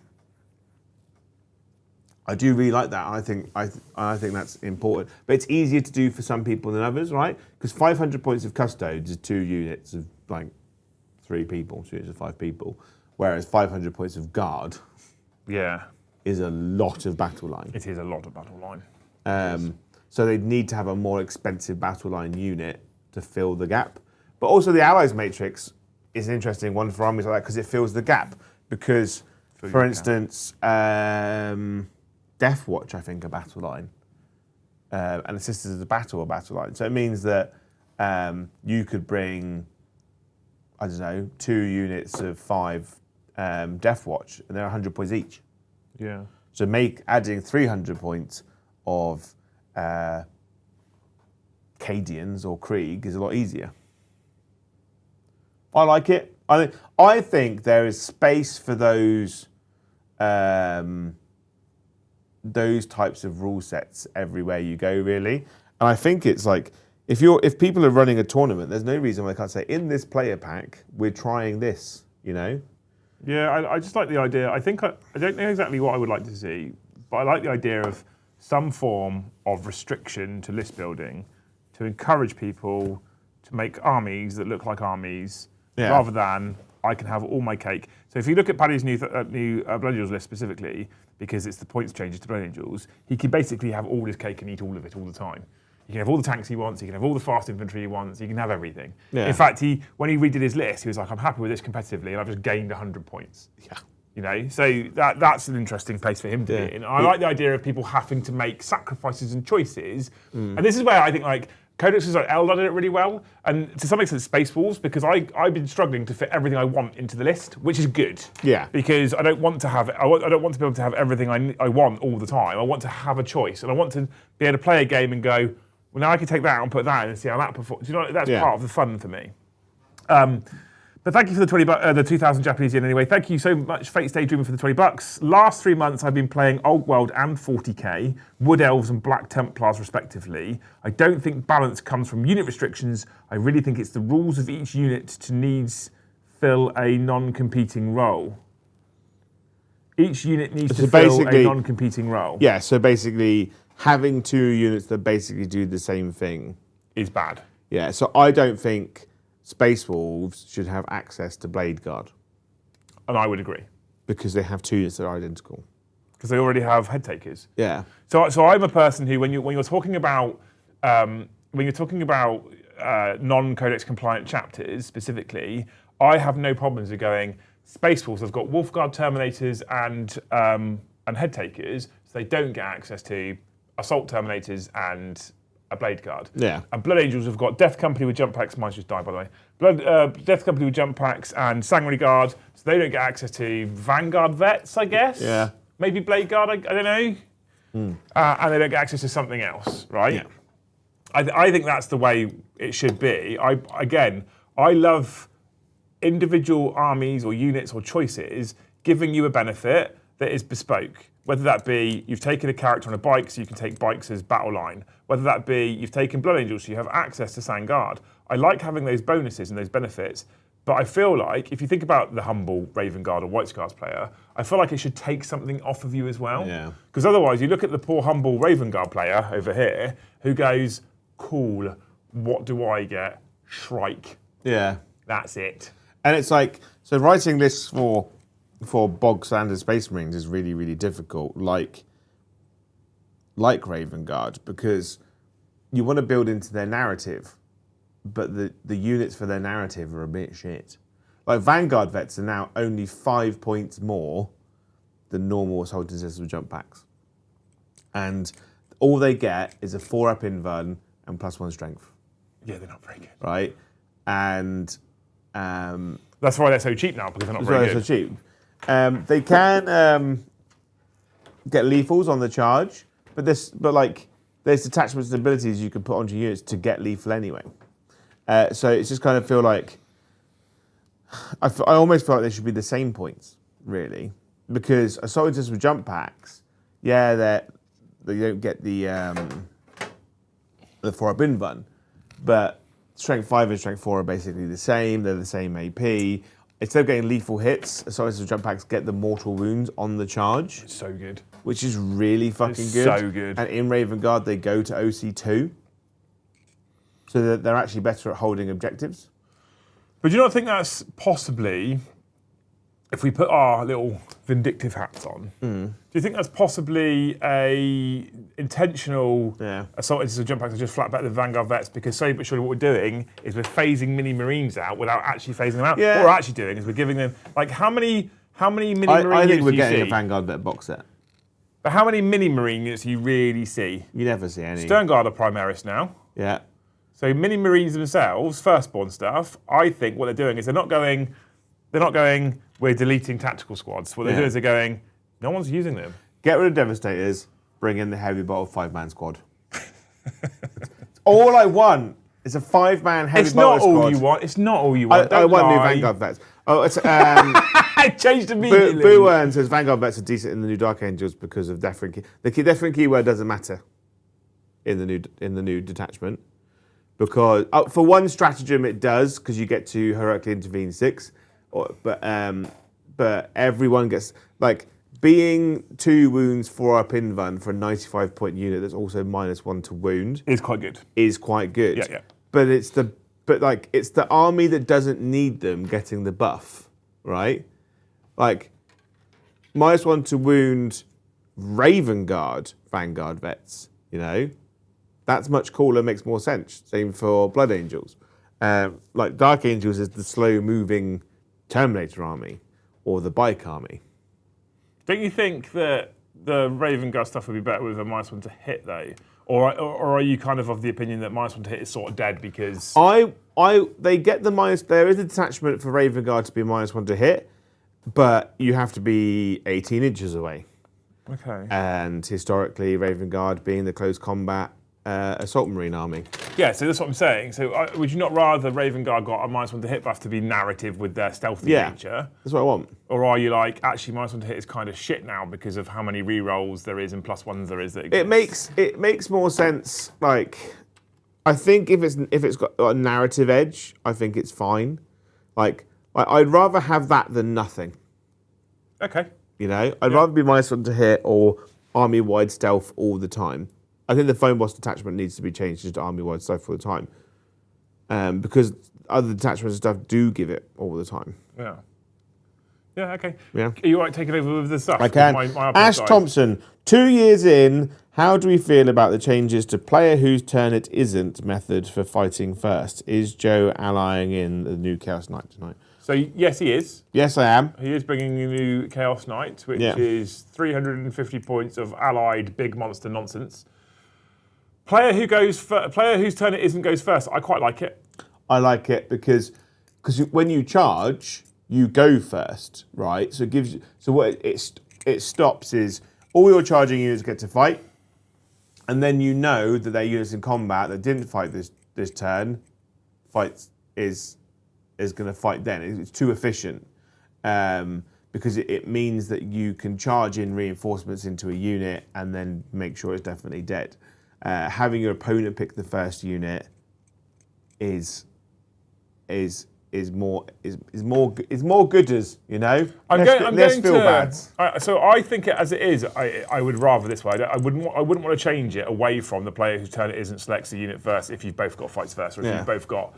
I do really like that. I think that's important. But it's easier to do for some people than others, right? Because 500 points of custodes is 2 units of like 3 people, 2 units of 5 people. Whereas 500 points of guard is a lot of battle line. It is a lot of battle line. So they'd need to have a more expensive battle line unit to fill the gap. But also the Allies Matrix is an interesting one for armies like that because it fills the gap. Because, for instance, Death Watch, I think, are battle line. And the Sisters of the Battle are battle line. So it means that you could bring, I don't know, 2 units of 5 Death Watch, and they're 100 points each. Yeah. So adding 300 points of Cadians or Krieg is a lot easier. I like it. I think there is space for those types of rule sets everywhere you go, really. And I think it's like if people are running a tournament, there's no reason why they can't say in this player pack we're trying this. You know. Yeah, I just like the idea. I think I don't know exactly what I would like to see, but I like the idea of some form of restriction to list building to encourage people to make armies that look like armies rather than I can have all my cake. So if you look at Paddy's new Blood Angels list specifically, because it's the points changes to Blood Angels, he can basically have all his cake and eat all of it all the time. He can have all the tanks he wants, he can have all the fast infantry he wants, he can have everything. Yeah. In fact, when he redid his list, he was like, I'm happy with this competitively, and I've just gained 100 points. Yeah. You know, so that's an interesting place for him to be in. I like the idea of people having to make sacrifices and choices. And this is where I think like Codexes like Eldar did it really well, and to some extent Space Wolves, because I've been struggling to fit everything I want into the list, which is good. Yeah. Because I don't want to be able to have everything I want all the time. I want to have a choice, and I want to be able to play a game and go, well, now I can take that and put that in and see how that performs. You know, that's part of the fun for me. But thank you for the 2,000 Japanese yen anyway. Thank you so much, Fate's Daydreamer, for the $20. Last 3 months, I've been playing Old World and 40k, Wood Elves and Black Templars, respectively. I don't think balance comes from unit restrictions. I really think it's the rules of each unit to needs fill a non-competing role. Each unit needs to fill a non-competing role. Yeah, so basically having 2 units that basically do the same thing is bad. Yeah, so I don't think Space Wolves should have access to Blade Guard. And I would agree. Because they have 2 units that are identical. Because they already have head takers. Yeah. So I'm a person who, when you're talking about non-codex compliant chapters specifically, I have no problems with going Space Wolves have got Wolfguard Terminators and Head Takers, so they don't get access to Assault Terminators and a Blade Guard. Yeah. And Blood Angels have got Death Company with jump packs. Mine's just died, by the way. Death Company with jump packs and Sanguinary Guard, so they don't get access to Vanguard Vets, I guess. Yeah. Maybe Blade Guard, I don't know. And they don't get access to something else, right? Yeah. I think that's the way it should be. I love individual armies or units or choices giving you a benefit that is bespoke. Whether that be you've taken a character on a bike so you can take bikes as battle line, whether that be you've taken Blood Angels so you have access to Sangard. I like having those bonuses and those benefits, but I feel like if you think about the humble Raven Guard or White Scars player, I feel like it should take something off of you as well. Yeah. Because otherwise you look at the poor humble Raven Guard player over here who goes, cool, what do I get? Shrike. Yeah. That's it. And it's like, so writing lists for bog standard Space Marines is really, really difficult, like Raven Guard, because you want to build into their narrative, but the units for their narrative are a bit shit. Like Vanguard Vets are now only 5 points more than normal Assault and System jump packs. And all they get is a 4-up invuln and +1 strength. Yeah, they're not very good. Right? And that's why they're so cheap now, because they're not very good. So cheap. They can get lethals on the charge, but there's detachments and abilities you can put onto units to get lethal anyway. So it's just kind of feel like I almost feel like they should be the same points, really, because Assault System jump packs, yeah, they don't get the 4-up invuln, but Strength 5 and Strength 4 are basically the same. They're the same AP. Instead of getting lethal hits, Assault System jump packs get the mortal wounds on the charge. It's so good. Which is really fucking It's good. so good. And in Raven Guard, they go to OC2. So that they're actually better at holding objectives. But do you not think that's possibly, if we put our little vindictive hats on, do you think that's possibly a intentional Assault System jump packs are just flat better than Vanguard Vets? Because slowly but surely what we're doing is we're phasing mini Marines out without actually phasing them out. Yeah. What we're actually doing is we're giving them, like, how many mini Marine I think units we're do you getting see? a Vanguard Vet box set. But how many mini Marine units do you really see? You never see any. Sternguard are Primaris now. Yeah. So mini Marines themselves, firstborn stuff, I think what they're doing is they're not going, we're deleting tactical squads. What they're doing is they're going, no one's using them. Get rid of Devastators, bring in the heavy bottle 5-man squad. All I want is a 5-man heavy bottle squad. It's not all you want. It's not all you want. I want new Vanguard Vets. Oh, it's I changed immediately. Boo Earn says Vanguard Vets are decent in the new Dark Angels because of different key. The different keyword doesn't matter in the new detachment. Because for one stratagem it does, because you get to heroically intervene 6, but everyone gets, like, being 2 wounds 4-up invuln for a 95-point unit that's also -1 to wound is quite good. Yeah. But it's the army that doesn't need them getting the buff, right? Like -1 to wound Raven Guard Vanguard Vets, you know. That's much cooler, makes more sense. Same for Blood Angels. Like Dark Angels is the slow-moving Terminator army or the bike army. Don't you think that the Raven Guard stuff would be better with a -1 to hit, though? Or are you kind of the opinion that -1 to hit is sort of dead because... They get the minus... There is a detachment for Raven Guard to be -1 to hit, but you have to be 18 inches away. Okay. And historically, Raven Guard being the close combat assault marine army. Yeah, so that's what I'm saying. So would you not rather Raven Guard got a -1 to hit buff to be narrative with their stealthy nature? That's what I want. Or are you like, actually -1 to hit is kind of shit now because of how many rerolls there is and +1s there is that exists? It makes more sense. Like, I think if it's got a narrative edge, I think it's fine. Like I'd rather have that than nothing. Okay. You know, I'd rather be -1 to hit or army-wide stealth all the time. I think the phone boss detachment needs to be changed to army-wide stealth all the time, because other detachments and stuff do give it all the time. Yeah. Yeah, okay. Yeah. Are you all right taking over with the stuff? I can. Ash Thompson, 2 years in, how do we feel about the changes to player whose turn it isn't method for fighting first? Is Joe allying in the new Chaos Knight tonight? So yes, he is. Yes, I am. He is bringing you new Chaos Knight, which is 350 points of allied big monster nonsense. Player whose turn it isn't goes first. I quite like it. I like it because when you charge, you go first, right? So it gives you, so what it stops is all your charging units get to fight, and then you know that their units in combat that didn't fight this turn, is going to fight then. It's too efficient because it means that you can charge in reinforcements into a unit and then make sure it's definitely dead. Having your opponent pick the first unit is more gooders, you know. Let's feel bad. So I think it as it is. I would rather this way. I wouldn't want to change it away from the player whose turn it isn't selects a unit first if you've both got fights first, or if you've both got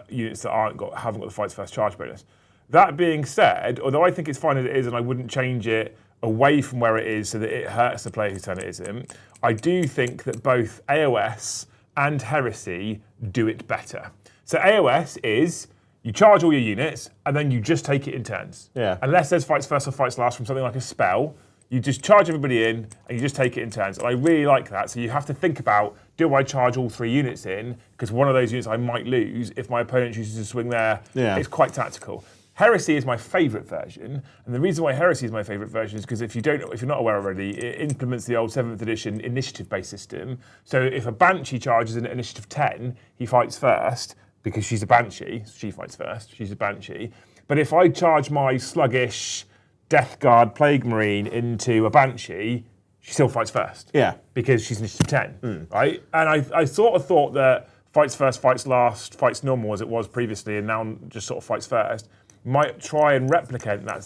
units that haven't got the fights first charge bonus. That being said, although I think it's fine as it is, and I wouldn't change it away from where it is so that it hurts the player whose turn it isn't, I do think that both AOS and Heresy do it better. So AOS is you charge all your units and then you just take it in turns. Yeah. Unless there's fights first or fights last from something like a spell, you just charge everybody in and you just take it in turns. And I really like that. So you have to think about, do I charge all 3 units in? Because one of those units I might lose if my opponent chooses to swing there. Yeah. It's quite tactical. Heresy is my favourite version, and the reason why Heresy is my favourite version is because if you're not aware already, it implements the old 7th edition initiative-based system. So if a Banshee charges in initiative 10, he fights first because she's a Banshee. She fights first. She's a Banshee. But if I charge my sluggish Death Guard Plague Marine into a Banshee, she still fights first. Yeah. Because she's initiative 10, right? And I sort of thought that fights first, fights last, fights normal as it was previously, and now just sort of fights first, might try and replicate that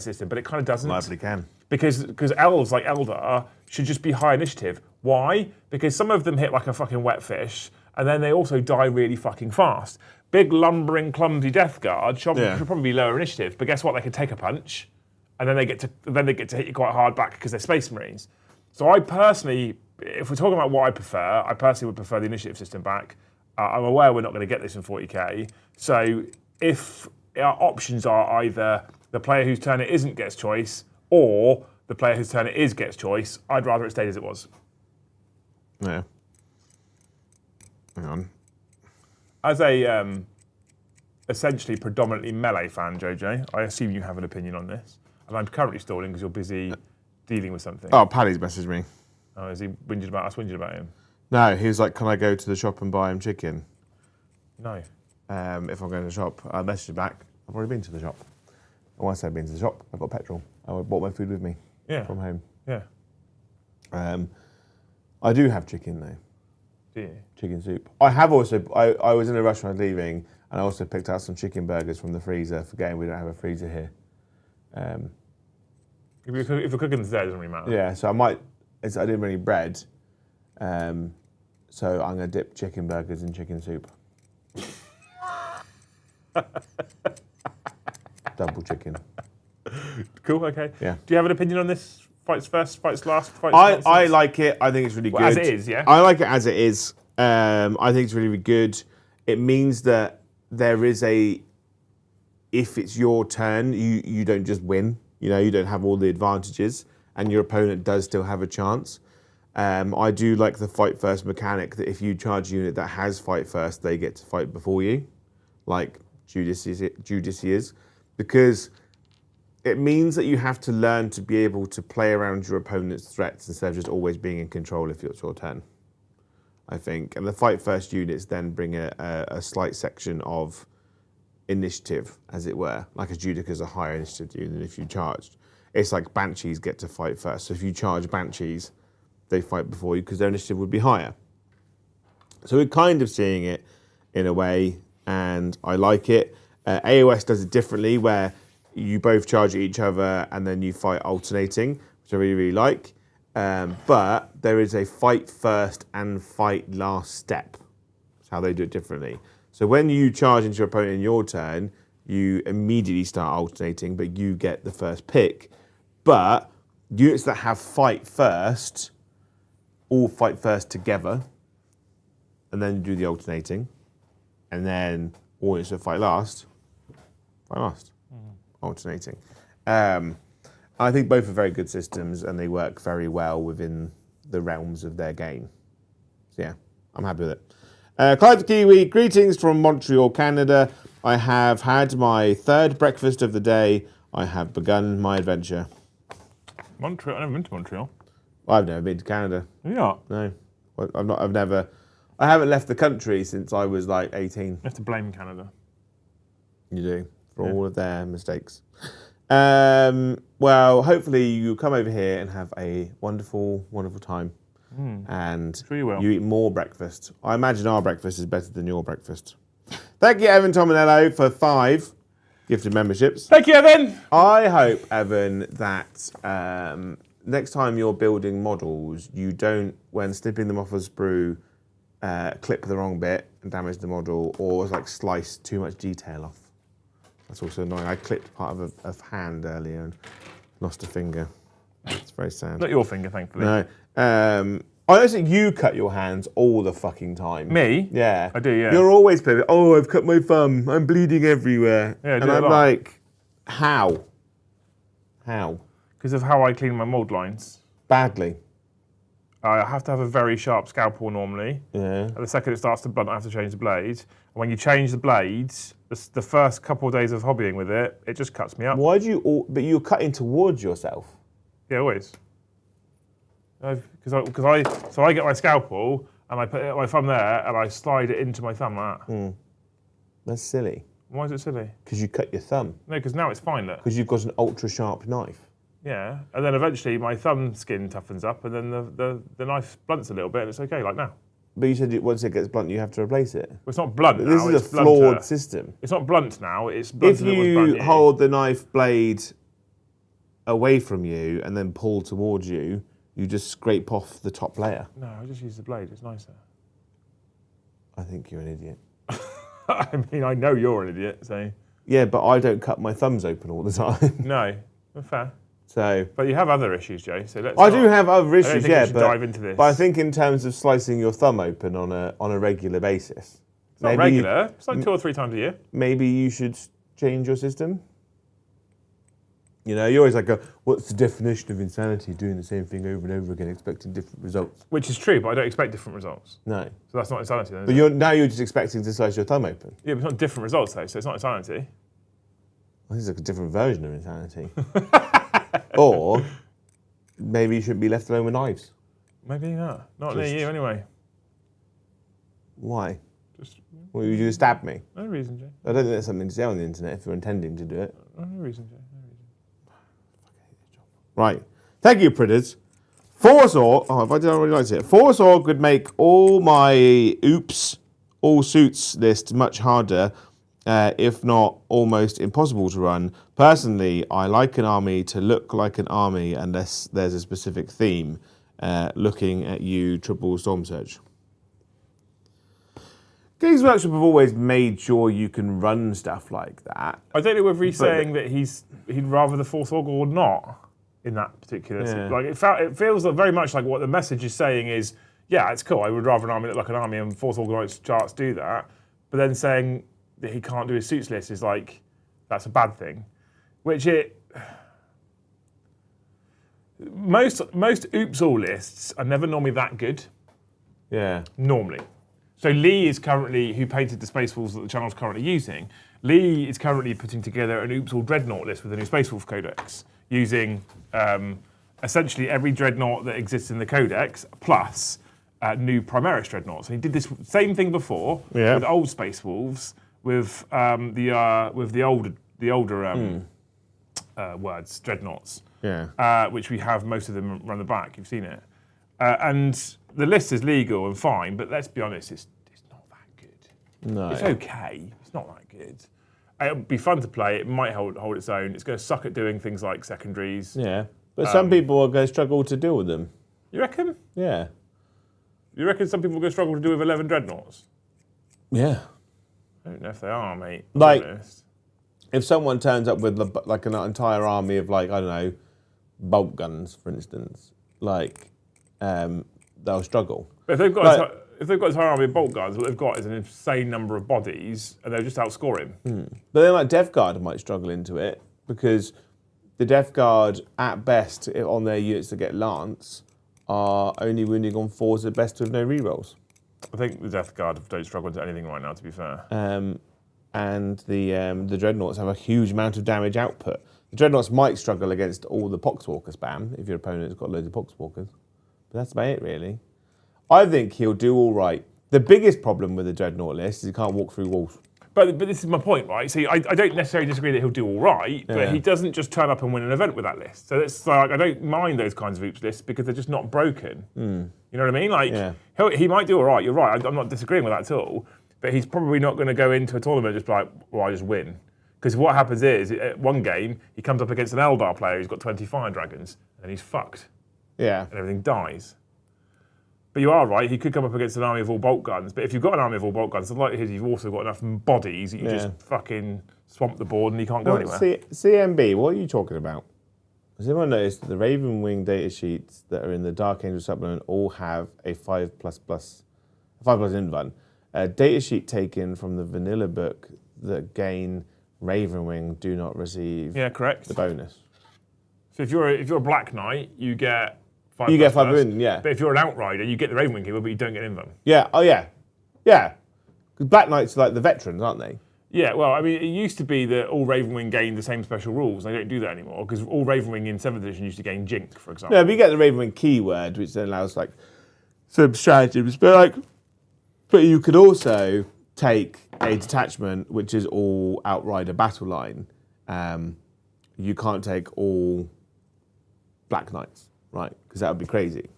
system, but it kind of doesn't. Likely can. Because elves like Eldar should just be high initiative. Why? Because some of them hit like a fucking wet fish, and then they also die really fucking fast. Big, lumbering, clumsy Death Guard should probably be lower initiative, but guess what? They can take a punch, and then they get to hit you quite hard back because they're Space Marines. So I personally, if we're talking about what I prefer, I personally would prefer the initiative system back. I'm aware we're not going to get this in 40k, so if our options are either the player whose turn it isn't gets choice, or the player whose turn it is gets choice, I'd rather it stayed as it was. Yeah. Hang on. As a essentially predominantly melee fan, JJ, I assume you have an opinion on this. And I'm currently stalling because you're busy dealing with something. Oh, Paddy's messaged me. Oh, is he whinging about us whinging about him? No, he was like, can I go to the shop and buy him chicken? No. If I'm going to the shop, I messaged him back. I've already been to the shop. And when I say I've been to the shop, I've got petrol. I bought my food with me from home. Yeah. I do have chicken though. Do you? Chicken soup. I have also, I was in a restaurant leaving and I also picked out some chicken burgers from the freezer, forgetting we don't have a freezer here. If you're cooking this there, it doesn't really matter. Yeah, so I didn't bring any bread. So I'm going to dip chicken burgers in chicken soup. Double chicken. Cool, okay. Yeah. Do you have an opinion on this? Fights first, fights last, fights I like it. I think it's really good. As it is, yeah? I like it as it is. I think it's really, really good. It means that there is if it's your turn, you don't just win. You know, you don't have all the advantages, and your opponent does still have a chance. I do like the fight first mechanic that if you charge a unit that has fight first, they get to fight before you, like Judici is, because it means that you have to learn to be able to play around your opponent's threats instead of just always being in control if it's your turn, I think. And the fight first units then bring a slight section of initiative, as it were, like a Judica's a higher initiative unit than if you charged. It's like Banshees get to fight first. So if you charge Banshees, they fight before you because their initiative would be higher. So we're kind of seeing it in a way, and I like it. AOS does it differently, where you both charge at each other and then you fight alternating, which I really, really like. But there is a fight first and fight last step. That's how they do it differently. So when you charge into your opponent in your turn, you immediately start alternating, but you get the first pick. But units that have fight first all fight first together, and then do the alternating, and then all units that fight last I must. Alternating. I think both are very good systems and they work very well within the realms of their game. So yeah, I'm happy with it. Clive the Kiwi, greetings from Montreal, Canada. I have had my third breakfast of the day. I have begun my adventure. Montreal? I've never been to Montreal. I've never been to Canada. Yeah. No, I haven't left the country since I was like 18. You have to blame Canada. You do, for all of their mistakes. Well, hopefully you come over here and have a wonderful, wonderful time. And Sure you will. you eat more breakfast. I imagine our breakfast is better than your breakfast. Thank you, Evan Tominello, for 5 gifted memberships. Thank you, Evan. I hope, Evan, that next time you're building models, you don't, when snipping them off a sprue, clip the wrong bit and damage the model, or like slice too much detail off. That's also annoying. I clipped part of a hand earlier and lost a finger. It's very sad. Not your finger, thankfully. No. I don't think you cut your hands all the fucking time. Me? Yeah. I do, yeah. You're always perfect. Oh, I've cut my thumb. I'm bleeding everywhere. Yeah, I do and a I'm lot. like, how? How? Because of how I clean my mould lines. Badly. I have to have a very sharp scalpel normally. Yeah. And the second it starts to blunt, I have to change the blade. And when you change the blades, the first couple of days of hobbying with it, it just cuts me up. Why do you? But you're cutting towards yourself. Yeah, always. So I get my scalpel and I put my thumb there and I slide it into my thumb like that. That's silly. Why is it silly? Because you cut your thumb. No, because now it's fine, look. Because you've got an ultra sharp knife. Yeah, and then eventually my thumb skin toughens up and then the knife blunts a little bit and it's okay, like now. But you said once it gets blunt, you have to replace it. Well, it's not blunt now, This is it's a flawed blunter. system. It's not blunt now, it's blunt If as it was blunt you here. hold the knife blade away from you and then pull towards you, you just scrape off the top layer. No, I just use the blade, it's nicer. I think you're an idiot. I mean, I know you're an idiot, so... Yeah, but I don't cut my thumbs open all the time. No, fair. So But you have other issues, Joe, so let's I not- do have other I issues, don't think yeah, we should but dive into this. but I think in terms of slicing your thumb open on a regular basis, It's not regular, it's like 2 or 3 times a year. maybe you should change your system. You know, you always like go, what's the definition of insanity? Doing the same thing over and over again, expecting different results. Which is true, but I don't expect different results. No. So that's not insanity then, is But it? you're just expecting to slice your thumb open. Yeah, but it's not different results though, so it's not insanity. I think it's like a different version of insanity. Or maybe you shouldn't be left alone with knives. Maybe not. Not near you anyway. Why? Just Well, you just stab me. no reason, Joe. I don't think that's something to say on the internet if you're intending to do it. No reason, Joe. No reason. Right. Thank you, Pritters. Forsaw, if I did already like it. Forsaw could make all my all suits list much harder, if not almost impossible to run. Personally, I like an army to look like an army unless there's a specific theme. Looking at you, Triple Storm Surge. Games Workshop have always made sure you can run stuff like that. I don't know whether he's saying that he'd rather the Force Augur or not in that particular. Yeah. Like it feels very much like what the message is saying is, yeah, it's cool. I would rather an army look like an army, and Force Organized charts do that. But then saying that he can't do his suits list is like that's a bad thing, which it. Most oops all lists are never normally that good. Yeah. Normally. So Lee is currently, who painted the Space Wolves that the channel's currently using, Lee is currently putting together an Oops All Dreadnought list with the new Space Wolf Codex, using essentially every Dreadnought that exists in the Codex, plus new Primaris Dreadnoughts. And he did this same thing before with old Space Wolves, with the older words, Dreadnoughts, which we have most of them run the back. You've seen it. And the list is legal and fine, but let's be honest, it's not that good. No. It's okay. It's not that good. It'll be fun to play. It might hold its own. It's going to suck at doing things like secondaries. Yeah. But some people are going to struggle to deal with them. You reckon? Yeah. You reckon some people are going to struggle to do with 11 Dreadnoughts? Yeah. I don't know if they are, mate. Like- to be honest. If someone turns up with like an entire army of like, I don't know, bolt guns, for instance, like, they'll struggle. But if they've got if they've got his entire army of bolt guns, what they've got is an insane number of bodies, and they'll just outscore him. But then, like, Death Guard might struggle into it because the Death Guard, at best, on their units that get Lance, are only wounding on 4s at best with no rerolls. I think the Death Guard don't struggle into anything right now, to be fair. And the Dreadnoughts have a huge amount of damage output. The Dreadnoughts might struggle against all the Poxwalker spam if your opponent's got loads of Poxwalkers. But that's about it, really. I think he'll do all right. The biggest problem with the Dreadnought list is he can't walk through walls. But this is my point, right? See, I don't necessarily disagree that he'll do all right, but he doesn't just turn up and win an event with that list. So it's like, I don't mind those kinds of oops lists because they're just not broken. You know what I mean? Like, he might do all right, you're right, I'm not disagreeing with that at all, but he's probably not going to go into a tournament just like, well, I just win. Because what happens is, at one game, he comes up against an Eldar player who's got 20 fire dragons, and he's fucked. Yeah. And everything dies. But you are right, he could come up against an army of all bolt guns, but if you've got an army of all bolt guns, the likelihood is you've also got enough bodies that you just fucking swamp the board and he can't go anywhere. CMB, what are you talking about? Has anyone noticed that the Raven Wing data sheets that are in the Dark Angel supplement all have a 5++, 5+ invuln? A data sheet taken from the vanilla book that gain Raven Wing do not receive the bonus. So if you're a Black Knight, you get 5++. You get 5 in, yeah. But if you're an Outrider, you get the Raven Wing keeper, but you don't get invuln. Yeah, oh yeah. Yeah. Because Black Knights are like the veterans, aren't they? Yeah, well, I mean, it used to be that all Ravenwing gained the same special rules. They don't do that anymore, because all Ravenwing in 7th edition used to gain Jink, for example. No, but you get the Ravenwing keyword, which then allows, like, some stratagems. But you could also take a detachment, which is all Outrider battle line. You can't take all Black Knights, right? Because that would be crazy.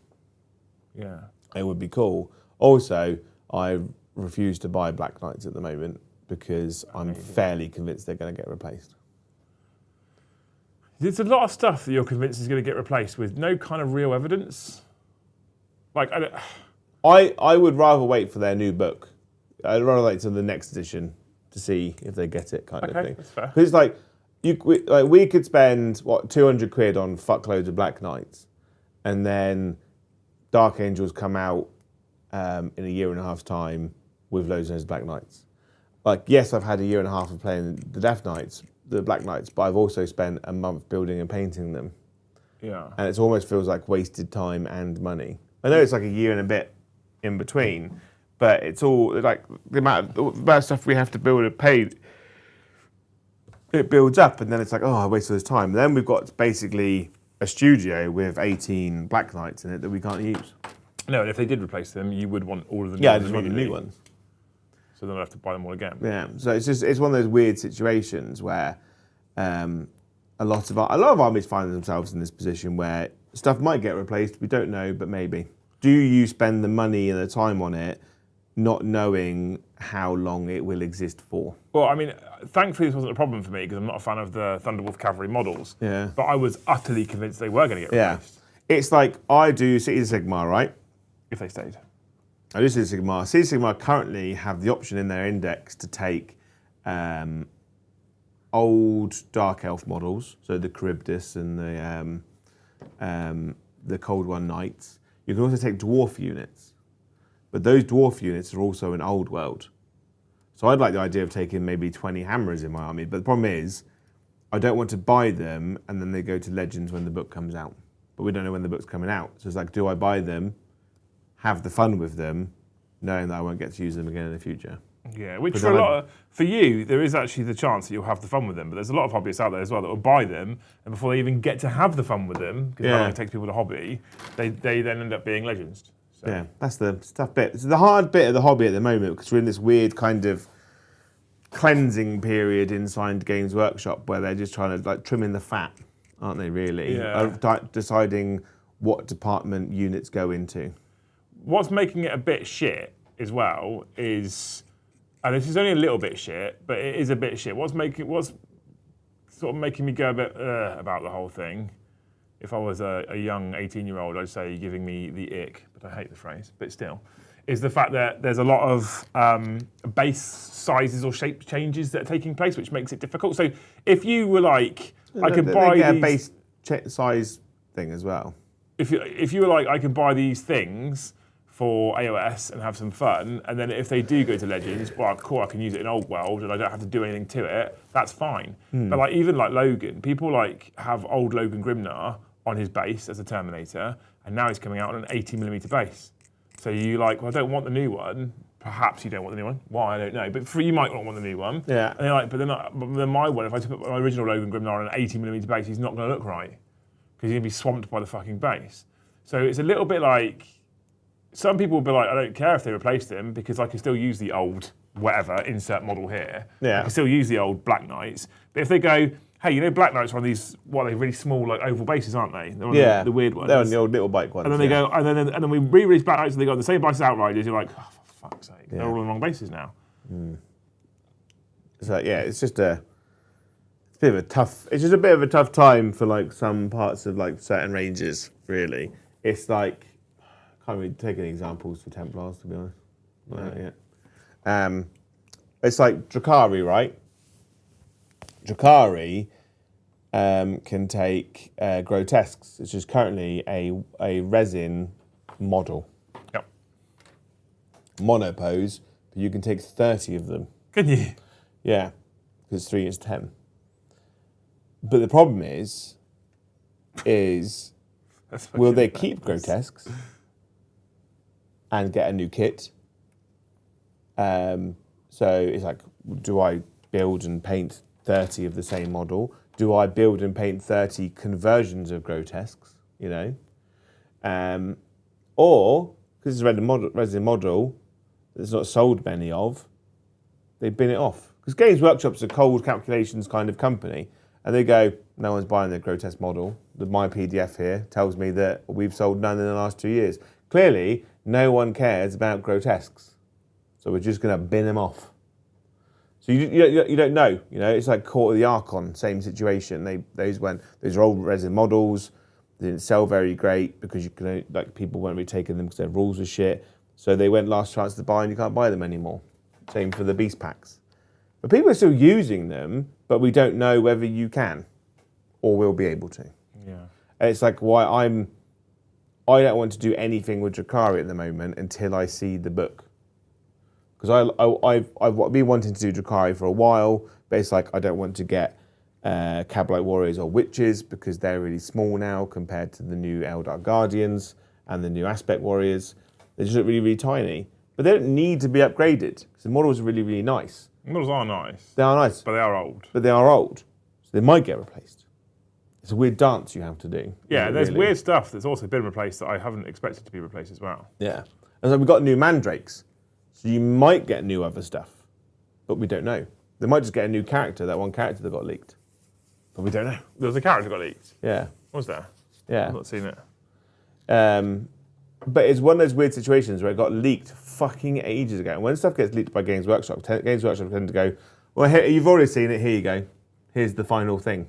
Yeah. It would be cool. Also, I refuse to buy Black Knights at the moment because I'm fairly convinced they're going to get replaced. There's a lot of stuff that you're convinced is going to get replaced with no kind of real evidence. Like, I would rather wait for their new book. I'd rather wait till the next edition to see if they get it, kind of thing. That's fair. Because it's like, we could spend, 200 quid on fuckloads of Black Knights, and then Dark Angels come out in a year and a half's time with loads of those Black Knights. Like, yes, I've had a year and a half of playing the Death Knights, the Black Knights, but I've also spent a month building and painting them. Yeah. And it almost feels like wasted time and money. I know it's like a year and a bit in between, but it's all like the amount of stuff we have to build and pay. It builds up, and then it's like, oh, I wasted this time. And then we've got basically a studio with 18 Black Knights in it that we can't use. No, and if they did replace them, you would want all of the new Yeah, I ones just want the new ones. So then I'll have to buy them all again. Yeah, so it's one of those weird situations where a lot of armies find themselves in this position where stuff might get replaced. We don't know, but maybe. Do you spend the money and the time on it, not knowing how long it will exist for? Well, I mean, thankfully this wasn't a problem for me because I'm not a fan of the Thunderwolf cavalry models. Yeah. But I was utterly convinced they were going to get replaced. It's like I do Cities of Sigmar, right? If they stayed. I do Cities of Sigmar. Cities of Sigmar currently have the option in their index to take old Dark Elf models, so the Charybdis and the Cold One Knights. You can also take dwarf units, but those dwarf units are also in Old World. So I'd like the idea of taking maybe 20 hammers in my army, but the problem is I don't want to buy them and then they go to Legends when the book comes out. But we don't know when the book's coming out. So it's like, do I buy them, have the fun with them, knowing that I won't get to use them again in the future? Yeah, which for you, there is actually the chance that you'll have the fun with them, but there's a lot of hobbyists out there as well that will buy them, and before they even get to have the fun with them, because how long it takes people to hobby, they then end up being legends. So. Yeah, that's the tough bit. It's the hard bit of the hobby at the moment, because we're in this weird kind of cleansing period inside Games Workshop where they're just trying to like trim in the fat, aren't they, really? Yeah. Deciding what department units go into. What's making it a bit shit as well is, and this is only a little bit shit, but it is a bit shit. What's sort of making me go a bit about the whole thing? If I was a young 18-year-old, I'd say giving me the ick, but I hate the phrase, but still, is the fact that there's a lot of base sizes or shape changes that are taking place, which makes it difficult. So if you were like, I could buy a these base size thing as well. If you were like, I can buy these things for AOS and have some fun, and then if they do go to Legends, well, cool, I can use it in Old World and I don't have to do anything to it, that's fine. But like even like Logan, people like have old Logan Grimnar on his base as a Terminator, and now he's coming out on an 80mm base. So you like, well, I don't want the new one. Perhaps you don't want the new one. Why, I don't know. But you might not want the new one. Yeah. And you're like, but then my one, if I put my original Logan Grimnar on an 80mm base, he's not going to look right. Because he's going to be swamped by the fucking base. So it's a little bit like, some people will be like, I don't care if they replaced him because I can still use the old whatever, insert model here. Yeah. I can still use the old Black Knights. But if they go, hey, you know Black Knights are on these, what are they, really small like oval bases, aren't they? They're on the weird ones. They're on the old little bike ones. And then they go, and then we re-release Black Knights and they go on the same base as Outriders. You're like, oh, for fuck's sake, they're all on the wrong bases now. So yeah, it's just a bit of a tough time for like some parts of like certain ranges. Really, it's like can't really take any examples for Templars to be honest. It's like Drakari, right? Drakari can take grotesques, which is currently a resin model. Yep. Monopose, but you can take 30 of them. Can you? Yeah, because 3 is 10. But the problem is will they keep grotesques and get a new kit? So it's like, do I build and paint 30 of the same model? Do I build and paint 30 conversions of grotesques? You know, or because it's a resin model, there's not sold many of. They bin it off because Games Workshop's a cold calculations kind of company, and they go, no one's buying the grotesque model. My PDF here tells me that we've sold none in the last 2 years. Clearly, no one cares about grotesques, so we're just going to bin them off. So you don't know, you know. It's like Court of the Archon, same situation. Those are old resin models. They didn't sell very great because people weren't really taking them because their rules were shit. So they went last chance to buy, and you can't buy them anymore. Same for the beast packs. But people are still using them, but we don't know whether you can or will be able to. Yeah. And it's like why I don't want to do anything with Drakari at the moment until I see the book. Because I've been wanting to do Drakari for a while, but it's like I don't want to get Cabalite Warriors or Witches because they're really small now compared to the new Eldar Guardians and the new Aspect Warriors. They just look really, really tiny. But they don't need to be upgraded because the models are really, really nice. The models are nice. They are nice. But they are old. But they are old. So they might get replaced. It's a weird dance you have to do. Yeah, there's weird stuff that's also been replaced that I haven't expected to be replaced as well. Yeah. And so we've got new Mandrakes. So you might get new other stuff, but we don't know. They might just get a new character, that one character that got leaked. But we don't know. There was a character that got leaked? Yeah. Was there? Yeah. I've not seen it. But it's one of those weird situations where it got leaked fucking ages ago. And when stuff gets leaked by Games Workshop, Games Workshop tend to go, well, here, you've already seen it, here you go. Here's the final thing,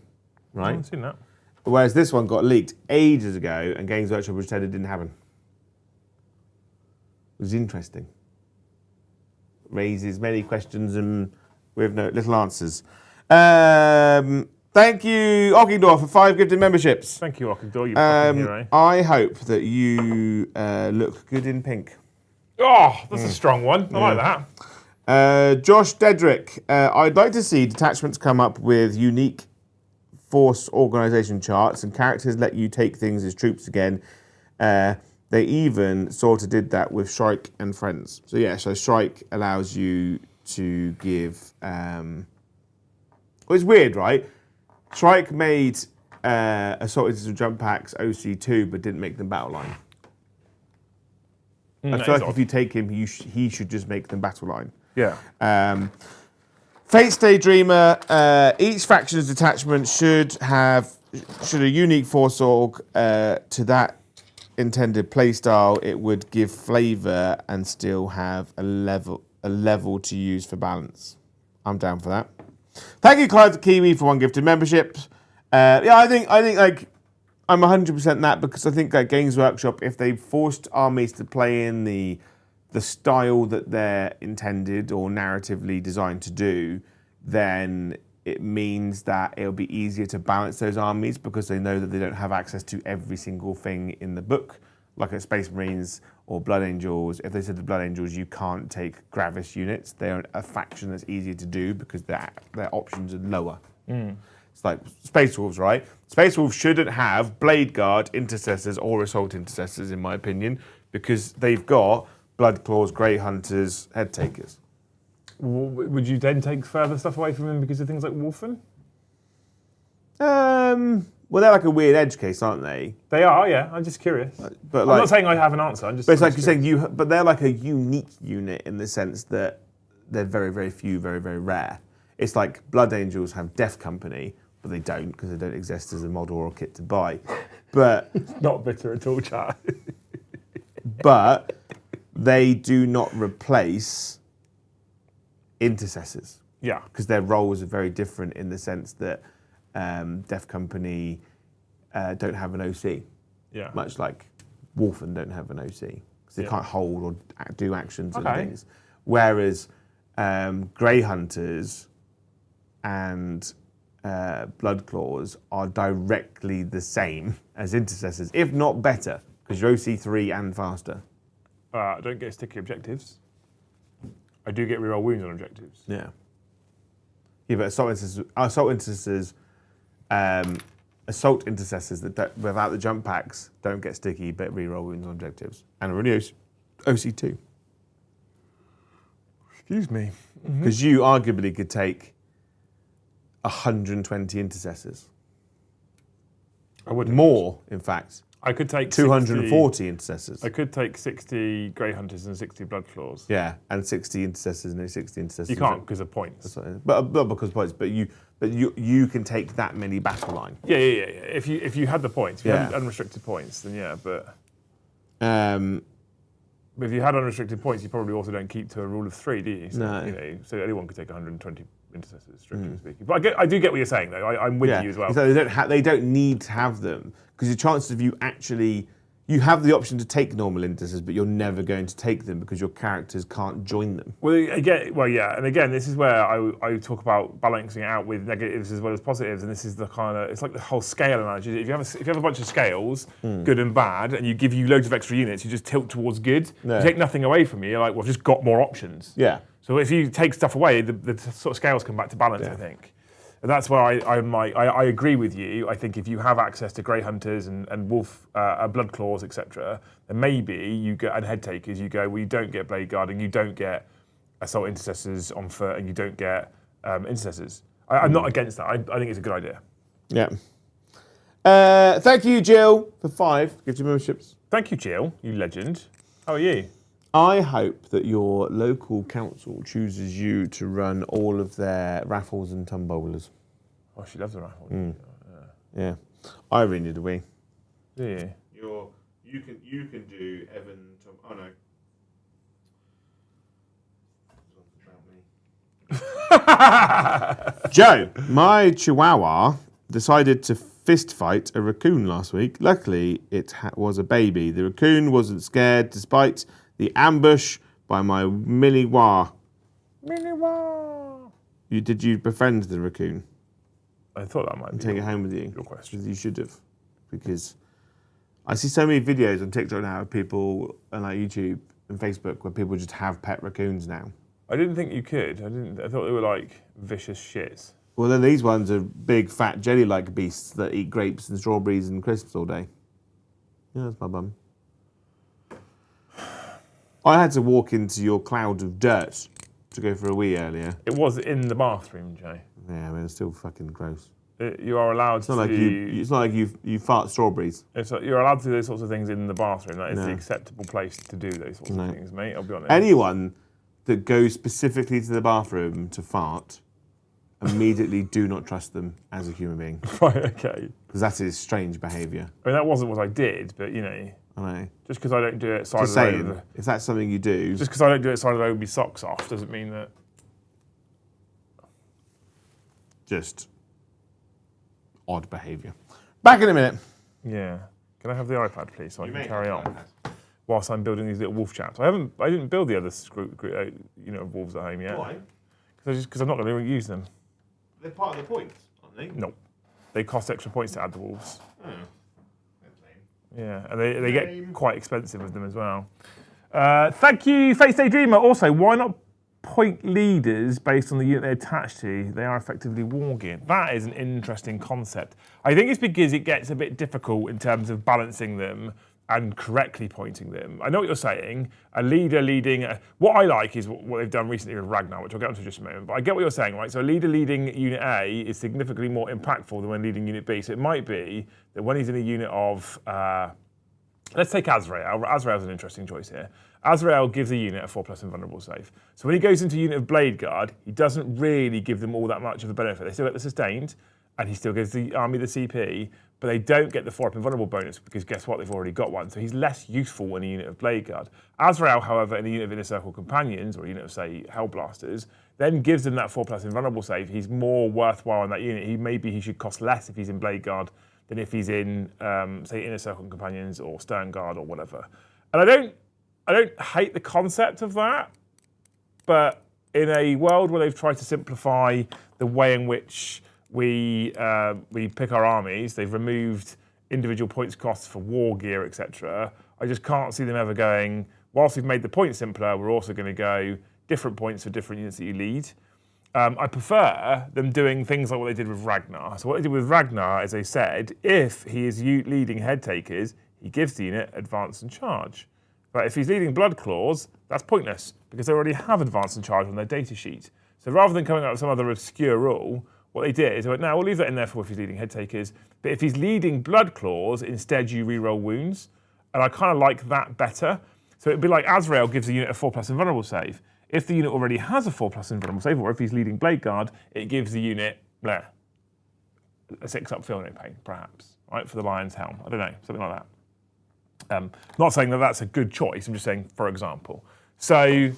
right? I haven't seen that. Whereas this one got leaked ages ago and Games Workshop pretended it didn't happen. It was interesting. Raises many questions and with no little answers. Thank you, Ockingdor, for 5 gifted memberships. Thank you, Ockingdor, you fucking hero. I hope that you look good in pink. Oh, that's a strong one. I like that. Josh Dedrick, I'd like to see Detachments come up with unique force organisation charts and characters let you take things as troops again. They even sort of did that with Shrike and Friends. So yeah, so Shrike allows you to give... well, it's weird, right? Shrike made Assault System Jump Packs OC2, but didn't make them Battle Line. I feel like if you take him, he should just make them Battle Line. Yeah. Fate's Daydreamer, each faction's detachment should a unique force org to that intended playstyle. It would give flavour and still have a level to use for balance. I'm down for that. Thank you, Clive the Kiwi, for 1 gifted membership. I think like I'm 100% that because I think that Games Workshop, if they forced armies to play in the style that they're intended or narratively designed to do, then it means that it'll be easier to balance those armies because they know that they don't have access to every single thing in the book. like at Space Marines or Blood Angels, if they said to Blood Angels, you can't take Gravis units, they're a faction that's easier to do because their options are lower. It's like Space Wolves, right? Space Wolves shouldn't have Blade Guard, Intercessors, or Assault Intercessors, in my opinion, because they've got Blood Claws, Grey Hunters, Head Takers. Would you then take further stuff away from them because of things like Wolfen? Well, they're like a weird edge case, aren't they? They are, yeah. I'm just curious. But I'm like, not saying I have an answer. I'm just. but it's like you're saying but they're like a unique unit in the sense that they're very, very few, very, very rare. It's like Blood Angels have Death Company, but they don't because they don't exist as a model or a kit to buy. But not bitter at all, chat. but they do not replace Intercessors. Yeah. Because their roles are very different in the sense that Death Company don't have an OC. Yeah. Much like Wolfen don't have an OC. Because they can't hold or do actions and things. Whereas Grey Hunters and Blood Claws are directly the same as Intercessors, if not better, because you're OC3 and faster. I don't get sticky objectives. I do get reroll wounds on objectives. Yeah. Yeah, but assault intercessors that without the jump packs don't get sticky, but reroll wounds on objectives, and are only OC2. Excuse me. Because you arguably could take 120 intercessors. I would more, in fact. I could take 240 intercessors. I could take 60 Grey Hunters and 60 Blood Claws. Yeah, and 60 intercessors and 60 intercessors. You can't because of points. But not because of points. But you can take that many battle line. Yeah. If you had the points, if you had unrestricted points, then yeah. But if you had unrestricted points, you probably also don't keep to a rule of 3, do you? So, no. So anyone could take 120 intercessors, strictly speaking. But I do get what you're saying, though. I'm with you as well. So they don't need to have them because the chances of you have the option to take normal intercessors, but you're never going to take them because your characters can't join them. And again, this is where I talk about balancing it out with negatives as well as positives, and this is the kind of, it's like the whole scale analogy. If you have a bunch of scales, good and bad, and you give you loads of extra units, you just tilt towards good. Yeah. You take nothing away from you. You're like, well, I've just got more options. Yeah. So if you take stuff away, the sort of scales come back to balance, I think. And that's where I agree with you. I think if you have access to Grey Hunters and Wolf, Blood Claws, etc., then maybe you get, and Head Takers, you go, well, you don't get Blade Guarding, you don't get Assault Intercessors on foot, and you don't get Intercessors. I'm not against that. I think it's a good idea. Yeah. Thank you, Jill, for 5 gift memberships. Thank you, Jill, you legend. How are you? I hope that your local council chooses you to run all of their raffles and tombolas. Oh, she loves the raffles. Yeah. I really need a wee. Do you? You can do Evan, Tom. Oh no. This one's about me. Joe, my Chihuahua decided to fist fight a raccoon last week. Luckily, it was a baby. The raccoon wasn't scared despite the ambush by my Milliwa. Did you befriend the raccoon? I thought that might be. Take it home with you. Your question. You should have. Because I see so many videos on TikTok now of people and like YouTube and Facebook where people just have pet raccoons now. I didn't think you could. I thought they were like vicious shits. Well, then these ones are big, fat, jelly-like beasts that eat grapes and strawberries and crisps all day. Yeah, that's my bum. I had to walk into your cloud of dirt to go for a wee earlier. It was in the bathroom, Jay. Yeah, I mean, it's still fucking gross. You are allowed to. It's not like you fart strawberries. You're allowed to do those sorts of things in the bathroom. That is the acceptable place to do those sorts of things, mate. I'll be honest. Anyone that goes specifically to the bathroom to fart, immediately do not trust them as a human being. Right, okay. Because that is strange behaviour. I mean, that wasn't what I did, but you know. I know. Just because I don't do it side just of the saying, road. If that's something you do. Just because I don't do it side of the road with my socks off doesn't mean that. Just odd behaviour. Back in a minute. Yeah. Can I have the iPad, please, so I can carry on whilst I'm building these little wolf chaps? I didn't build the other wolves at home yet. Why? Because I'm not going to use them. They're part of the points, aren't they? No. They cost extra points to add the wolves. Oh. Yeah, and they get quite expensive with them as well. Thank you, Face Daydreamer. Also, why not point leaders based on the unit they attach to? They are effectively war gear. That is an interesting concept. I think it's because it gets a bit difficult in terms of balancing them and correctly pointing them. I know what you're saying. A leader leading... what I like is what they've done recently with Ragnar, which I'll get onto in just a moment. But I get what you're saying, right? So a leader leading Unit A is significantly more impactful than when leading Unit B. So it might be that when he's in a unit of... let's take Azrael. Azrael's an interesting choice here. Azrael gives a unit a 4+ invulnerable save. So when he goes into a unit of Blade Guard, he doesn't really give them all that much of a benefit. They still get the sustained, and he still gives the army the CP, but they don't get the 4+ invulnerable bonus because guess what? They've already got one. So he's less useful in a unit of Blade Guard. Azrael, however, in a unit of Inner Circle Companions, or a unit of, say, Hellblasters, then gives them that 4+ invulnerable save. He's more worthwhile in that unit. Maybe he should cost less if he's in Blade Guard than if he's in, say, Inner Circle Companions or Stern Guard or whatever. And I don't hate the concept of that, but in a world where they've tried to simplify the way in which we pick our armies, they've removed individual points costs for war gear, etc. I just can't see them ever going, whilst we've made the points simpler, we're also going to go different points for different units that you lead. I prefer them doing things like what they did with Ragnar. So what they did with Ragnar is they said, if he is leading head takers, he gives the unit advance and charge. But if he's leading blood claws, that's pointless because they already have advance and charge on their data sheet. So rather than coming up with some other obscure rule, what they did is they went, no, we'll leave that in there for if he's leading head takers. But if he's leading blood claws, instead you reroll wounds. And I kind of like that better. So it'd be like Azrael gives the unit a 4+ invulnerable save. If the unit already has a 4+ invulnerable save, or if he's leading Blade Guard, it gives the unit a 6+ feel no pain, perhaps, right, for the Lion's Helm. I don't know, something like that. Not saying that that's a good choice. I'm just saying, for example. So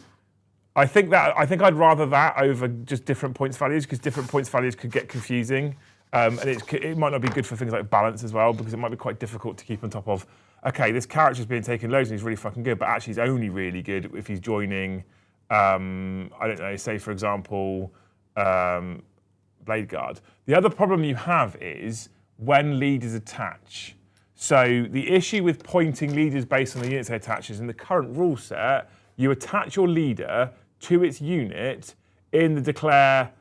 I think I'd rather that over just different points values because different points values could get confusing, and it might not be good for things like balance as well because it might be quite difficult to keep on top of. Okay, this character's being taken loads and he's really fucking good, but actually he's only really good if he's joining. I don't know. Say for example, Blade Guard. The other problem you have is when leaders attach. So the issue with pointing leaders based on the units they attach is in the current rule set, you attach your leader to its unit in the declare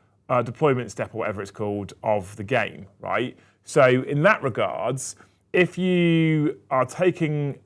deployment step or whatever it's called of the game, right? So in that regards, if you are taking,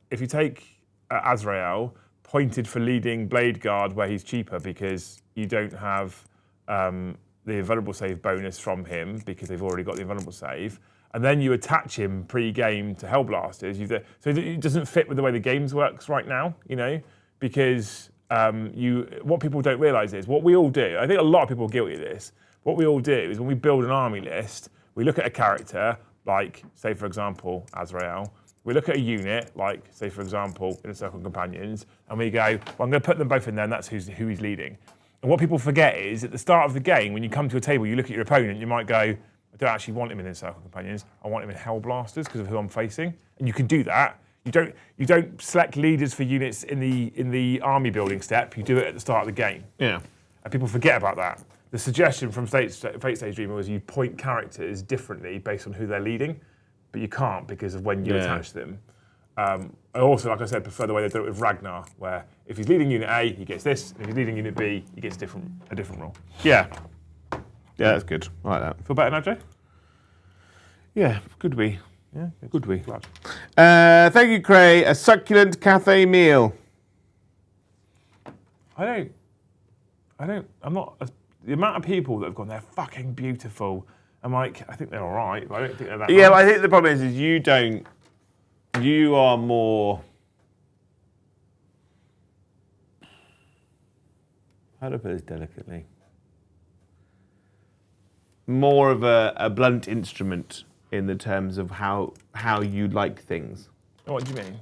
if you take Azrael pointed for leading Blade Guard where he's cheaper because you don't have the invulnerable save bonus from him because they've already got the invulnerable save, and then you attach him pre-game to Hellblasters, so it doesn't fit with the way the games works right now, you know, because what people don't realise is what we all do. I think a lot of people are guilty of this. What we all do is when we build an army list, we look at a character like, say for example, Azrael. We look at a unit like, say for example, Inner Circle Companions, and we go, well, I'm going to put them both in there, and that's who he's leading. And what people forget is at the start of the game, when you come to a table, you look at your opponent, you might go, I don't actually want him in Inner Circle Companions. I want him in Hellblasters because of who I'm facing. And you can do that. You don't select leaders for units in the army building step. You do it at the start of the game. Yeah. And people forget about that. The suggestion from Fate Stage Dreamer was you point characters differently based on who they're leading, but you can't because of when you attach them. I also, like I said, prefer the way they do it with Ragnar, where if he's leading Unit A, he gets this, and if he's leading Unit B, he gets a different role. Yeah. Yeah, that's good. I like that. Feel better now, Joe? Yeah, could we? Yeah, Could we? Glad. Thank you, Cray. A succulent cafe meal. I'm not, the amount of people that have gone, they're fucking beautiful. I'm like, I think they're all right, but I don't think they're that Yeah, nice. but I think the problem is you are more, how do I put this delicately? More of a blunt instrument in the terms of how you like things. What do you mean?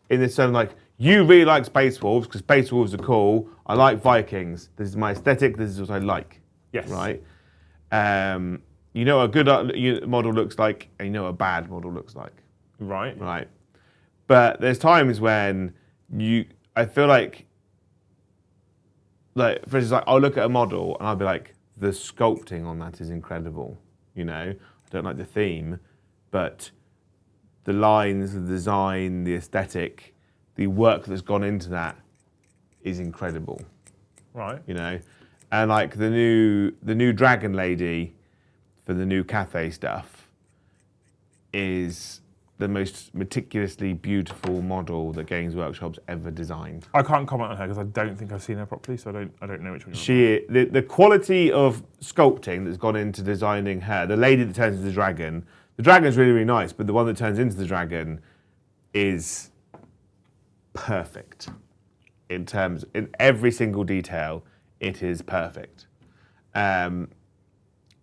In the term, like, you really like Space Wolves because Space Wolves are cool. I like Vikings. This is my aesthetic. This is what I like. Yes. Right? You know what a good model looks like, and you know what a bad model looks like. Right. Right. But there's times when I feel like, for instance, like, I'll look at a model and I'll be like, the sculpting on that is incredible. You know, I don't like the theme, but the lines, the design, the aesthetic, the work that's gone into that is incredible. Right. You know, and like the new Dragon Lady for the new Cathay stuff is the most meticulously beautiful model that Games Workshop's ever designed. I can't comment on her because I don't think I've seen her properly, so I don't know which one. The quality of sculpting that's gone into designing her, the lady that turns into the dragon's really, really nice, but the one that turns into the dragon is perfect. In every single detail, it is perfect. And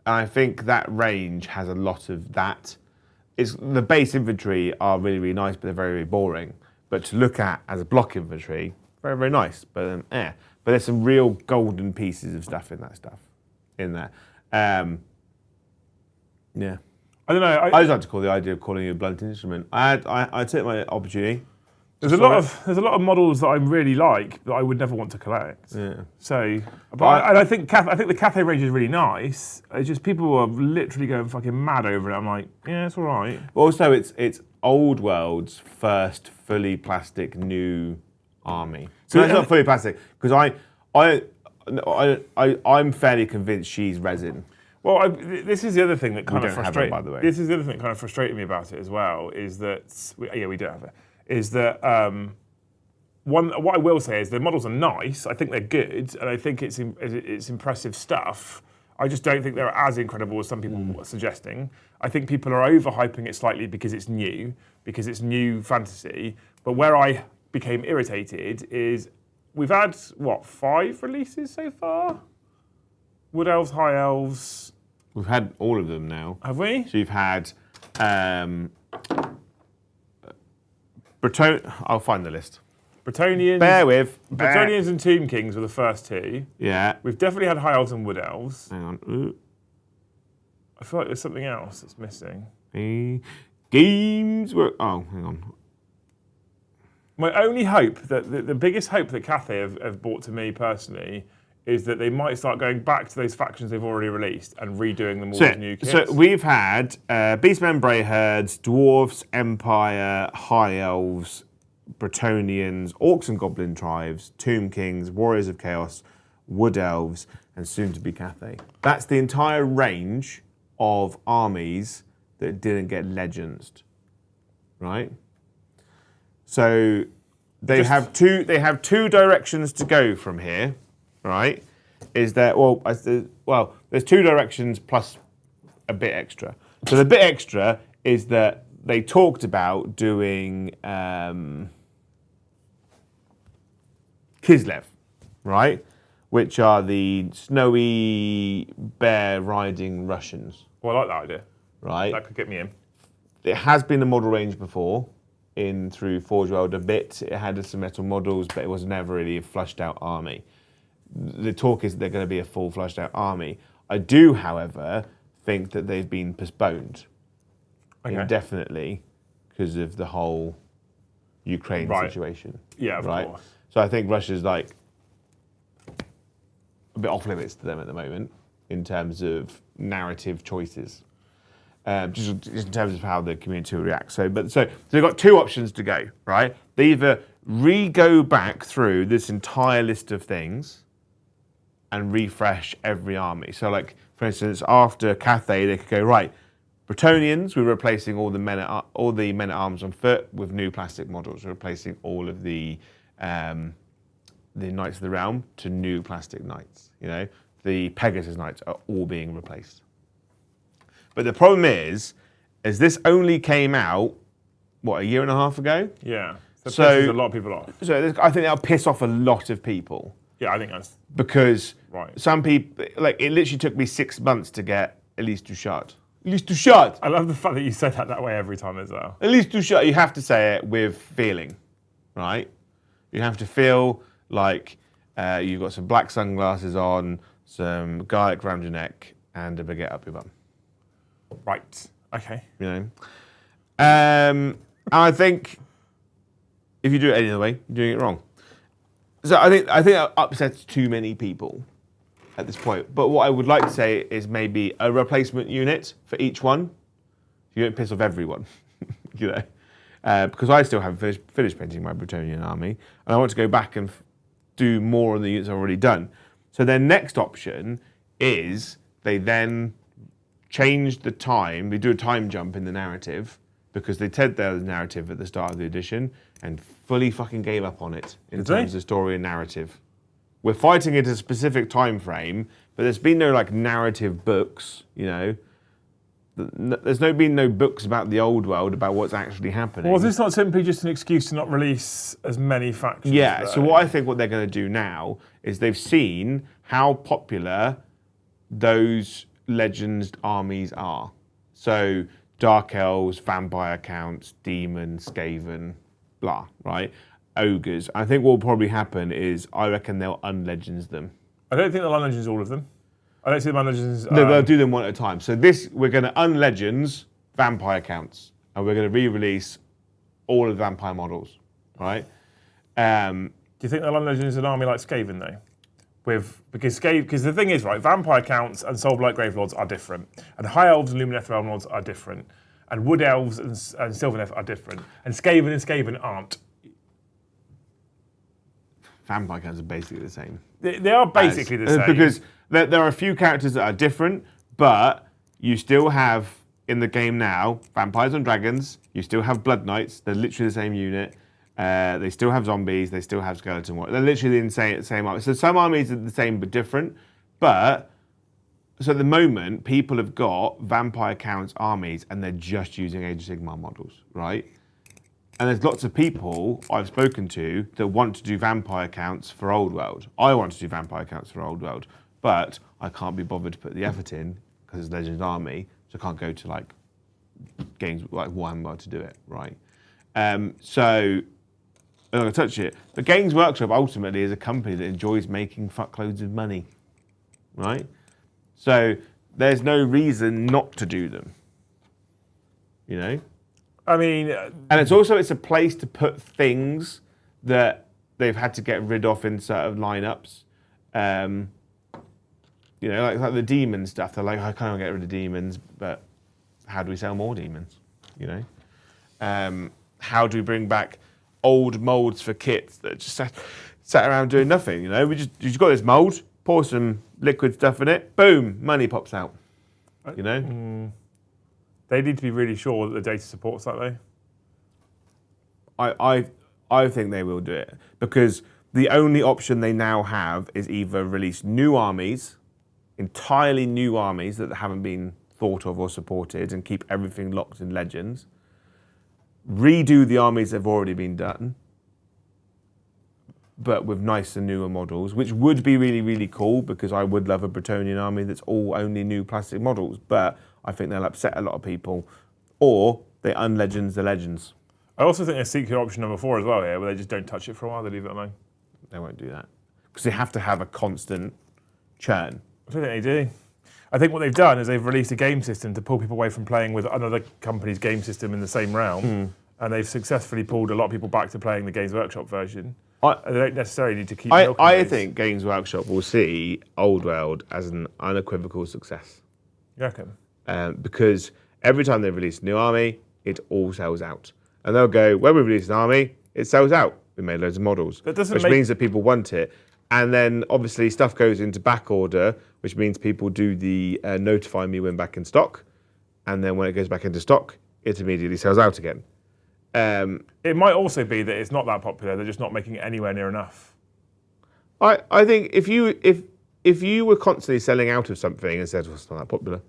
I think that range has a lot of that. The base infantry are really, really nice, but they're very, very boring. But to look at as a block infantry, very, very nice. But But there's some real golden pieces of stuff in there. Yeah. I don't know. I just like to call the idea of calling it a blunt instrument. I took my opportunity. There's a lot of models that I really like that I would never want to collect. Yeah. So, I think the Cathay range is really nice. It's just people are literally going fucking mad over it. I'm like, yeah, it's all right. Also, it's Old World's first fully plastic new army. So it's not fully plastic because I'm fairly convinced she's resin. Well, this is the other thing that kind of frustrated. By the way, this is the other thing that kind of frustrated me about it as well. Is that we do have it. Is that what I will say is the models are nice. I think they're good, and I think it's impressive stuff. I just don't think they're as incredible as some people are suggesting. I think people are overhyping it slightly because it's new fantasy. But where I became irritated is we've had 5 releases so far. Wood Elves, High Elves. We've had all of them now. Have we? So you've had I'll find the list. Bretonnians. Bear with. Bretonnians and Tomb Kings were the first 2. Yeah. We've definitely had High Elves and Wood Elves. Hang on. Ooh. I feel like there's something else that's missing. Games were. Oh, hang on. My only hope, the biggest hope that Cathay have brought to me personally, is that they might start going back to those factions they've already released and redoing them all with new kits. So we've had Beastmen, Brayherds, Dwarfs, Empire, High Elves, Bretonnians, Orcs and Goblin Tribes, Tomb Kings, Warriors of Chaos, Wood Elves, and soon to be Cathay. That's the entire range of armies that didn't get legendsed, right? So they have two directions to go from here. Right, is that there's 2 directions plus a bit extra. So the bit extra is that they talked about doing Kislev, right, which are the snowy bear riding Russians. Well, I like that idea. Right, that could get me in. It has been a model range before, through Forge World a bit. It had some metal models, but it was never really a flushed out army. The talk is that they're going to be a full flushed out army. I do, however, think that they've been postponed indefinitely because of the whole Ukraine situation. Yeah, of course. So I think Russia's like a bit off limits to them at the moment in terms of narrative choices, just in terms of how the community will react. So they've got 2 options to go, right? They either go back through this entire list of things and refresh every army. So, like, for instance, after Cathay, they could go, right, Bretonnians, we're replacing all the men at arms on foot with new plastic models. We're replacing all of the Knights of the Realm to new plastic knights. You know, the Pegasus Knights are all being replaced. But the problem is this only came out, a year and a half ago? Yeah. So pisses a lot of people off. So I think that'll piss off a lot of people. Yeah, I think that's... Because some people, like, it literally took me 6 months to get Elise Touchard. Elise Touchard! I love the fact that you say that way every time as well. Elise Touchard, you have to say it with feeling, right? You have to feel like you've got some black sunglasses on, some garlic around your neck, and a baguette up your bum. Right. Okay. You know? And I think if you do it any other way, you're doing it wrong. So I think that upsets too many people at this point. But what I would like to say is maybe a replacement unit for each one. You don't piss off everyone. you know, because I still haven't finished painting my Bretonian army, and I want to go back and do more on the units I've already done. So their next option is they then change the time. They do a time jump in the narrative because they said there was a narrative at the start of the edition and fully fucking gave up on it in terms of story and narrative. We're fighting it a specific time frame, but there's been no like narrative books, you know. There's been no books about the old world, about what's actually happening. Well, is this not simply just an excuse to not release as many factions? Yeah, so what I think what they're going to do now is they've seen how popular those Legends armies are. So Dark Elves, Vampire Counts, Demons, Skaven, blah, right? Ogres. I think what will probably happen is I reckon they'll unlegends them. I don't think they'll unlegends all of them. I don't see them unlegends. No, they'll do them one at a time. So we're going to unlegends Vampire Counts, and we're going to re-release all of the Vampire models, right? Do you think they'll unlegends an army like Skaven though? Because the thing is, right, Vampire Counts and Soulblight Gravelords are different, and High Elves and Lumineth Realm Lords are different, and Wood Elves and Sylvaneth are different, and Skaven aren't. Vampire Counts are basically the same. They are basically the same. Because there are a few characters that are different, but you still have, in the game now, Vampires and Dragons, you still have Blood Knights, they're literally the same unit. They still have zombies, they still have skeleton warriors. They're literally the same army. So some armies are the same but different. But, so at the moment, people have got Vampire Counts armies and they're just using Age of Sigmar models, right? And there's lots of people I've spoken to that want to do Vampire Counts for Old World. I want to do Vampire Counts for Old World, but I can't be bothered to put the effort in because it's Legends Army, so I can't go to like games like Warhammer to do it, right? So I'm not going to touch it. But Games Workshop ultimately is a company that enjoys making fuckloads of money, right? So there's no reason not to do them, you know? I mean... and it's a place to put things that they've had to get rid of in certain lineups. You know, like the demon stuff. They're like, I can't get rid of demons, but how do we sell more demons? You know? How do we bring back old molds for kits that just sat around doing nothing? You know, you just got this mold, pour some liquid stuff in it, boom, money pops out. You know? They need to be really sure that the data supports that, though. I think they will do it because the only option they now have is either release new armies, entirely new armies that haven't been thought of or supported, and keep everything locked in Legends, redo the armies that have already been done, but with nicer, newer models, which would be really, really cool because I would love a Bretonian army that's all only new plastic models, but I think they'll upset a lot of people, or they unlegends the Legends. I also think there's secret option number 4 as well here, where they just don't touch it for a while, they leave it alone. They won't do that. Because they have to have a constant churn. I don't think they do. I think what they've done is they've released a game system to pull people away from playing with another company's game system in the same realm, and they've successfully pulled a lot of people back to playing the Games Workshop version. They don't necessarily need to keep milking I those. think Games Workshop will see Old World as an unequivocal success. You reckon? Because every time they release a new army, it all sells out. And they'll go, when we release an army, it sells out. We made loads of models, which means that people want it. And then obviously stuff goes into back order, which means people do the notify me when back in stock. And then when it goes back into stock, it immediately sells out again. It might also be that it's not that popular, they're just not making it anywhere near enough. I think if you were constantly selling out of something and said, well, it's not that popular,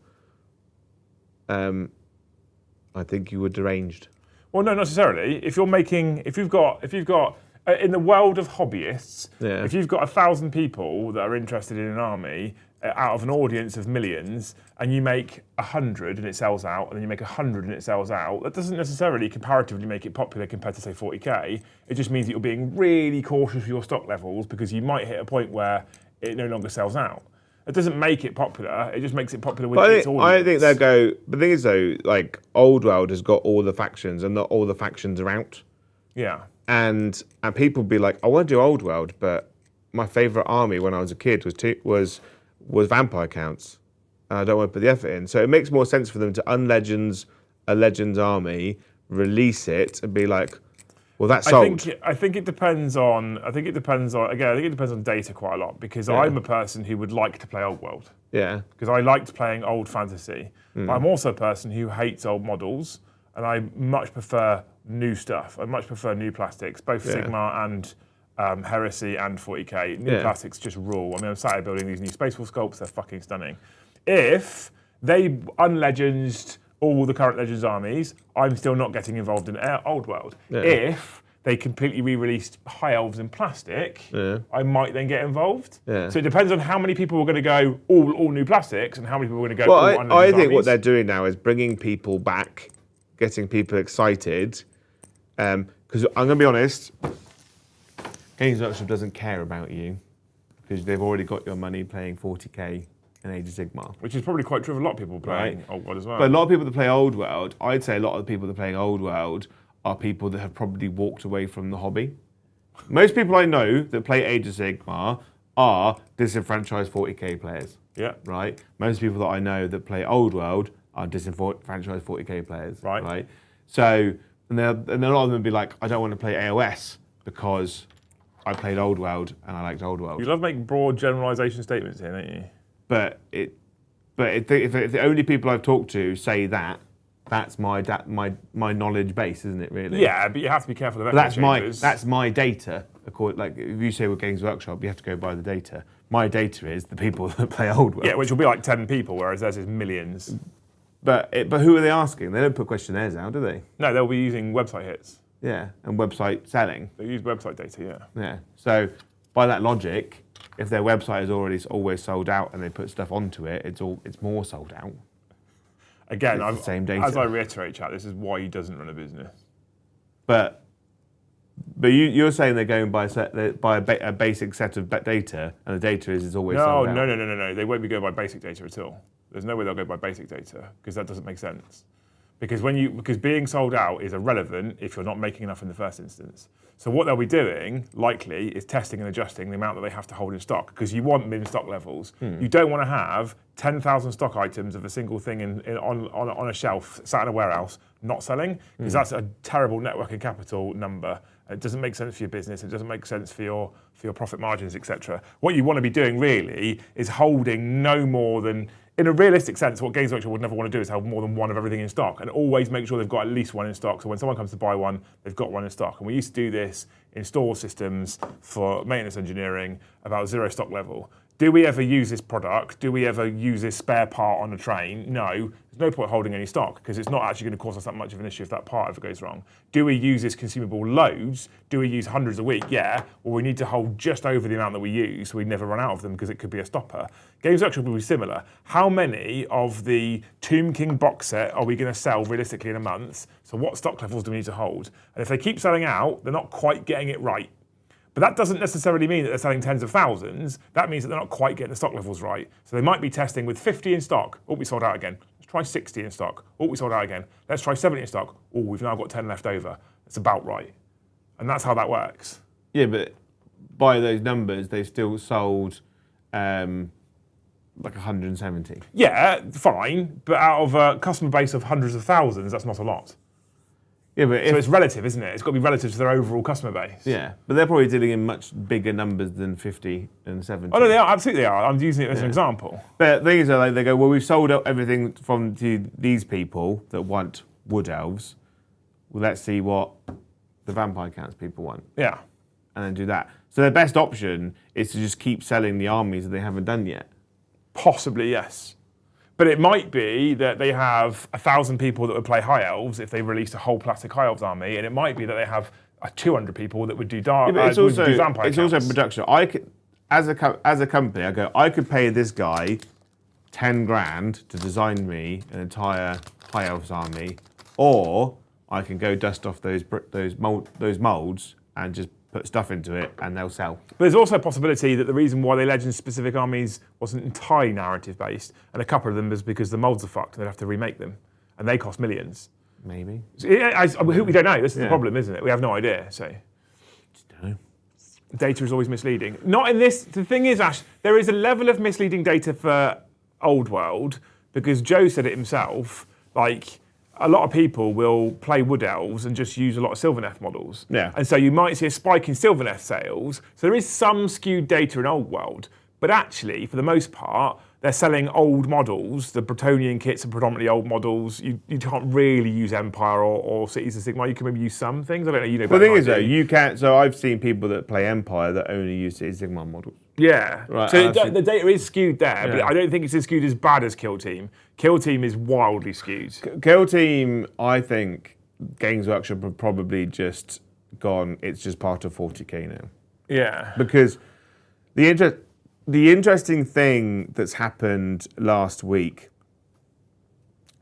I think you were deranged. Well, no, not necessarily. If you've got in the world of hobbyists, if you've got 1,000 people that are interested in an army out of an audience of millions, and you make 100 and it sells out, and then you make 100 and it sells out, that doesn't necessarily comparatively make it popular compared to, say, 40k. It just means that you're being really cautious with your stock levels because you might hit a point where it no longer sells out. It doesn't make it popular, it just makes it popular with its audience. I think they'll go, the thing is though, like, Old World has got all the factions and not all the factions are out. Yeah. And people be like, I want to do Old World, but my favourite army when I was a kid was Vampire Counts. And I don't want to put the effort in. So it makes more sense for them to unlegends a Legends army, release it and be like, well, that's I sold. think it depends on. I think it depends on data quite a lot because I'm a person who would like to play old world. Yeah. Because I liked playing old fantasy. But I'm also a person who hates old models, and I much prefer new stuff. I much prefer new plastics, both Sigmar and Heresy and 40k. New plastics just rule. I mean, I'm sat here building these new Space Wolf sculpts. They're fucking stunning. If they unlegends all the current Legends armies, I'm still not getting involved in old world. Yeah. If they completely re-released High Elves in plastic, I might then get involved. Yeah. So it depends on how many people are going to go all new plastics and how many people are going to go Well, all I unlegends think armies. what they're doing now is bringing people back, getting people excited. Because I'm going to be honest, Games Workshop doesn't care about you because they've already got your money playing 40k in Age of Sigmar. Which is probably quite true of a lot of people playing Old World as well. But a lot of people that play Old World, I'd say a lot of the people that play Old World are people that have probably walked away from the hobby. Most people I know that play Age of Sigmar are disenfranchised 40k players. Yeah. Right? Most people that I know that play Old World are disenfranchised 40k players. Right. So, and a lot of them would be like, I don't want to play AOS because I played Old World and I liked Old World. You love making broad generalisation statements here, don't you? But if the only people I've talked to say that, that's my knowledge base, isn't it? Really? Yeah, but you have to be careful of echo chambers. That's my data. Like if you say with Games Workshop, you have to go by the data. My data is the people that play Old World. Yeah, which will be like 10 people, whereas theirs is millions. But who are they asking? They don't put questionnaires out, do they? No, they'll be using website hits. Yeah, and website selling. They use website data, yeah. Yeah. So by that logic, if their website is already always sold out and they put stuff onto it, it's more sold out. Again, It's the same data. as I reiterate, chat, this is why he doesn't run a business. But you're saying they're going by a basic set of data, and the data is always sold out. No. They won't be going by basic data at all. There's no way they'll go by basic data because that doesn't make sense. Because being sold out is irrelevant if you're not making enough in the first instance. So what they'll be doing, likely, is testing and adjusting the amount that they have to hold in stock because you want min stock levels. You don't want to have 10,000 stock items of a single thing on a shelf sat in a warehouse not selling because that's a terrible net working capital number. It doesn't make sense for your business. It doesn't make sense for your profit margins, etc. What you want to be doing really is holding no more than, in a realistic sense, what Games Workshop would never want to do is hold more than one of everything in stock and always make sure they've got at least one in stock. So when someone comes to buy one, they've got one in stock. And we used to do this in store systems for maintenance engineering about 0 stock level. Do we ever use this product? Do we ever use this spare part on a train? No. There's no point holding any stock because it's not actually going to cause us that much of an issue if that part ever goes wrong. Do we use this consumable loads? Do we use hundreds a week? Yeah. Well, we need to hold just over the amount that we use so we never run out of them because it could be a stopper. Games Workshop will be similar. How many of the Tomb King box set are we going to sell realistically in a month? So what stock levels do we need to hold? And if they keep selling out, they're not quite getting it right. But that doesn't necessarily mean that they're selling tens of thousands. That means that they're not quite getting the stock levels right. So they might be testing with 50 in stock. Oh, we sold out again. Let's try 60 in stock. Oh, we sold out again. Let's try 70 in stock. Oh, we've now got 10 left over. It's about right. And that's how that works. Yeah, but by those numbers, they've still sold like 170. Yeah, fine. But out of a customer base of hundreds of thousands, that's not a lot. Yeah, but So it's relative, isn't it? It's got to be relative to their overall customer base. yeah, but they're probably dealing in much bigger numbers than 50 and 70. Oh, no, they are. Absolutely they are. I'm using it as an example. But the thing is, like, they go, well, we've sold out everything from to these people that want wood elves. Well, let's see what the vampire counts people want, Yeah. and then do that. So their best option is to just keep selling the armies that they haven't done yet. Possibly, yes. But it might be that they have 1,000 people that would play High Elves if they released a whole plastic High Elves army, and it might be that they have 200 people that would do vampire It's also counts. production. I could, as a company, I go, I could pay this guy 10 grand to design me an entire High Elves army, or I can go dust off those molds and just put stuff into it and they'll sell. But there's also a possibility that the reason why they legend specific armies wasn't entirely narrative based, and a couple of them was because the molds are fucked and they'd have to remake them, and they cost millions. Maybe. So, we don't know. This is the problem, isn't it? We have no idea. So Just don't know. data is always misleading. Not in this. The thing is, Ash, there is a level of misleading data for Old World because Joe said it himself. Like a lot of people will play Wood Elves and just use a lot of Sylvaneth models. Yeah. And so you might see a spike in Sylvaneth sales. So there is some skewed data in Old World, but actually, for the most part, they're selling old models. The Bretonnian kits are predominantly old models. You can't really use Empire or Cities of Sigmar. You can maybe use some things. I don't know. You know. Well, the thing is, better though, you can't. So I've seen people that play Empire that only use Cities of Sigmar models. Yeah. Right, So the data is skewed there, but Yeah. I don't think it's as skewed as bad as Kill Team. Kill Team is wildly skewed. Kill Team, I think Games Workshop have probably just gone. It's just part of 40k now. Yeah. Because the interesting thing that's happened last week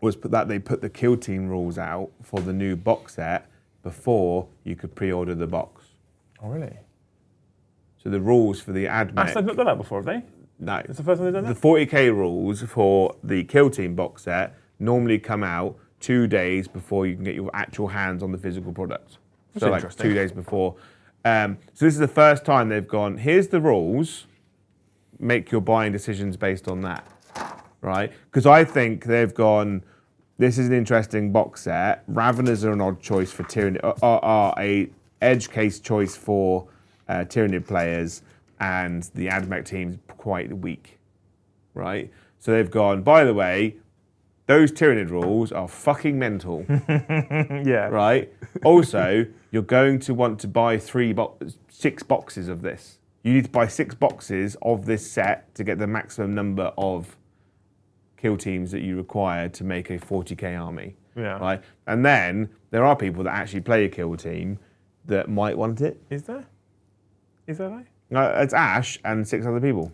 was that they put the Kill Team rules out for the new box set before you could pre-order the box. Oh, really? So the rules for the AdMech... They've not done that before, have they? No. It's the first time they've done The that? 40k rules for the Kill Team box set normally come out 2 days before you can get your actual hands on the physical product. That's So like interesting. 2 days before. So this is the first time they've gone, here's the rules, make your buying decisions based on that, right? Because I think they've gone, this is an interesting box set. Raveners are an odd choice for Tyranid, are a edge case choice for Tyranid players, and the AdMech team's quite weak, right? So they've gone, by the way, those Tyranid rules are fucking mental, Yeah. right? Also, you're going to want to buy 6 boxes of this. You need to buy 6 boxes of this set to get the maximum number of kill teams that you require to make a 40k army. Yeah. Right? And then there are people that actually play a kill team that might want it. Is there? Is there though? It's Ash and 6 other people.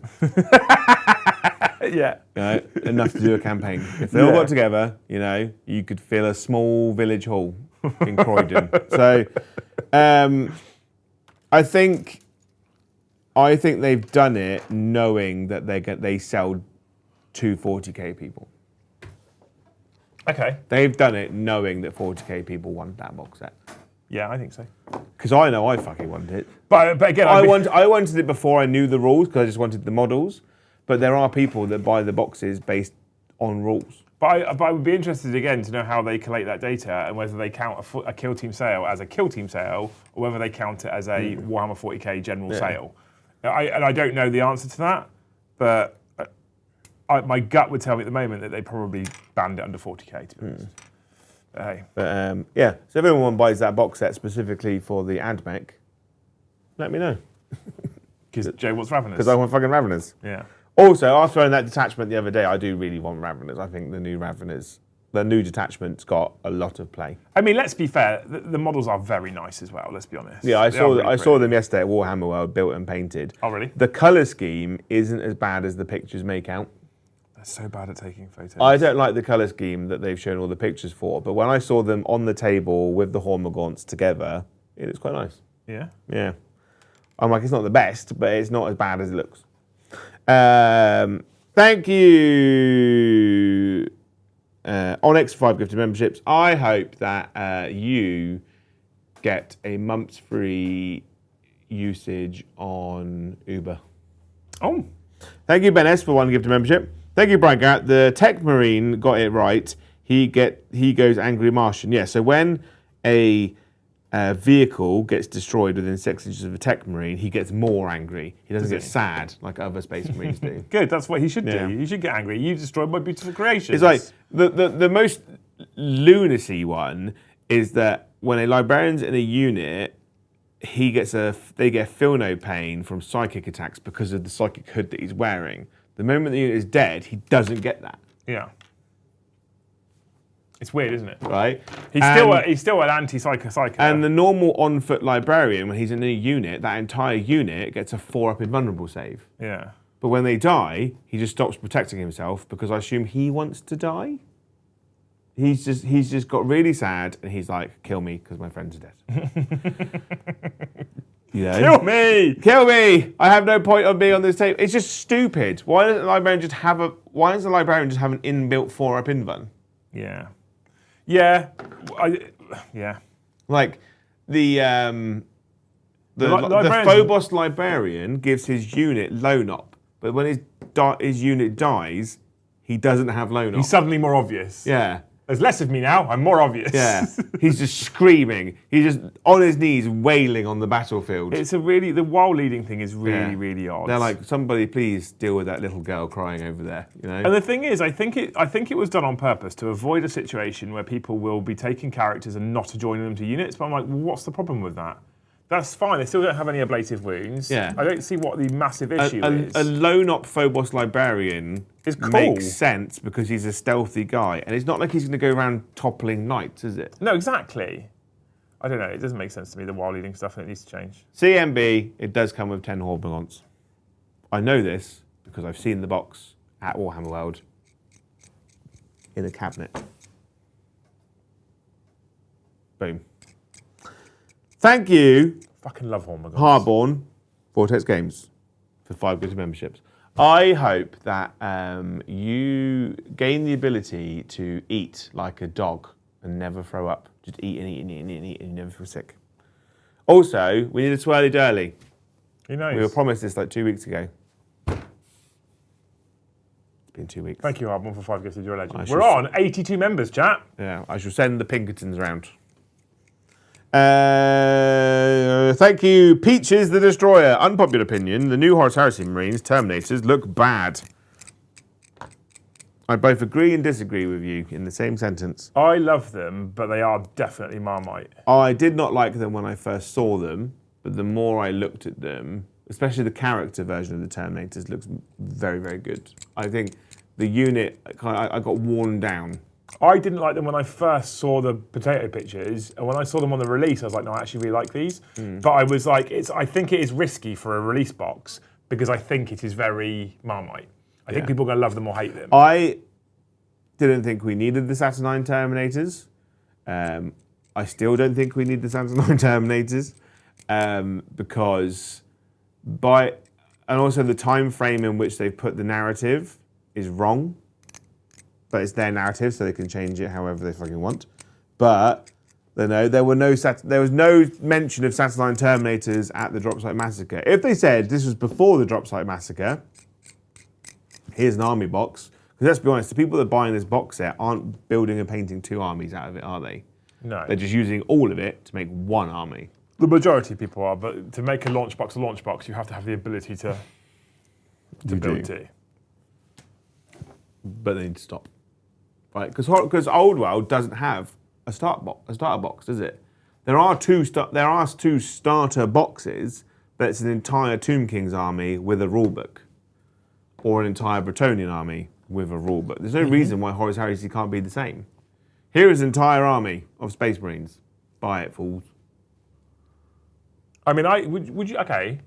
Yeah. You know, enough to do a campaign. If they all got together, you know, you could fill a small village hall in Croydon. So, I think they've done it knowing that they sell to 40k people. Okay. They've done it knowing that 40k people want that box set. Yeah, I think so. Because I know I fucking want it. But again, I wanted it before I knew the rules because I just wanted the models. But there are people that buy the boxes based on rules. But I would be interested again to know how they collate that data and whether they count a kill team sale as a kill team sale or whether they count it as a Warhammer 40k general sale. I don't know the answer to that, but my gut would tell me at the moment that they probably banned it under 40k, to be honest. But hey. But yeah, so if anyone buys that box set specifically for the AdMech, let me know. Because Joe wants Raveners. Because I want fucking Raveners. Yeah. Also, after owning that detachment the other day, I do really want Raveners. I think the new detachment's got a lot of play. I mean, let's be fair, the models are very nice as well, let's be honest. Yeah, I They are really saw pretty. them yesterday at Warhammer World, built and painted. Oh, really? The colour scheme isn't as bad as the pictures make out. They're so bad at taking photos. I don't like the colour scheme that they've shown all the pictures for, but when I saw them on the table with the Hormagaunts together, it looks quite nice. Yeah? Yeah. I'm like, it's not the best, but it's not as bad as it looks. Thank you, Onyx, for 5 gifted memberships. I hope that you get a month's free usage on Uber. Oh. Thank you, Ben S, for 1 gifted membership. Thank you, Brian Garrett. The Tech Marine got it right. He goes Angry Martian. Yeah, so when a vehicle gets destroyed within 6 inches of a Tech Marine, he gets more angry. He doesn't get sad like other Space Marines do. Good, that's what he should Yeah. do. You should get angry. You destroyed my beautiful creation. It's like the most lunacy one is that when a librarian's in a unit, they get feel no pain from psychic attacks because of the psychic hood that he's wearing. The moment the unit is dead, he doesn't get that. Yeah. It's weird, isn't it? Right? He's still an anti-psycho. And the normal on-foot librarian, when he's in a unit, that entire unit gets a 4-up invulnerable save. Yeah. But when they die, he just stops protecting himself because I assume he wants to die. He's just got really sad and he's like, kill me because my friends are dead. You know? Kill me! Kill me! I have no point of being on this table. It's just stupid. Why doesn't the librarian just have an inbuilt 4-up invuln? Yeah. Yeah. Yeah. Like the Phobos librarian gives his unit lone op, but when his unit dies, he doesn't have lone op. He's suddenly more obvious. Yeah. There's less of me now. I'm more obvious. Yeah, he's just screaming. He's just on his knees, wailing on the battlefield. The while leading thing is really odd. They're like, somebody please deal with that little girl crying over there. You know. And the thing is, I think it was done on purpose to avoid a situation where people will be taking characters and not joining them to units. But I'm like, well, what's the problem with that? That's fine. They still don't have any ablative wounds. Yeah. I don't see what the massive issue is. A lone op Phobos librarian is cool. makes sense because he's a stealthy guy, and it's not like he's going to go around toppling knights, is it? No, exactly. I don't know. It doesn't make sense to me, the while leading stuff, and it needs to change. CMB, it does come with 10 Hormigons. I know this because I've seen the box at Warhammer World in a cabinet. Boom. Thank you, Fucking love Hormigons. Harborn, Vortex Games, for 5 good memberships. I hope that you gain the ability to eat like a dog and never throw up. Just eat and eat and eat and eat and eat and you never feel sick. Also, we need a swirly dirly. Who knows? We were promised this like 2 weeks ago. It's been 2 weeks. Thank you, Harborn, for 5 gifts. You're a legend. We're on 82 members, chat. Yeah, I shall send the Pinkertons round. Thank you, Peaches the Destroyer. Unpopular opinion, the new Horus Heresy Marines, Terminators, look bad. I both agree and disagree with you in the same sentence. I love them, but they are definitely Marmite. I did not like them when I first saw them, but the more I looked at them, especially the character version of the Terminators, looks very, very good. I think the unit, I got worn down. I didn't like them when I first saw the potato pictures, and when I saw them on the release, I was like, no, I actually really like these. But I was like, I think it is risky for a release box because I think it is very Marmite. I think people are going to love them or hate them. I didn't think we needed the Saturnine Terminators. I still don't think we need the Saturnine Terminators because and also the time frame in which they've put the narrative is wrong. But it's their narrative, so they can change it however they fucking want. But there was no mention of Saturnine Terminators at the Drop Site Massacre. If they said this was before the Drop Site Massacre, here's an army box. Because let's be honest, the people that are buying this box set aren't building and painting 2 armies out of it, are they? No. They're just using all of it to make 1 army. The majority of people are, but to make a launch box, you have to have the ability to build 2. But they need to stop. Right, because Old World doesn't have a starter box, does it? There are two starter boxes, but it's an entire Tomb King's army with a rulebook, or an entire Bretonnian army with a rulebook. There's no reason why Horus Heresy can't be the same. Here is an entire army of Space Marines. Buy it, fools. I mean, would you? Okay,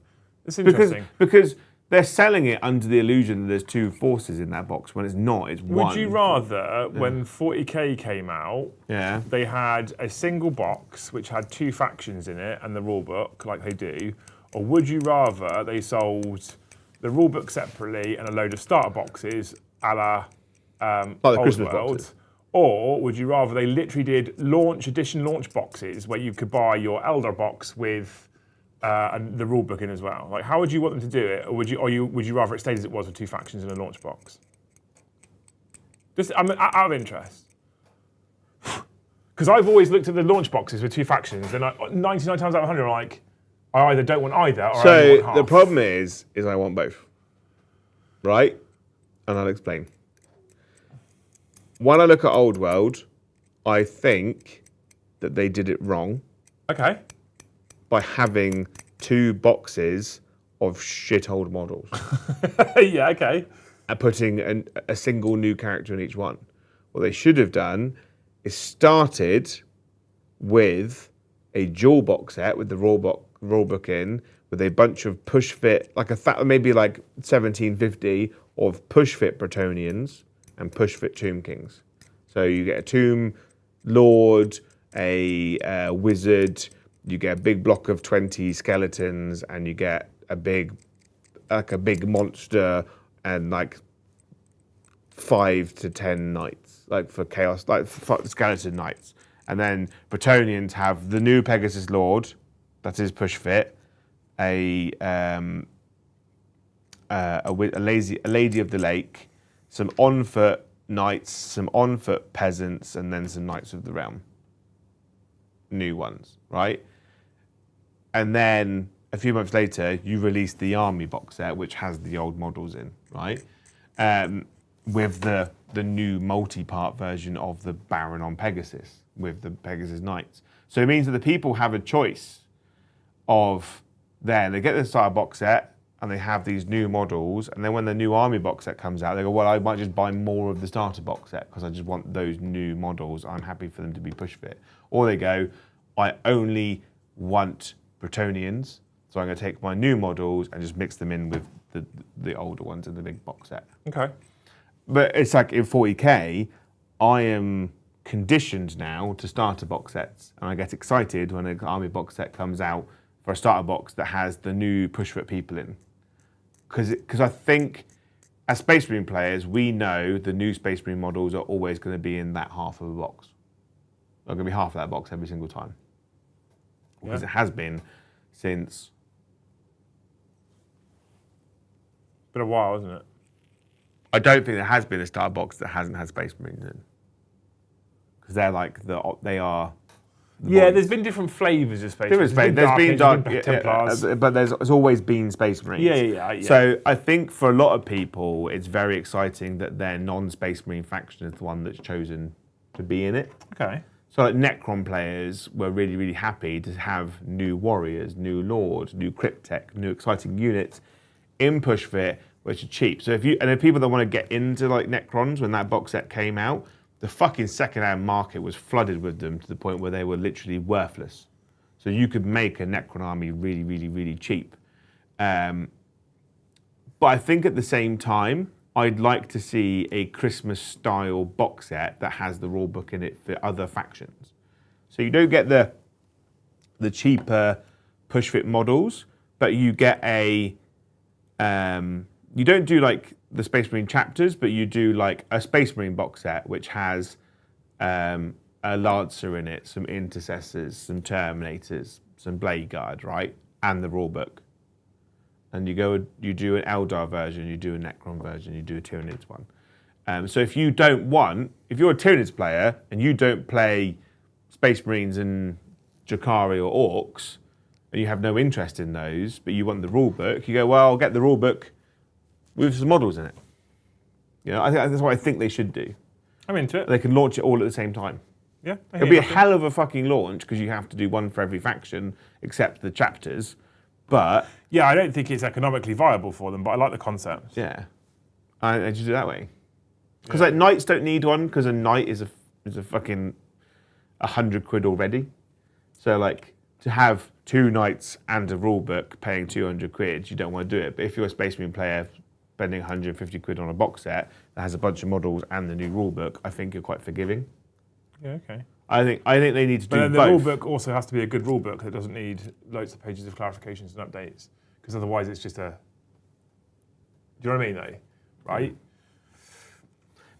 that's interesting. Because they're selling it under the illusion that there's 2 forces in that box when it's not, it's 1. Would you rather, when 40k came out, they had a single box which had 2 factions in it and the rulebook, like they do, or would you rather they sold the rulebook separately and a load of starter boxes a la Old World? Or would you rather they literally did edition launch boxes where you could buy your Elder box with and the rule book in as well? Like, how would you want them to do it, or would you rather it stayed as it was with 2 factions in a launch box? Just out of interest, because I've always looked at the launch boxes with 2 factions, and 99 times out of 100, I'm like, I either don't want either, or I only want half. The problem is I want both, right? And I'll explain. When I look at Old World, I think that they did it wrong. Okay. By having 2 boxes of shit-old models. Yeah, okay. And putting a single new character in each one. What they should have done is started with a dual box set with the rulebook in, with a bunch of push-fit, maybe like 1750 of push-fit Bretonnians and push-fit Tomb Kings. So you get a Tomb Lord, a Wizard, you get a big block of 20 skeletons, and you get a big monster and like 5 to 10 knights, like for chaos, like for skeleton knights. And then Bretonnians have the new Pegasus Lord, that is push fit, a Lady of the Lake, some on foot knights, some on-foot peasants, and then some knights of the realm. New ones, right? And then a few months later, you release the army box set, which has the old models in, right? With the new multi-part version of the Baron on Pegasus, with the Pegasus Knights. So it means that the people have a choice of they get the starter box set, and they have these new models, and then when the new army box set comes out, they go, well, I might just buy more of the starter box set because I just want those new models. I'm happy for them to be push fit. Or they go, I only want Bretonnians, so I'm going to take my new models and just mix them in with the older ones in the big box set. Okay. But it's like in 40k, I am conditioned now to starter box sets, and I get excited when an army box set comes out for a starter box that has the new push fit people in. Because I think as Space Marine players, we know the new Space Marine models are always going to be in that half of a box. They're going to be half of that box every single time. Because it has been since... Been a while, isn't it? I don't think there has been a starter box that hasn't had Space Marines in. Because they're like, they are... Yeah, there's been different flavours of Space Marines. There's been Dark Templars. but there's always been Space Marines. Yeah. So I think for a lot of people, it's very exciting that their non-Space Marine faction is the one that's chosen to be in it. Okay. So like Necron players were really, really happy to have new warriors, new lords, new cryptech, new exciting units in push fit, which are cheap. So if people that want to get into like Necrons when that box set came out, the fucking second-hand market was flooded with them to the point where they were literally worthless. So you could make a Necron army really, really, really cheap. But I think at the same time, I'd like to see a Christmas-style box set that has the rulebook in it for other factions. So you don't get the cheaper push-fit models, but you get a... you don't do like the Space Marine chapters, but you do like a Space Marine box set, which has a Lancer in it, some Intercessors, some Terminators, some Blade Guard, right? And the rulebook. And you do an Eldar version, you do a Necron version, you do a Tyranids one. So if you're a Tyranids player and you don't play Space Marines and Jakari or Orcs, and you have no interest in those, but you want the rulebook, you go, well, I'll get the rulebook with some models in it. You know, I think that's what I think they should do. I'm into it. They can launch it all at the same time. Yeah. It'll be a hell of a fucking launch because you have to do one for every faction except the chapters. But yeah, I don't think it's economically viable for them, but I like the concept. yeah, I just do it that way. Because like knights don't need one because a knight is a fucking £100 already. So like to have 2 knights and a rulebook paying £200, you don't want to do it. But if you're a Space Marine player spending £150 on a box set that has a bunch of models and the new rulebook, I think you're quite forgiving. Yeah, okay. I think they need to do both. But then the rulebook also has to be a good rulebook that doesn't need loads of pages of clarifications and updates, because otherwise it's just a... Do you know what I mean, though? Right?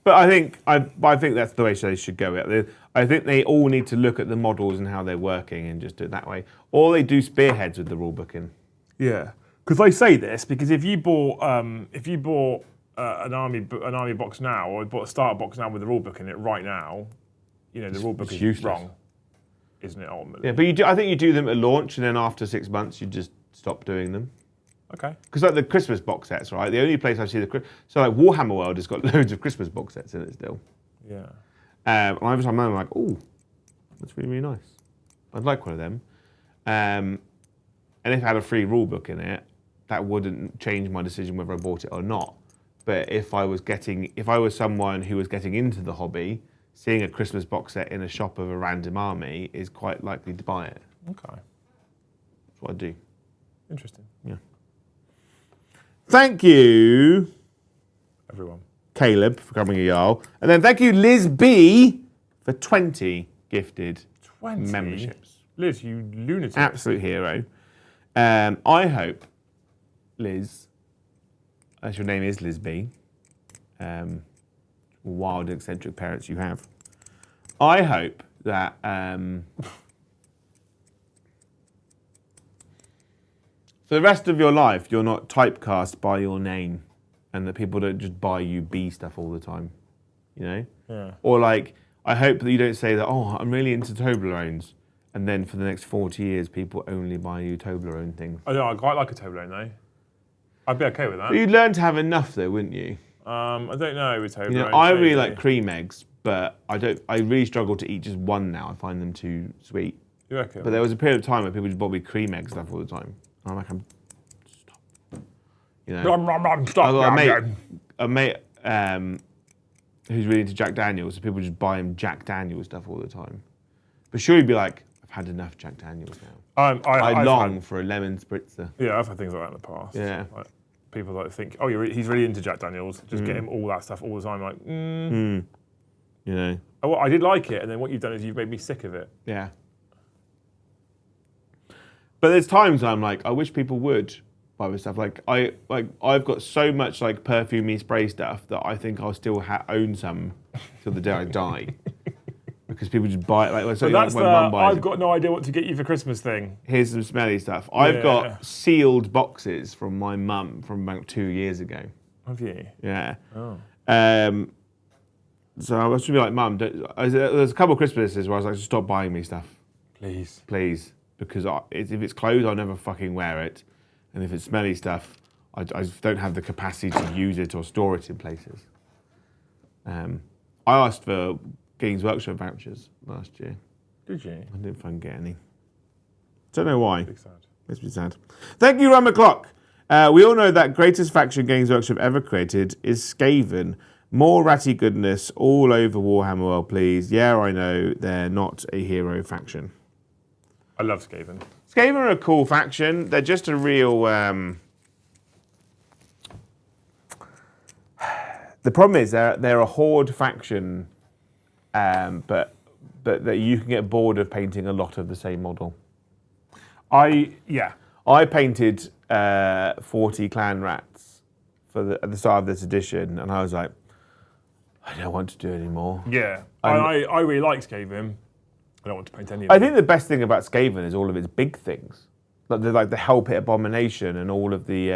But I think that's the way they should go. I think they all need to look at the models and how they're working and just do it that way. Or they do spearheads with the rulebook in. Yeah, because I say this because if you bought an army box now, or bought a starter box now with the rulebook in it right now, you know the rulebook is useless. Wrong, isn't it? Ultimately. Yeah, but I think you do them at launch, and then after 6 months you just stop doing them. Okay. Because like the Christmas box sets, right? The only place I see so like Warhammer World has got loads of Christmas box sets in it still. Yeah. And every time I'm like, oh, that's really, really nice. I'd like one of them. And if it had a free rule book in it, that wouldn't change my decision whether I bought it or not. But if I was someone who was getting into the hobby, seeing a Christmas box set in a shop of a random army is quite likely to buy it. Okay. That's what I do. Interesting. Yeah. Thank you, Everyone. Caleb, for coming a Jarl. And then thank you, Liz B, for 20 gifted 20? memberships. Liz, you lunatic. Absolute hero. I hope, Liz, as your name is Liz B, wild eccentric parents you have, I hope that for the rest of your life, you're not typecast by your name and that people don't just buy you B stuff all the time. you know? Yeah. Or like, I hope that you don't say that, oh, I'm really into Toblerones, and then for the next 40 years, people only buy you Toblerone things. I know, I quite like a Toblerone though. I'd be okay with that. But you'd learn to have enough though, wouldn't you? I don't know with Toblerone. You know, I really like cream eggs, but I really struggle to eat just one now. I find them too sweet. You reckon? But there was a period of time where people just bought me cream egg stuff all the time. I'm like, stop. You know, Stop. I've got a mate who's really into Jack Daniels, so people just buy him Jack Daniels stuff all the time. But sure, you'd be like, I've had enough Jack Daniels now. I long for a lemon spritzer. Yeah, I've had things like that in the past. Yeah. Like, people like think, oh, he's really into Jack Daniels. Just get him all that stuff all the time. Like, You know. Oh, I did like it, and then what you've done is you've made me sick of it. Yeah. But there's times I'm like, I wish people would buy me stuff. I've got so much like perfumey spray stuff that I think I'll still own some till the day I die. Because people just buy it. Like, So that's when Mum buys I've got no idea what to get you for Christmas thing. Here's some smelly stuff. I've got sealed boxes from my mum from about 2 years ago. Have you? Yeah. Oh. So I was to be like, Mum, there's a couple of Christmases where I was like, stop buying me stuff. Please. Because if it's clothes, I'll never fucking wear it. And if it's smelly stuff, I don't have the capacity to use it or store it in places. I asked for Games Workshop vouchers last year. Did you? I didn't fucking get any. Don't know why. Big sad. Makes me sad. Thank you, Ron McClock. We all know that greatest faction Games Workshop ever created is Skaven. More ratty goodness all over Warhammer World, please. Yeah, I know they're not a hero faction. I love Skaven. Skaven are a cool faction. They're just a real... The problem is they're a horde faction, but that you can get bored of painting a lot of the same model. I painted 40 clan rats at the start of this edition, and I was like, I don't want to do it anymore. Yeah, I really like Skaven. I don't want to paint any of them. I think the best thing about Skaven is all of its big things, like the Hell Pit Abomination and all of the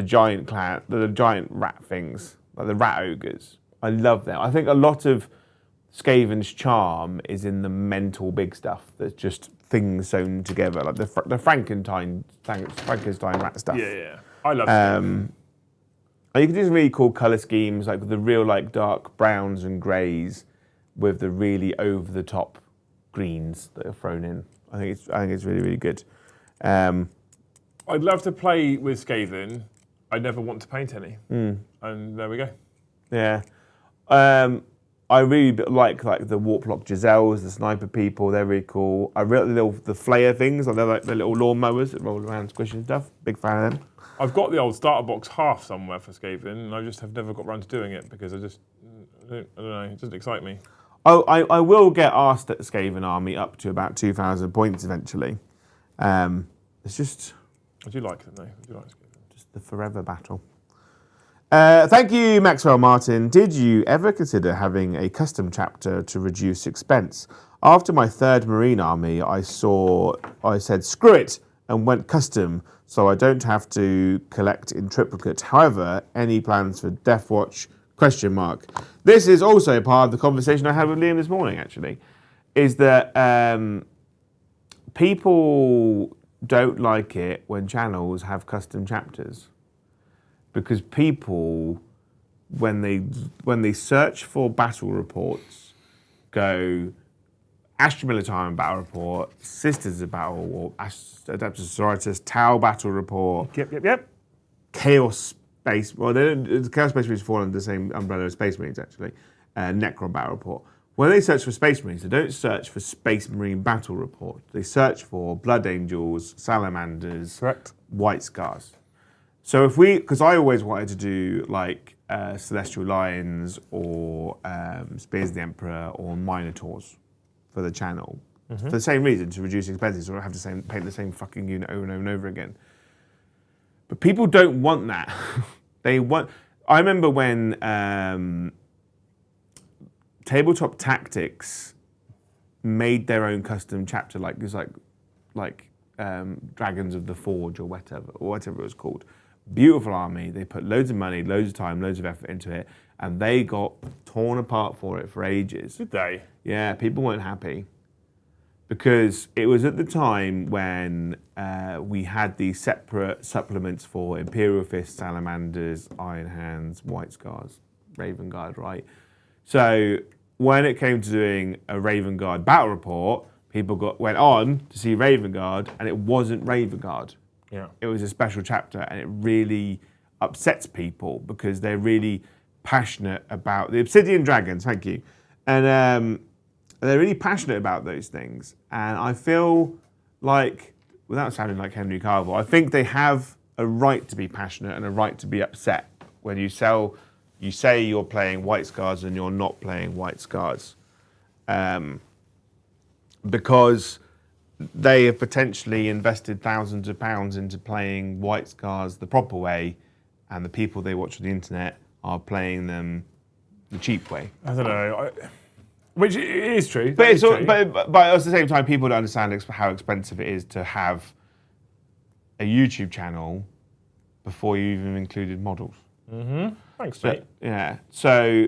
giant clan, the giant rat things, like the rat ogres. I love them. I think a lot of Skaven's charm is in the mental big stuff. That's just things sewn together, like the Frankenstein rat stuff. Yeah. I love Skaven. You can do some really cool colour schemes, like the real like dark browns and greys with the really over the top greens that are thrown in. I think it's really, really good. I'd love to play with Skaven. I never want to paint any. And there we go. Yeah. I really like the Warplock Giselles, the sniper people. They're really cool. I really like the Flayer things. They're like the little lawnmowers that roll around squishing stuff. Big fan of them. I've got the old starter box half somewhere for Skaven, and I just have never got around to doing it because I don't know, it doesn't excite me. Oh, I will get asked at the Skaven army up to about 2,000 points eventually. It's just... I do like them though. I do like Skaven. Just the forever battle. Thank you, Maxwell Martin. Did you ever consider having a custom chapter to reduce expense? After my third Marine army, I said, screw it, and went custom, so I don't have to collect in triplicate. However, any plans for Deathwatch? ? This is also part of the conversation I had with Liam this morning, actually, is that people don't like it when channels have custom chapters. Because people, when they search for battle reports, go Astra Militarum battle report, Sisters of Battle, or Adeptus Sororitas, Tau battle report. Yep. Chaos Space. Well, the Chaos Space Marines fall under the same umbrella as Space Marines, actually. Necron battle report. When they search for Space Marines, they don't search for Space Marine battle report. They search for Blood Angels, Salamanders, Correct. White Scars. So because I always wanted to do like Celestial Lions or Spears of the Emperor or Minotaurs for the channel. For the same reason, to reduce expenses, or have to paint the same fucking unit over and over and over again. But people don't want that. I remember when Tabletop Tactics made their own custom chapter, like Dragons of the Forge or whatever it was called. beautiful army. They put loads of money, loads of time, loads of effort into it, and they got torn apart for it for ages. Did they? Yeah, people weren't happy because it was at the time when we had these separate supplements for Imperial Fists, Salamanders, Iron Hands, White Scars, Raven Guard, right? So when it came to doing a Raven Guard battle report, people went on to see Raven Guard, and it wasn't Raven Guard. Yeah. It was a special chapter, and it really upsets people because they're really passionate about the Obsidian Dragons. Thank you, and they're really passionate about those things. And I feel like, without sounding like Henry Cavill, I think they have a right to be passionate and a right to be upset when you say you're playing White Scars and you're not playing White Scars, because they have potentially invested thousands of pounds into playing White Scars the proper way, and the people they watch on the internet are playing them the cheap way. I don't know. Which is true. But at the same time, people don't understand how expensive it is to have a YouTube channel before you even included models. Mm-hmm. Thanks, mate. Yeah. So,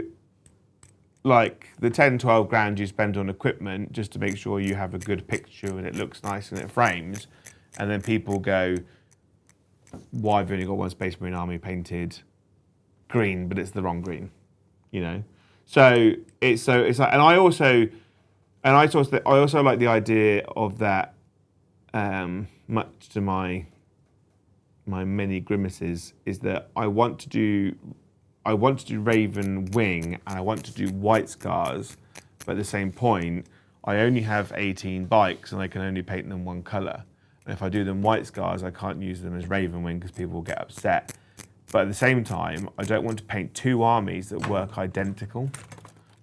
like the 10, 12 grand you spend on equipment just to make sure you have a good picture and it looks nice and it frames, and then people go, "Why have you only got one Space Marine army painted green, but it's the wrong green," you know? So it's like, and I also like the idea of that. Much to my many grimaces, is that I want to do Raven Wing and I want to do White Scars, but at the same point, I only have 18 bikes and I can only paint them one colour. And if I do them White Scars, I can't use them as Raven Wing because people will get upset. But at the same time, I don't want to paint two armies that work identical.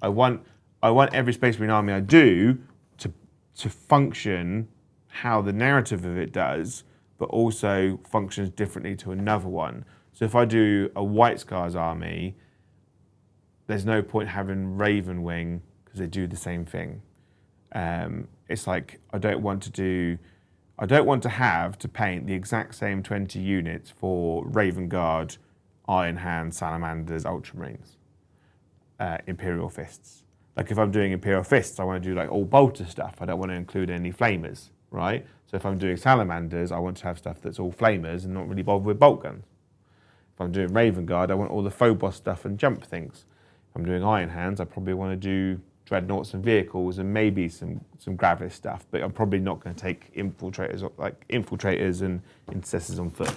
I want every Space Marine army I do to function how the narrative of it does, but also functions differently to another one. So if I do a White Scars army, there's no point having Raven Wing because they do the same thing. It's like I don't want to have to paint the exact same 20 units for Raven Guard, Iron Hands, Salamanders, Ultramarines, Imperial Fists. Like if I'm doing Imperial Fists, I want to do like all bolter stuff. I don't want to include any flamers, right? So if I'm doing Salamanders, I want to have stuff that's all flamers and not really bother with bolt guns. If I'm doing Raven Guard, I want all the Phobos stuff and jump things. If I'm doing Iron Hands, I probably want to do dreadnoughts and vehicles and maybe some Gravis stuff, but I'm probably not going to take infiltrators and intercessors on foot.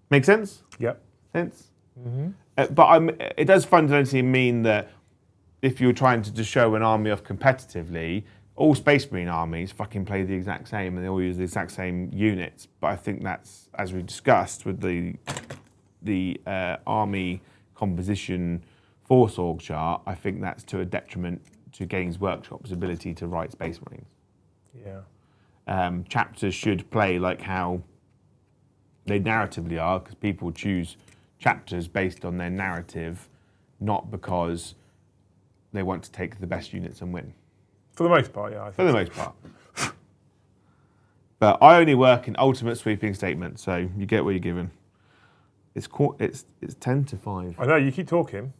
Make sense? Yep. Sense? Mm-hmm. But it does fundamentally mean that if you're trying to just show an army off competitively, all Space Marine armies fucking play the exact same and they all use the exact same units. But I think that's, as we discussed with the army composition force org chart, I think that's to a detriment to Games Workshop's ability to write Space Marines. Yeah. Chapters should play like how they narratively are, because people choose chapters based on their narrative, not because they want to take the best units and win. For the most part, yeah. I think For the most part. But I only work in ultimate sweeping statements, so you get what you're given. It's 10 to 5. I know, you keep talking.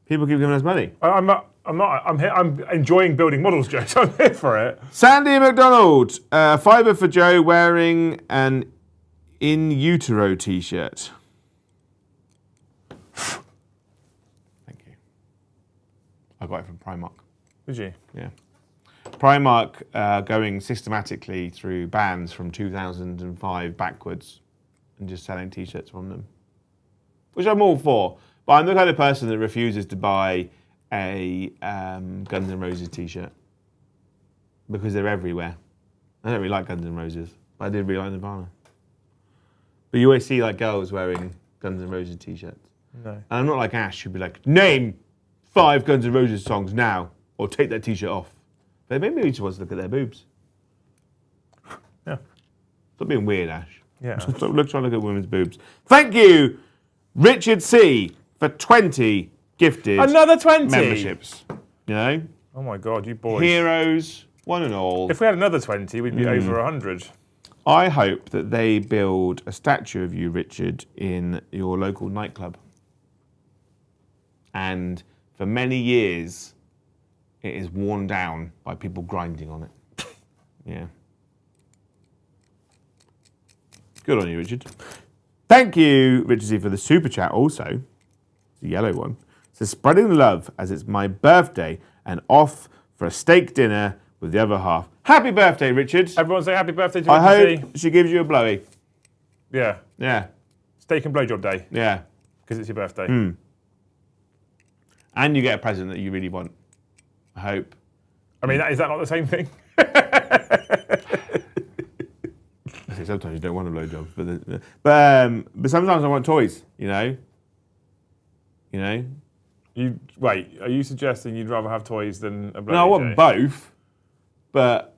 People keep giving us money. I'm not. I'm enjoying building models, Joe. So I'm here for it. Sandy McDonald, fibre for Joe wearing an In Utero t-shirt. Thank you. I got it from Primark. Did you? Yeah. Primark going systematically through bands from 2005 backwards and just selling t-shirts from them, which I'm all for. But I'm the kind of person that refuses to buy a Guns N' Roses t-shirt because they're everywhere. I don't really like Guns N' Roses, but I did really like Nirvana. But you always see like girls wearing Guns N' Roses t-shirts. No. And I'm not like Ash who'd be like, name 5 Guns N' Roses songs now, or take that t-shirt off. But maybe each wants to look at their boobs. Yeah. Stop being weird, Ash. Yeah. Stop trying to look at women's boobs. Thank you, Richard C, for 20 gifted Another 20 memberships. You know? Oh my God, you boys. Heroes, one and all. If we had another 20, we'd be over 100. I hope that they build a statue of you, Richard, in your local nightclub. And for many years, it is worn down by people grinding on it. Yeah. Good on you, Richard. Thank you, Richard Z, for the super chat also. The yellow one. It says, spreading love as it's my birthday and off for a steak dinner with the other half. Happy birthday, Richard. Everyone say happy birthday to I Richard hope she gives you a blowy. Yeah. Yeah. Steak and blowjob day. Yeah. Because it's your birthday. And you get a present that you really want. I hope. I mean, is that not the same thing? Sometimes you don't want a blowjob, but sometimes I want toys. You know. Wait, are you suggesting you'd rather have toys than a blowjob? No, I want both, but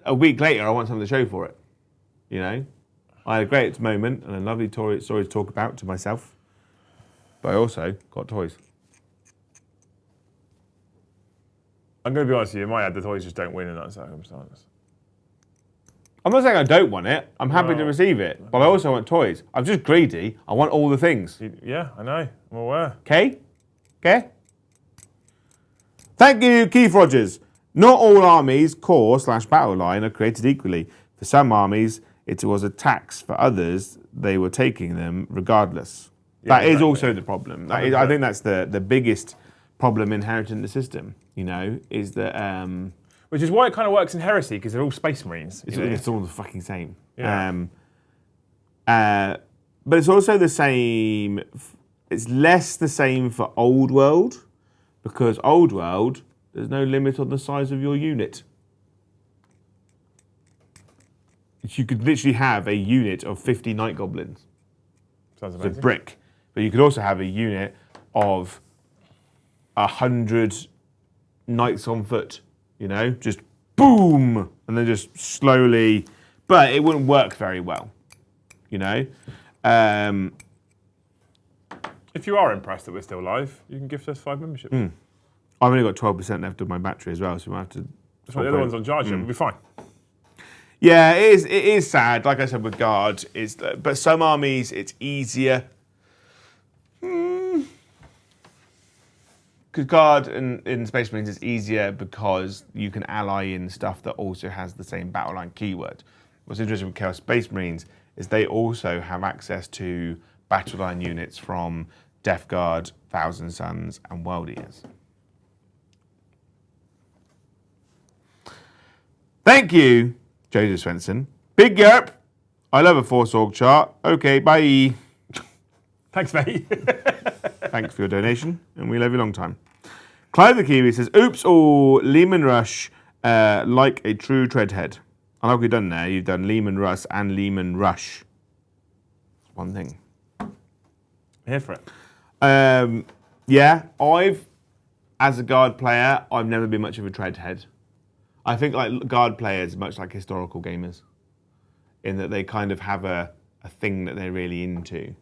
a week later I want something to show for it. You know, I had a great moment and a lovely story to talk about to myself, but I also got toys. I'm going to be honest with you, in my head, the toys just don't win in that circumstance. I'm not saying I don't want it. I'm happy to receive it, but I also want toys. I'm just greedy. I want all the things. Yeah, I know. I'm aware. Okay? Okay? Thank you, Keith Rogers. Not all armies, corps/battle line are created equally. For some armies, it was a tax. For others, they were taking them regardless. Yeah, that is also the problem. I think that's the biggest problem inherent in the system, is that... Which is why it kind of works in Heresy, because they're all Space Marines. It's all the fucking same. Yeah. But it's also the same... It's less the same for Old World, because Old World, there's no limit on the size of your unit. You could literally have a unit of 50 Night Goblins. Sounds amazing. It's a brick. But you could also have a unit of 100 Knights on foot. Just boom, and then just slowly, but it wouldn't work very well, If you are impressed that we're still live, you can gift us 5 memberships. I've only got 12% left of my battery as well, so we'll have to... That's why the other one's on charge, we'll be fine. Yeah, it is sad, like I said with Guard, but some armies, it's easier. Because Guard in Space Marines is easier because you can ally in stuff that also has the same battle line keyword. What's interesting with Chaos Space Marines is they also have access to battle line units from Death Guard, Thousand Suns, and World Eaters. Thank you, Joseph Svensson. Big Yerp. I love a Force Org chart. Okay, bye. Thanks, mate. Thanks for your donation, and we love you a long time. Clive the Kiwi says, oops, or Lehman Rush like a true treadhead. I like what you've done there. You've done Lehman Rush and Lehman Rush. One thing. Here for it. Yeah, as a Guard player, I've never been much of a treadhead. I think like Guard players are much like historical gamers, in that they kind of have a thing that they're really into.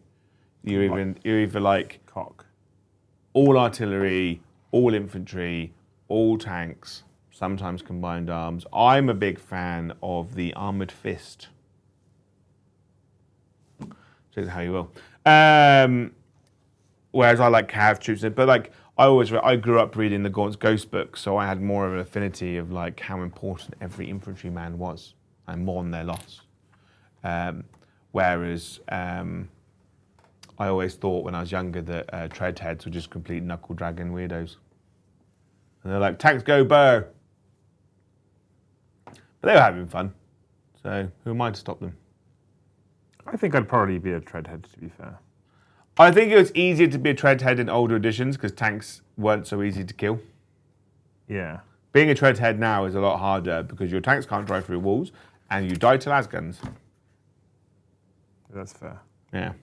You're either like Cock. all artillery, all infantry, all tanks, sometimes combined arms. I'm a big fan of the armoured fist. Say it how you will. Whereas I like cav troops, but like I grew up reading the Gaunt's Ghost book, so I had more of an affinity of like how important every infantryman was and mourn their loss. Whereas I always thought when I was younger that treadheads were just complete knuckle dragon weirdos. And they're like, tanks go burr. But they were having fun. So who am I to stop them? I think I'd probably be a treadhead, to be fair. I think it was easier to be a treadhead in older editions because tanks weren't so easy to kill. Yeah. Being a treadhead now is a lot harder because your tanks can't drive through walls and you die to lasguns. That's fair. Yeah.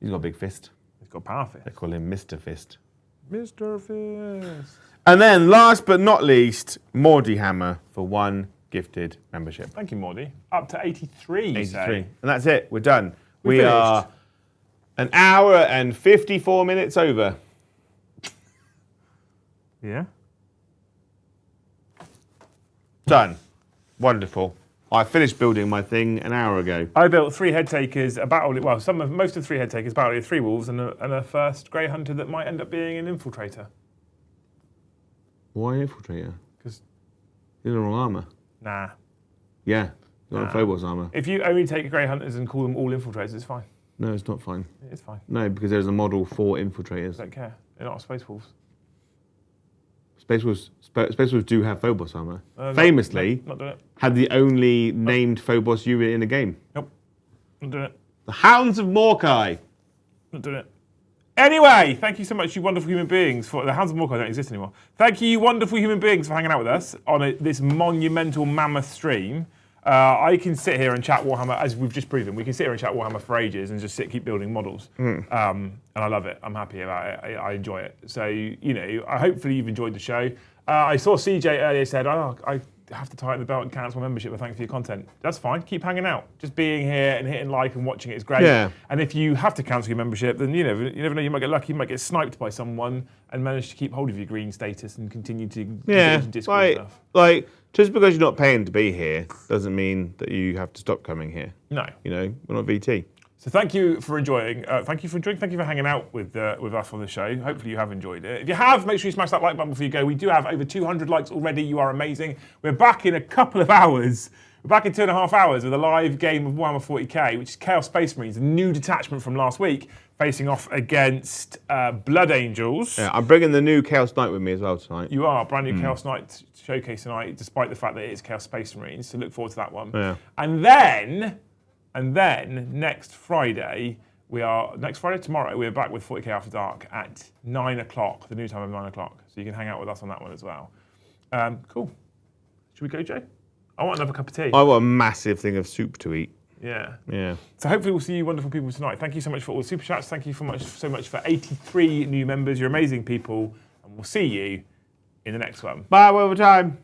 He's got a big fist. He's got a power fist. They call him Mr. Fist. Mr. Fist. And then last but not least, Mordy Hammer for 1 gifted membership. Thank you, Mordy. Up to 83, you 83. say. And that's it. We're done. We We finished. are an hour and 54 minutes over. Yeah. Done. Wonderful. I finished building my thing an hour ago. I built 3 head takers, most of the 3 head takers, battled 3 wolves, and a first grey hunter that might end up being an infiltrator. Why infiltrator? Because You're in the wrong armour. nah. Yeah, you're on Phobos armour. If you only take grey hunters and call them all infiltrators, it's fine. No, it's not fine. It's fine. No, because there's a model for infiltrators. I don't care. They're not space wolves. Space Wolves do have Phobos armour. Famously, Not doing it. had the only named Phobos unit in the game. Nope. Not doing it. The Hounds of Morkai. Not doing it. Anyway, thank you so much, you wonderful human beings. For the Hounds of Morkai don't exist anymore. Thank you, you wonderful human beings, for hanging out with us on this monumental mammoth stream. I can sit here and chat Warhammer, as we've just proven. We can sit here and chat Warhammer for ages and just keep building models. And I love it. I'm happy about it. I enjoy it. So, you know, hopefully you've enjoyed the show. I saw CJ earlier said, I have to tighten the belt and cancel my membership, but thanks for your content. That's fine. Keep hanging out. Just being here and hitting like and watching it is great. Yeah. And if you have to cancel your membership, then you never know, you might get lucky, you might get sniped by someone and manage to keep hold of your green status and continue to engage in Discord and stuff. Like, just because you're not paying to be here doesn't mean that you have to stop coming here. No. You know, we're not VT. So thank you for enjoying. Thank you for hanging out with us on the show. Hopefully you have enjoyed it. If you have, make sure you smash that like button before you go. We do have over 200 likes already. You are amazing. We're back in a couple of hours. We're back in 2.5 hours with a live game of Warhammer 40k, which is Chaos Space Marines, a new detachment from last week, facing off against Blood Angels. Yeah, I'm bringing the new Chaos Knight with me as well tonight. You are brand new Chaos Knight showcase tonight, despite the fact that it is Chaos Space Marines. So look forward to that one. Yeah. And then next Friday, tomorrow, we're back with 40k After Dark at 9 o'clock, the new time of 9 o'clock. So you can hang out with us on that one as well. Cool. Should we go, Jay? I want another cup of tea. I want a massive thing of soup to eat. Yeah. Yeah. So hopefully we'll see you wonderful people tonight. Thank you so much for all the super chats. Thank you so much for 83 new members. You're amazing people. And we'll see you in the next one. Bye, overtime.